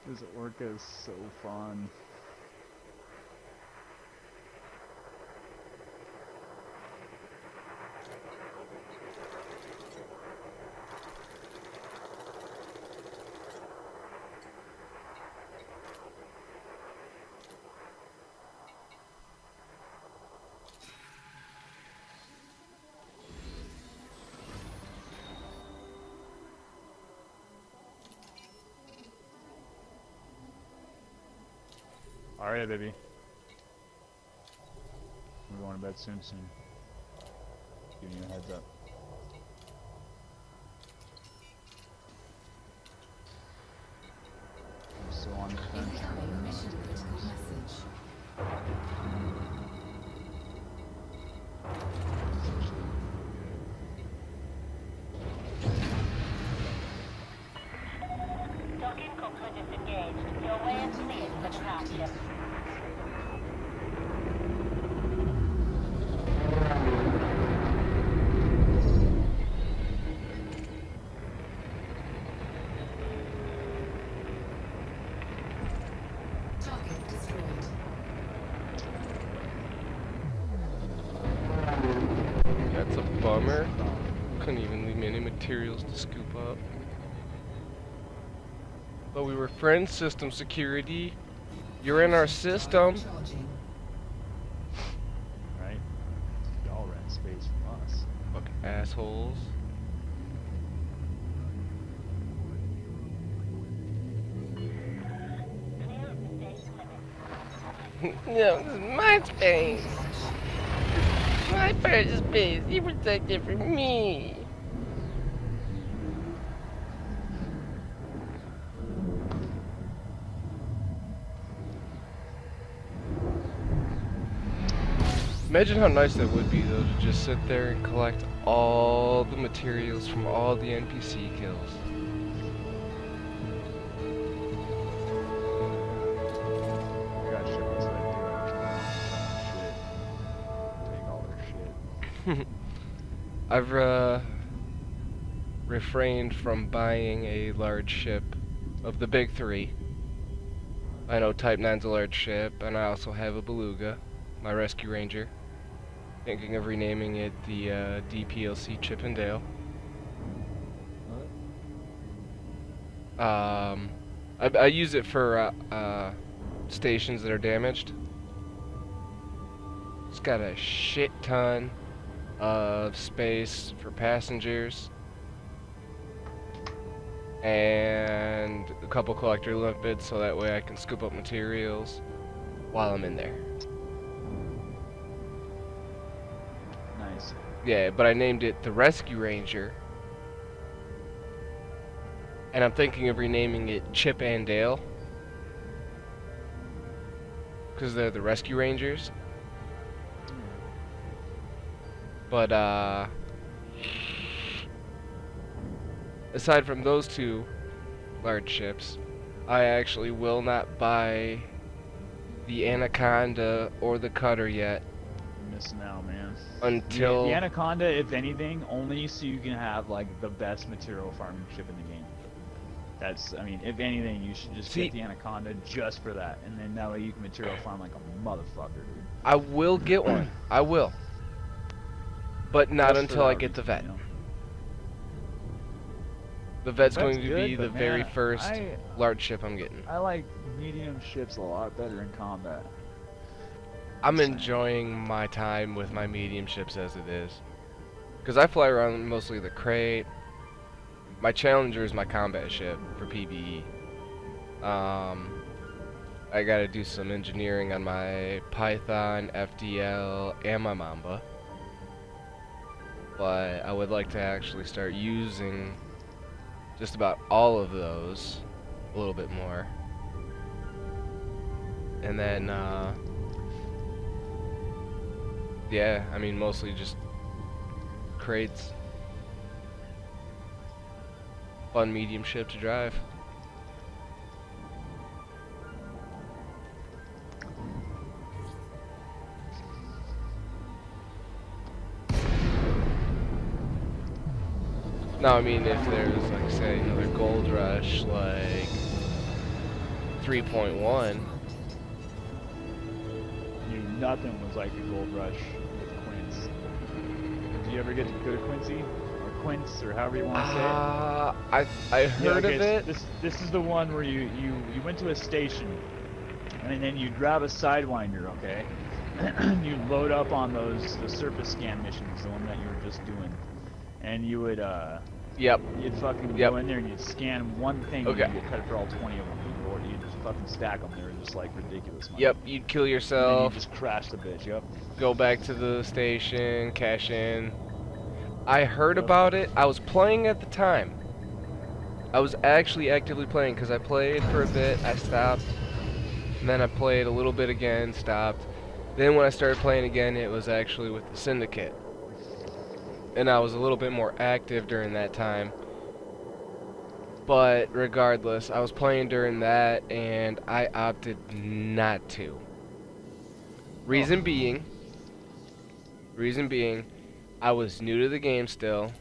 This orca is so fun. Alright, baby. We're going to bed soon. Giving you a heads up. I'm still on the fence. Incoming mission critical message. Docking coupler disengaged. Your way is cleared for departure. Target destroyed. That's a bummer. Couldn't even leave me any materials to scoop up. But we were friends, system security. You're in our system. Charging. Right? Y'all rent space from us. Fucking assholes. Clear of the station limits. No, this is my space. My precious space. You protect it from me. Imagine how nice that would be, though, to just sit there and collect all the materials from all the NPC kills. I got shit that's like shit. Take all their shit. I've refrained from buying a large ship of the big three. I know Type 9's a large ship, and I also have a Beluga, my Rescue Ranger. Thinking of renaming it the DPLC Chippendale. What? I use it for stations that are damaged. It's got a shit ton of space for passengers and a couple collector limpets so that way I can scoop up materials while I'm in there. Nice. Yeah, but I named it the Rescue Ranger. And I'm thinking of renaming it Chip and Dale. Because they're the Rescue Rangers. But, aside from those two large ships, I actually will not buy the Anaconda or the Cutter yet. You're missing out, man. Until... The Anaconda, if anything, only so you can have, like, the best material farming ship in the game. That's, I mean, if anything, you should just get the Anaconda just for that. And then that way you can material farm like a motherfucker, dude. I will get one. I will. But not Just until I get the vet. You know? The vet's Vet's going to good, be the but very man, first large ship I'm getting. I like medium ships a lot better in combat. I'm enjoying my time with my medium ships as it is. Because I fly around mostly the crate. My Challenger is my combat ship for PvE. I gotta do some engineering on my Python, FDL, and my Mamba. But I would like to actually start using just about all of those a little bit more. And then, yeah, I mean, mostly just crates. Fun medium ship to drive. Now, I mean, if there's, like, say, another gold rush, like 3.1. Dude, nothing was like a gold rush with Quince. Did you ever get to go to Quincy? Or Quince, or however you want to say it? I heard of it. This is the one where you went to a station, and then you grab a Sidewinder, okay? You load up on the surface scan missions, the one that you were just doing. And you would, you'd fucking go in there and you'd scan one thing and you'd get credit for all 20 of them. Or you'd just fucking stack them. They were just like ridiculous money. Yep, you'd kill And then yourself, you just crash the bitch, yep. go back to the station, cash in. I heard about it. I was playing at the time. I was actually actively playing because I played for a bit, I stopped. And then I played a little bit again, stopped. Then when I started playing again, it was actually with the Syndicate. And I was a little bit more active during that time. But regardless, I was playing during that and I opted not to. Reason being, I was new to the game still.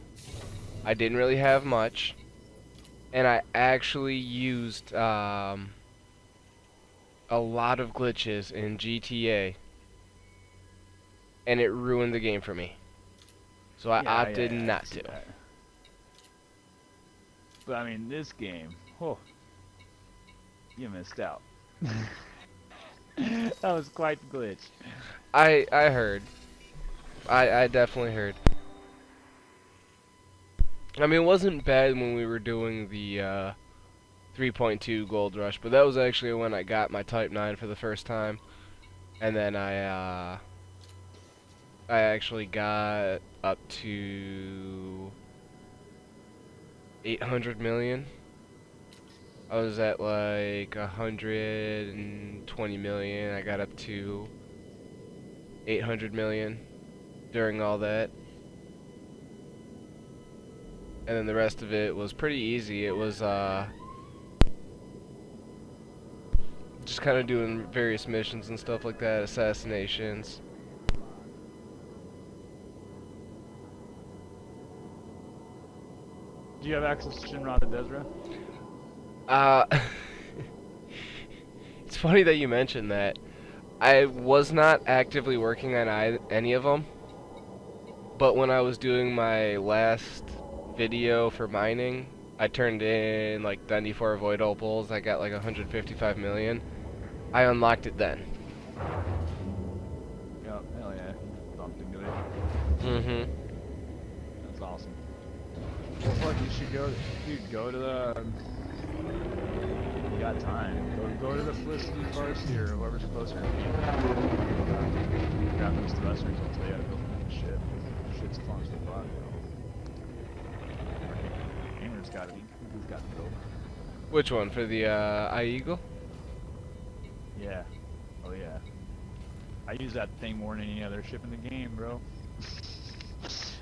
I didn't really have much. And I actually used a lot of glitches in GTA. And it ruined the game for me. So I opted not to. But I mean, this game, oh, you missed out. That was quite the glitch. I heard. I definitely heard. I mean, it wasn't bad when we were doing the 3.2 Gold Rush, but that was actually when I got my Type 9 for the first time. And then I actually got up to 800 million. I was at like 120 million. I got up to 800 million during all that. And then the rest of it was pretty easy. It was just kind of doing various missions and stuff like that, assassinations. Do you have access to Shinra to Desra? It's funny that you mentioned that. I was not actively working on any of them, but when I was doing my last video for mining, I turned in like 94 void opals. I got like 155 million, I unlocked it then. Yep, hell yeah. Bumped into it. Mm-hmm. That's awesome. Well, fuck, you should go, dude, go to the, you got time. Go to the Felicity Varsity or whoever's closer. Grab those thrusters, I'll tell you how to build that shit. Shit's fun as fuck, bro. Gamer's got it. He's got it built. Which one? For the iEagle? Yeah. Oh yeah. I use that thing more than any other ship in the game, bro.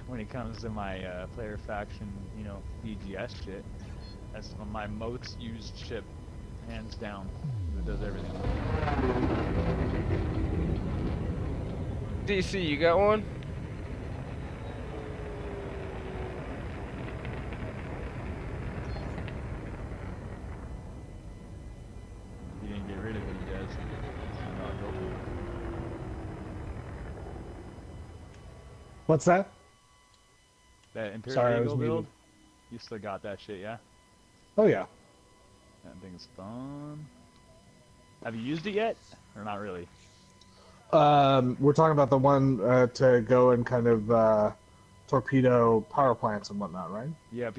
When it comes to my player faction, you know, BGS shit, that's my most used ship, hands down. It does everything. DC, you got one? You didn't get rid of it, you guys. No, go for it. What's that? That Imperial Sorry, I was Eagle build, muted. you still got that shit, yeah? Oh yeah. That thing's fun. Have you used it yet? Or not really? We're talking about the one to go and kind of torpedo power plants and whatnot, right? Yep.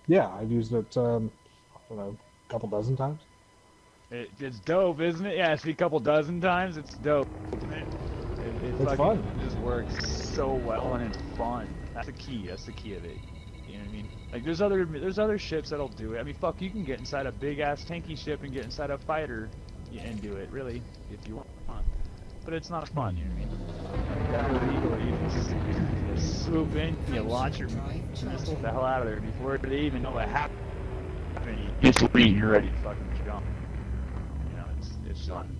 Yeah, I've used it. I don't know, a couple dozen times. It's dope, isn't it? Yeah, see, a couple dozen times, it's dope, isn't it? It It's fucking fun. just works so well and it's fun. That's the key. That's the key of it. You know what I mean? Like there's other ships that'll do it. I mean, fuck, you can get inside a big ass tanky ship and get inside a fighter and do it, really, if you want. But it's not fun. You know what I mean? That little Eagle, you just swoop in, you launch your missile the hell out of there before they even know what happened. Instantly, you're ready to fucking jump. You know, it's fun.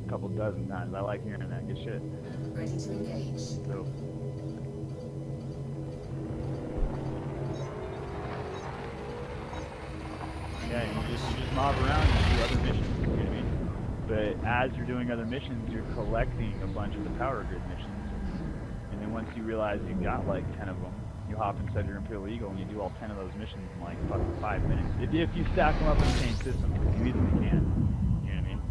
A couple dozen times. I like hearing that. Good shit. Ready to engage. So, yeah, you just mob around and do other missions. You know what I mean? But as you're doing other missions, you're collecting a bunch of the power grid missions. And then once you realize you've got like 10 of them, you hop inside your Imperial Eagle and you do all 10 of those missions in like fucking 5 minutes. If you stack them up in the same system, you easily can. You know what I mean?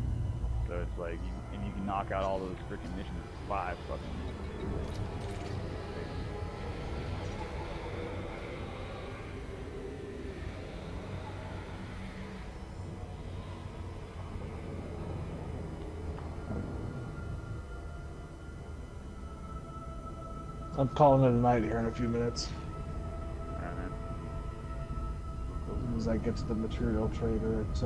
So it's like, and you can knock out all those freaking missions in 5 fucking minutes. I'm calling it a night here in a few minutes. Alright, man. As soon as I get to the material trader at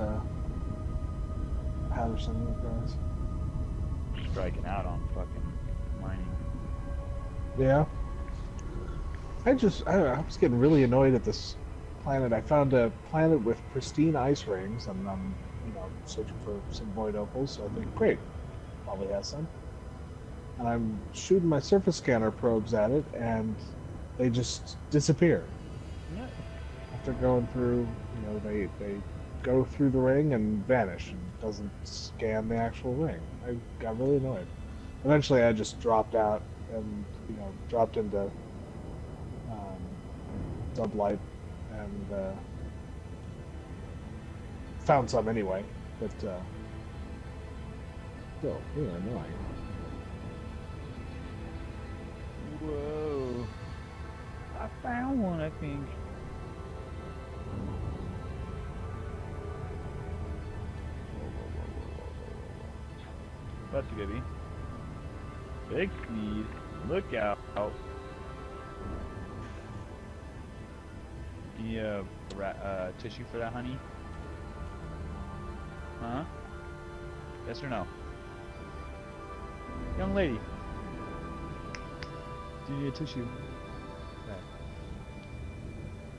Patterson with guys. Striking out on fucking mining. Yeah. I was getting really annoyed at this planet. I found a planet with pristine ice rings, and I'm, searching for some void opals. So I think, great, probably has some. And I'm shooting my surface scanner probes at it, and they just disappear. Yeah. After going through, they go through the ring and vanish, and doesn't scan the actual ring. I got really annoyed. Eventually, I just dropped out and dropped into Dublight and found some anyway, but still really annoying. Whoa. I found one, I think. That's a goodie. Big sneeze. Look out. Yeah, tissue for that, honey? Huh? Yes or no? Young lady. Do you need a tissue? Okay.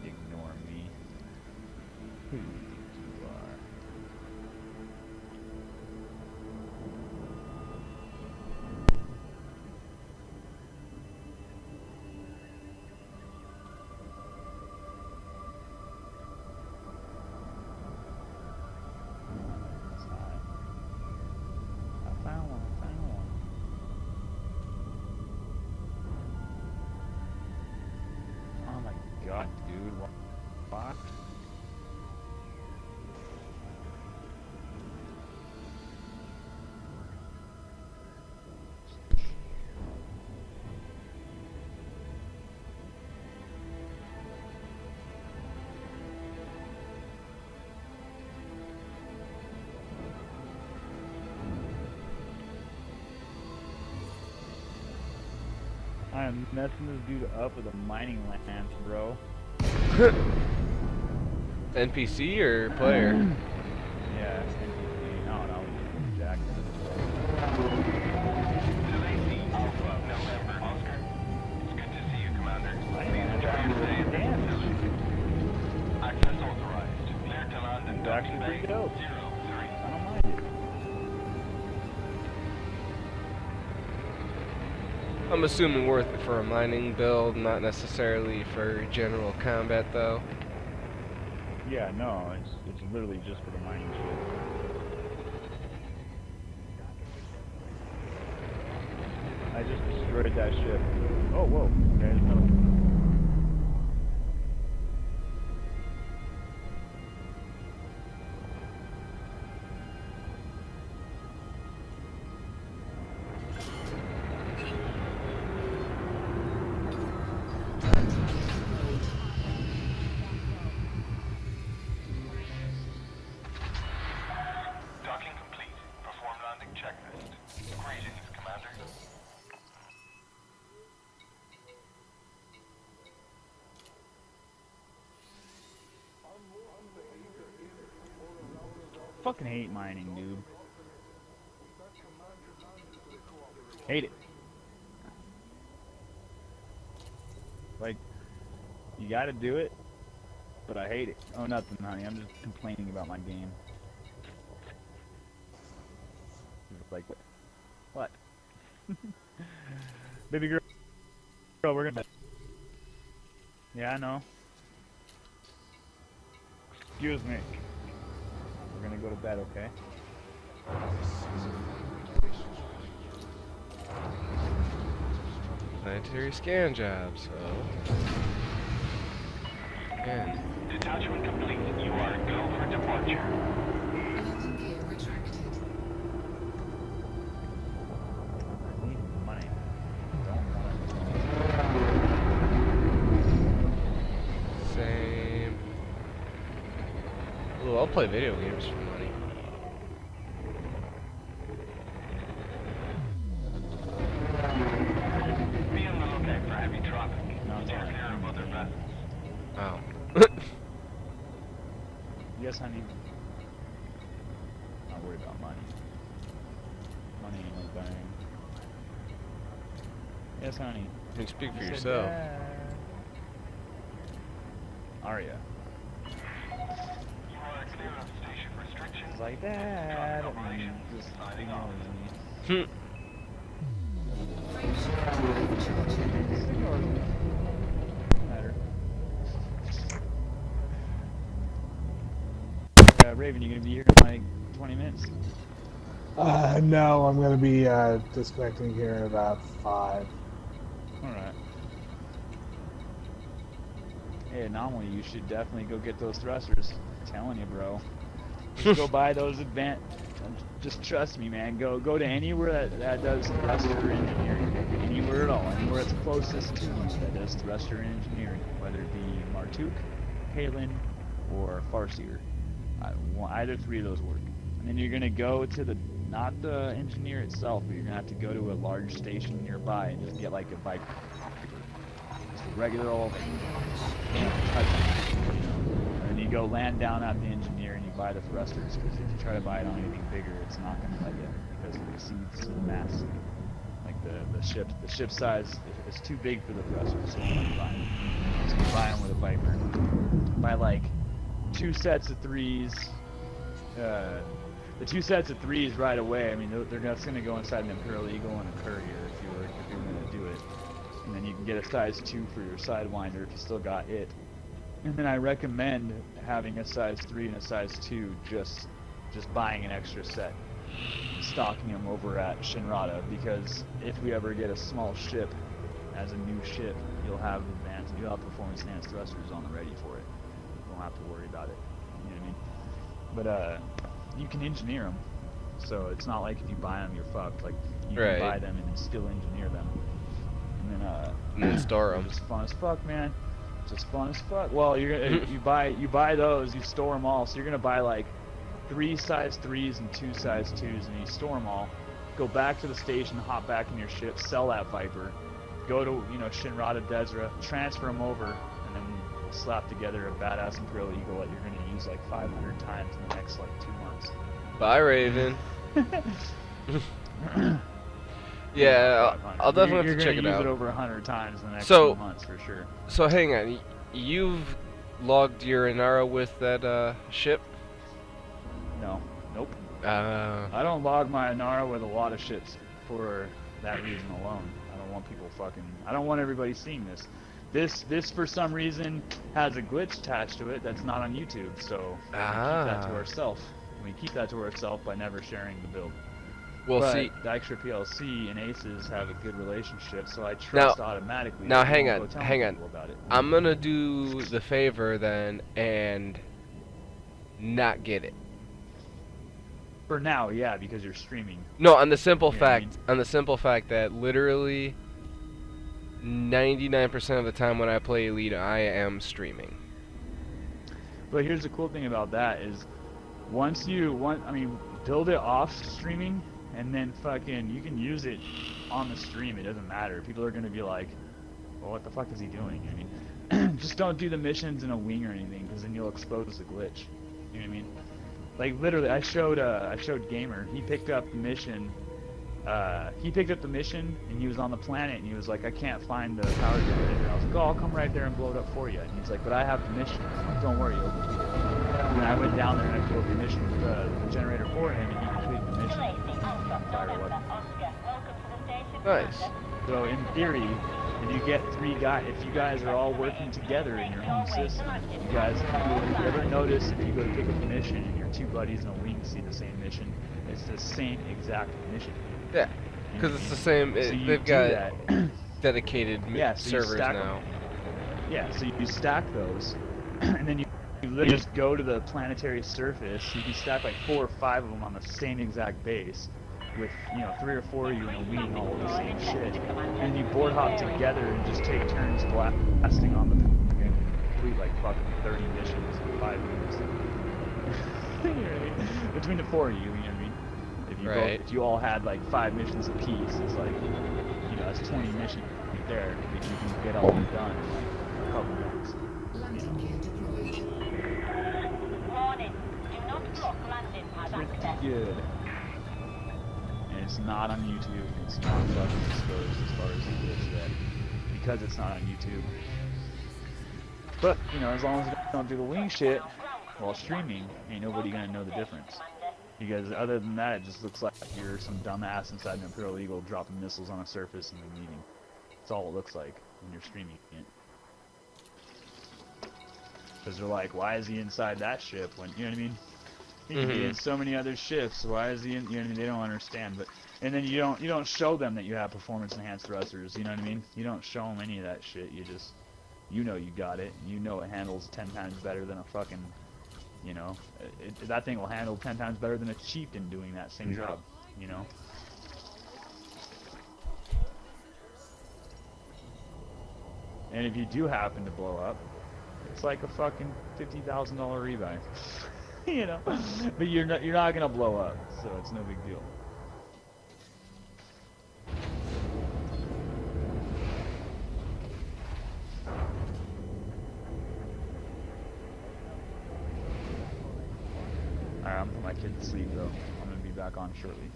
Ignore me. Who do you think you are? I found one. Oh my god, dude, what the fuck? I'm messing this dude up with a mining lance, bro. NPC or player? Yeah, NPC. No, Jack. Lacey, Alpha, November, Oscar. It's good to see you, Commander. Please enjoy your stay at the facility. Access authorized. Clear to land in It's Docking actually Bay pretty dope. 03. I don't mind it. I'm assuming worth it for a mining build, not necessarily for general combat though. Yeah, no, it's literally just for the mining shit. I just destroyed that ship. Oh, whoa. Okay, there's another one. Docking complete. Perform landing checklist. Greetings, Commander. Fucking hate mining, dude. Hate it. Like, you gotta do it, but I hate it. Oh, nothing, honey. I'm just complaining about my game. Like, what? Baby girl, we're gonna. Yeah, I know. Excuse me. We're gonna go to bed, okay? Planetary scan job, so. Again. Detachment complete. You are go for departure. Landing gear retracted. I need money. Don't want Same. Ooh, I'll play video games for money. Be on the lookout for heavy traffic. No, Steer clear of other vessels. Oh. Yes, honey. Not worried about money. Money ain't no thing. Yes, honey. You can speak for Said yourself. that. Arya. You are clear of station restrictions. Like that. Traffic And operations. just Signing off. Hmm. Frameshift overcharging. Just ignore them. Matter. Raven, you gonna be here in like 20 minutes? No, I'm gonna be disconnecting here in about 5. Alright. Hey, Anomaly, you should definitely go get those thrusters. I'm telling you, bro. Just go buy those just trust me, man. Go to anywhere that does thruster engineering. Anywhere at all. Anywhere that's closest to you that does thruster engineering. Whether it be Martuk, Halen, or Farseer. Either 3 of those work. And then you're going to go to not the engineer itself, but you're going to have to go to a large station nearby and just get like a bike. Just a regular old touch. And you go land down at the engineer and you buy the thrusters, because if you try to buy it on anything bigger, it's not going to let you, because it exceeds the mass. Like the ship size is too big for the thrusters, so you don't buy them. So you buy them with a Viper. Buy like 2 sets of 3s. The 2 sets of 3s right away. I mean, that's going to go inside an Imperial Eagle and a Courier if you're going to do it. And then you can get a size 2 for your Sidewinder if you still got it. And then I recommend having a size 3 and a size 2, just buying an extra set, stocking them over at Shinrada, because if we ever get a small ship as a new ship, you'll have performance enhanced thrusters on the ready for it. You won't have to worry about it. You know what I mean? But you can engineer them, so it's not like if you buy them you're fucked. Like you can buy them and then still engineer them, and then store them. It's fun as fuck, man. Just fun as fuck. Well, you're gonna you buy those, you store them all. So you're gonna buy like 3 size 3s and 2 size 2s, and you store them all. Go back to the station, hop back in your ship, sell that Viper, go to, you know, Shinrada Desra, transfer them over, and then we'll slap together a badass Imperial Eagle that you're going to use like 500 times in the next like 2 months. Bye, Raven. Yeah, I'll definitely have to check it out. You're going to use it over 100 times in the next 2 months for sure. So hang on, you've logged your Inara with that ship? No, nope. I don't log my Inara with a lot of ships for that reason alone. I don't want people fucking. I don't want everybody seeing this. This for some reason has a glitch attached to it that's not on YouTube, so we keep that to ourselves. We keep that to ourselves by never sharing the build. Well, but see, the Extra PLC and Aces have a good relationship, so I trust automatically. Now, hang on. About it. I'm gonna do the favor then and not get it. For now, yeah, because you're streaming. No, on the simple fact that literally 99% of the time when I play Elite, I am streaming. But here's the cool thing about that is, build it off streaming, and then fucking you can use it on the stream. It doesn't matter. People are gonna be like, well, what the fuck is he doing? I mean, just don't do the missions in a wing or anything, because then you'll expose the glitch. You know what I mean? Like literally, I showed Gamer. He picked up the mission. And he was on the planet, and he was like, I can't find the power generator. I was like, oh, I'll come right there and blow it up for you. And he's like, but I have the mission. I'm like, don't worry, you'll complete it. And I went down there and I blew up the mission, the generator for him, and he completed the mission. Fire weapon. Nice. So in theory, if you get if you guys are all working together in your home system, you guys, if you ever notice, if you go to pick up a mission and your 2 buddies in a wing see the same mission, it's the same exact mission. Yeah, because it's the same. They've got dedicated servers now. Yeah, so you stack those, and then you literally just go to the planetary surface. You can stack like 4 or 5 of them on the same exact base, with 3 or 4 of you in a wing all of the same shit, and you board hop together and just take turns blasting on the and complete like fucking 30 missions in 5 minutes. You know what I mean? Between the 4 of you, you know what I mean? If you all had like 5 missions apiece, it's like, that's 20 missions right there that you can get all done in like a couple minutes. Landing gear deployed. Warning, do not block landing pad access. Pretty good. And it's not on YouTube. It's not fucking exposed as far as it is yet, because it's not on YouTube. But as long as you don't do the wing shit while streaming, ain't nobody gonna know the difference. Because other than that, it just looks like you're some dumbass inside an Imperial Eagle dropping missiles on a surface and then leaving. That's all it looks like when you're streaming it. Because they're like, why is he inside that ship? When you know what I mean? He can be in so many other ships. Why is he in? You know what I mean? They don't understand. But and then you don't show them that you have performance enhanced thrusters. You know what I mean? You don't show them any of that shit. You just you got it. You know it handles 10 times better than a fucking. That thing will handle 10 times better than a chieftain doing that same job, And if you do happen to blow up, it's like a fucking $50,000 rebuy, But you're not gonna blow up, so it's no big deal. I'm putting my kid to sleep though. I'm gonna be back on shortly.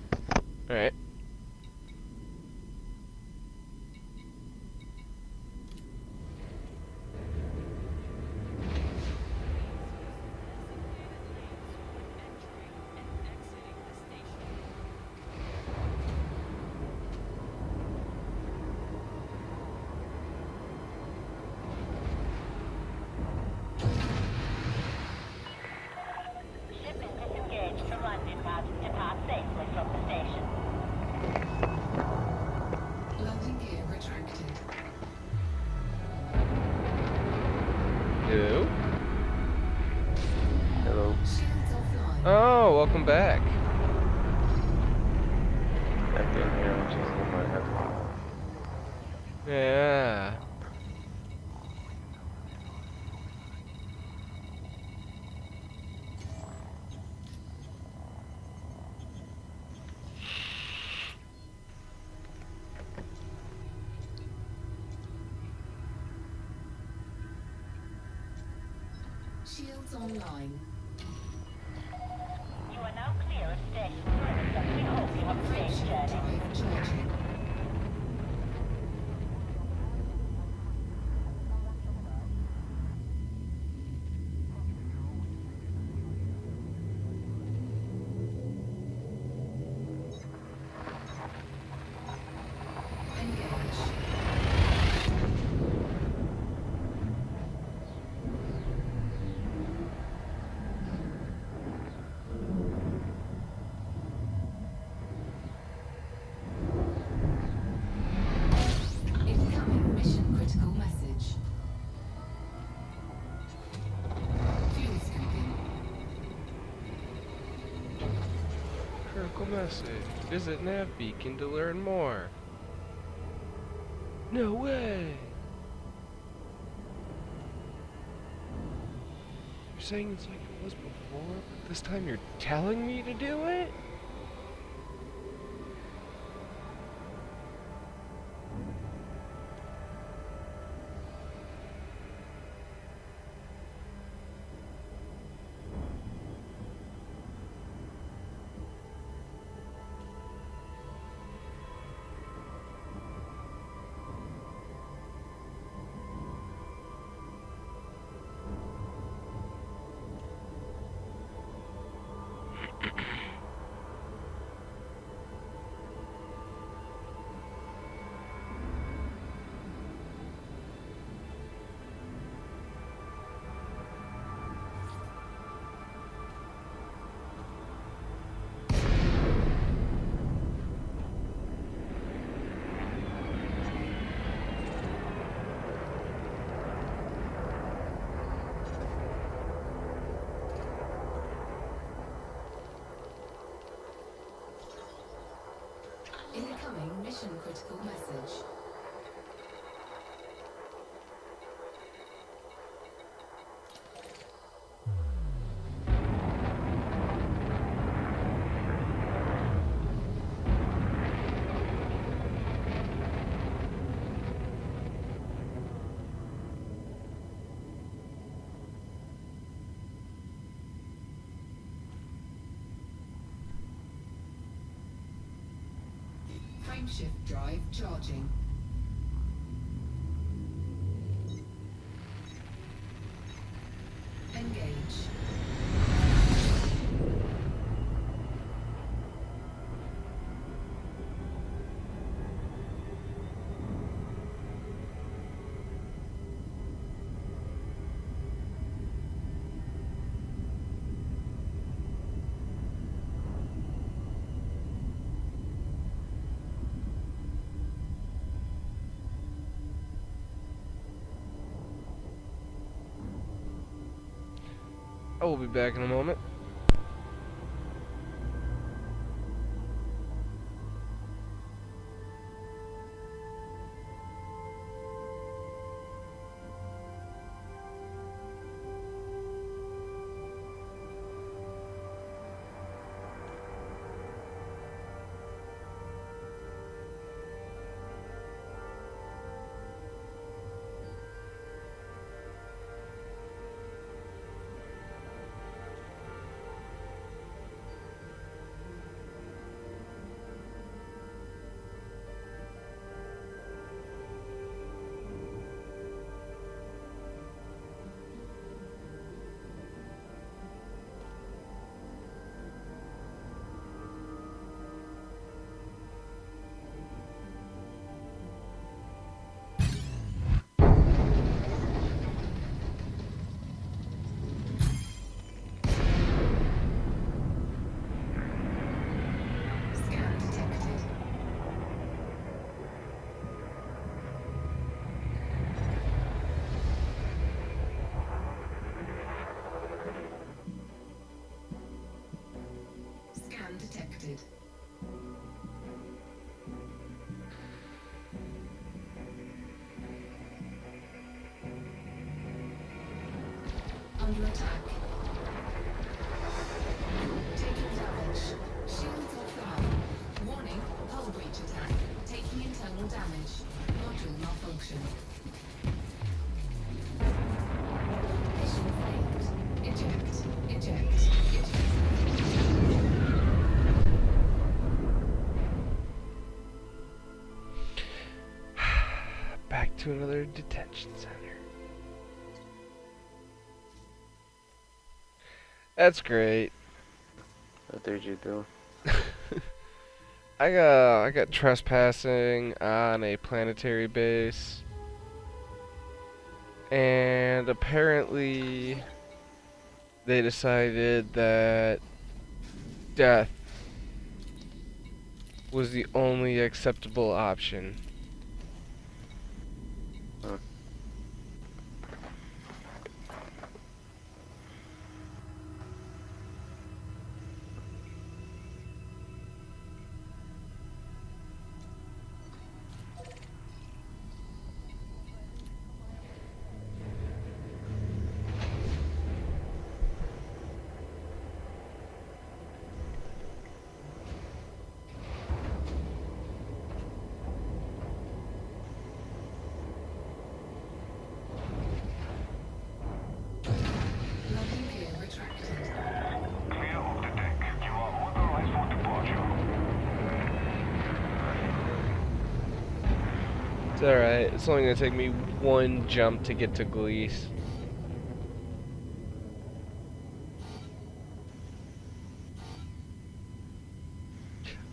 Alright. Landing gear retracted. Hello? Hello. Shields offline. Oh, welcome back. I've been here, I'm just in my headphones. Yeah. Shields online. You are now clear of station perimeter. We hope you have a safe Frameshift journey. drive charging. Engage. Incoming mission critical message. Fuel scooping. Critical message. Visit nav beacon to learn more. No way! You're saying it's like it was before, but this time you're telling me to do it? Incoming mission critical message. Frameshift drive charging. Engage. I will be back in a moment. Scan detected. Scan detected. Under attack. Taking damage. Shields offline. Warning, hull breach attack. Taking internal damage. Module malfunction. Mission failed. to another detention center. That's great. What did you do? I got trespassing on a planetary base. And apparently they decided that death was the only acceptable option. Huh. Landing gear retracted. Clear of the deck. You are authorized for departure. It's alright. It's only gonna take me one jump to get to Gleese.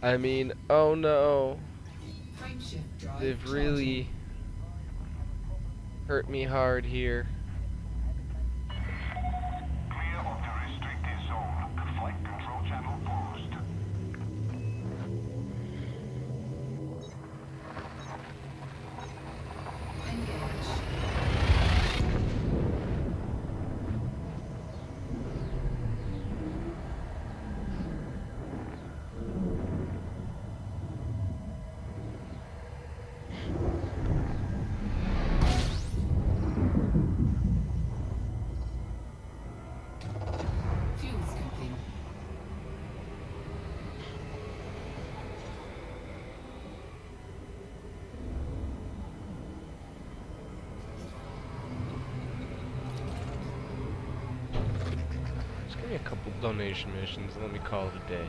I mean, oh no. Frameshift drive They've charging. really hurt me hard here. Clear of the restricted zone. Flight control channel closed. Engage. Fuel scoping. Just give me a couple donation missions and let me call it a day.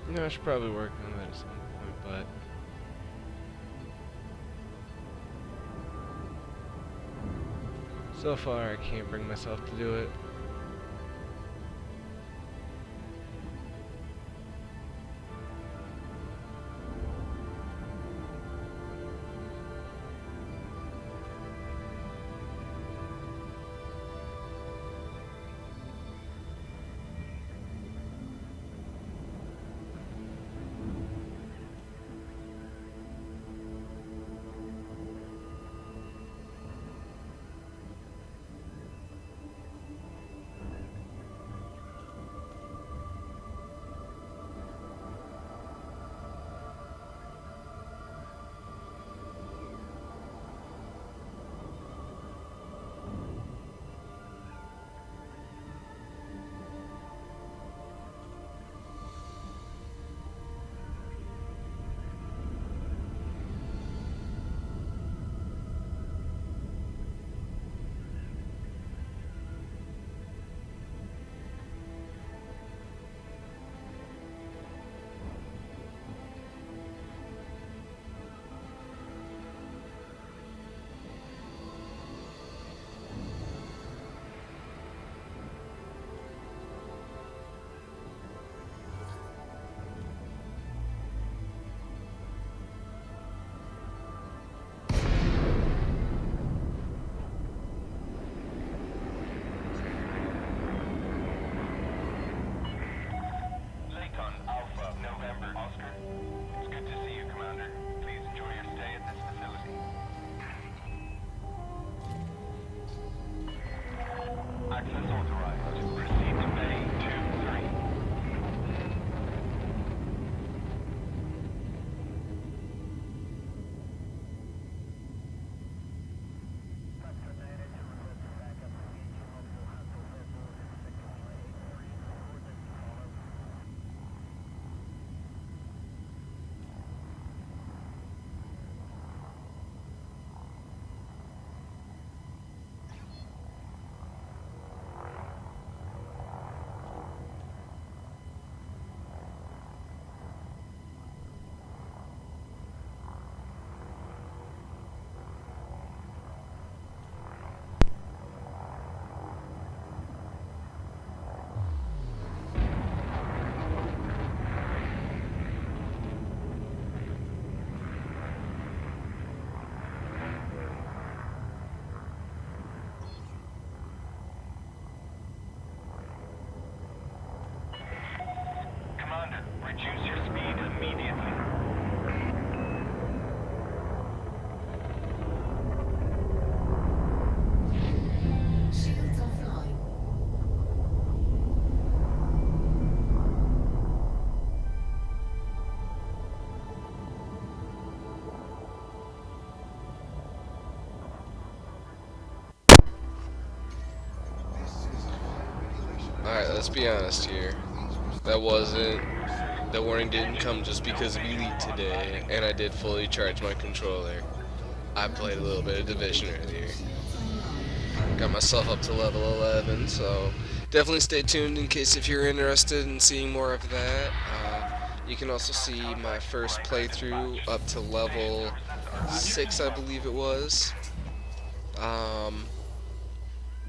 No, I should probably work on that at some point, but so far I can't bring myself to do it. Reduce your speed immediately. Shields offline. Alright, let's be honest here. That warning didn't come just because of Elite today, and I did fully charge my controller. I played a little bit of Division earlier. Got myself up to level 11, so definitely stay tuned in case if you're interested in seeing more of that. You can also see my first playthrough up to level 6, I believe it was.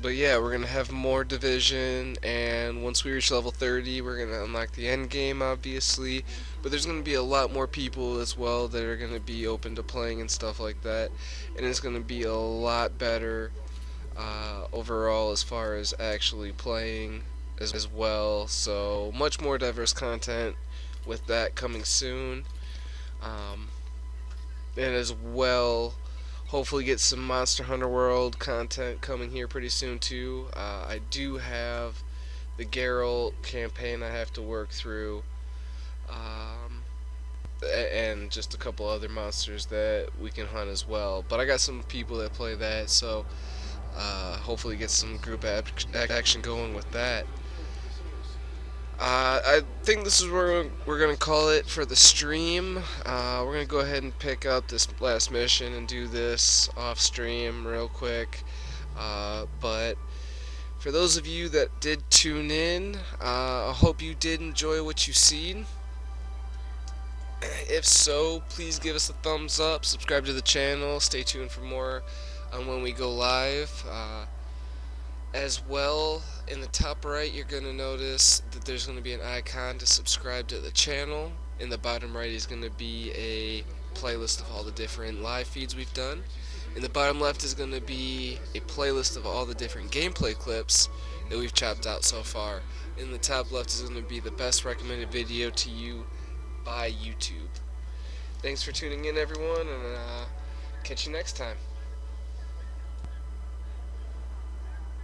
But yeah, we're going to have more Division, and once we reach level 30, we're going to unlock the end game, obviously. But there's going to be a lot more people as well that are going to be open to playing and stuff like that. And it's going to be a lot better overall as far as actually playing as well. So much more diverse content with that coming soon. And as well, hopefully get some Monster Hunter World content coming here pretty soon too. I do have the Geralt campaign I have to work through, and just a couple other monsters that we can hunt as well. But I got some people that play that, so hopefully get some group action going with that. I think this is where we're going to call it for the stream. We're going to go ahead and pick up this last mission and do this off stream real quick. But for those of you that did tune in, I hope you did enjoy what you've seen. If so, please give us a thumbs up, subscribe to the channel, stay tuned for more on when we go live. As well, in the top right, you're going to notice that there's going to be an icon to subscribe to the channel. In the bottom right is going to be a playlist of all the different live feeds we've done. In the bottom left is going to be a playlist of all the different gameplay clips that we've chopped out so far. In the top left is going to be the best recommended video to you by YouTube. Thanks for tuning in, everyone, and catch you next time.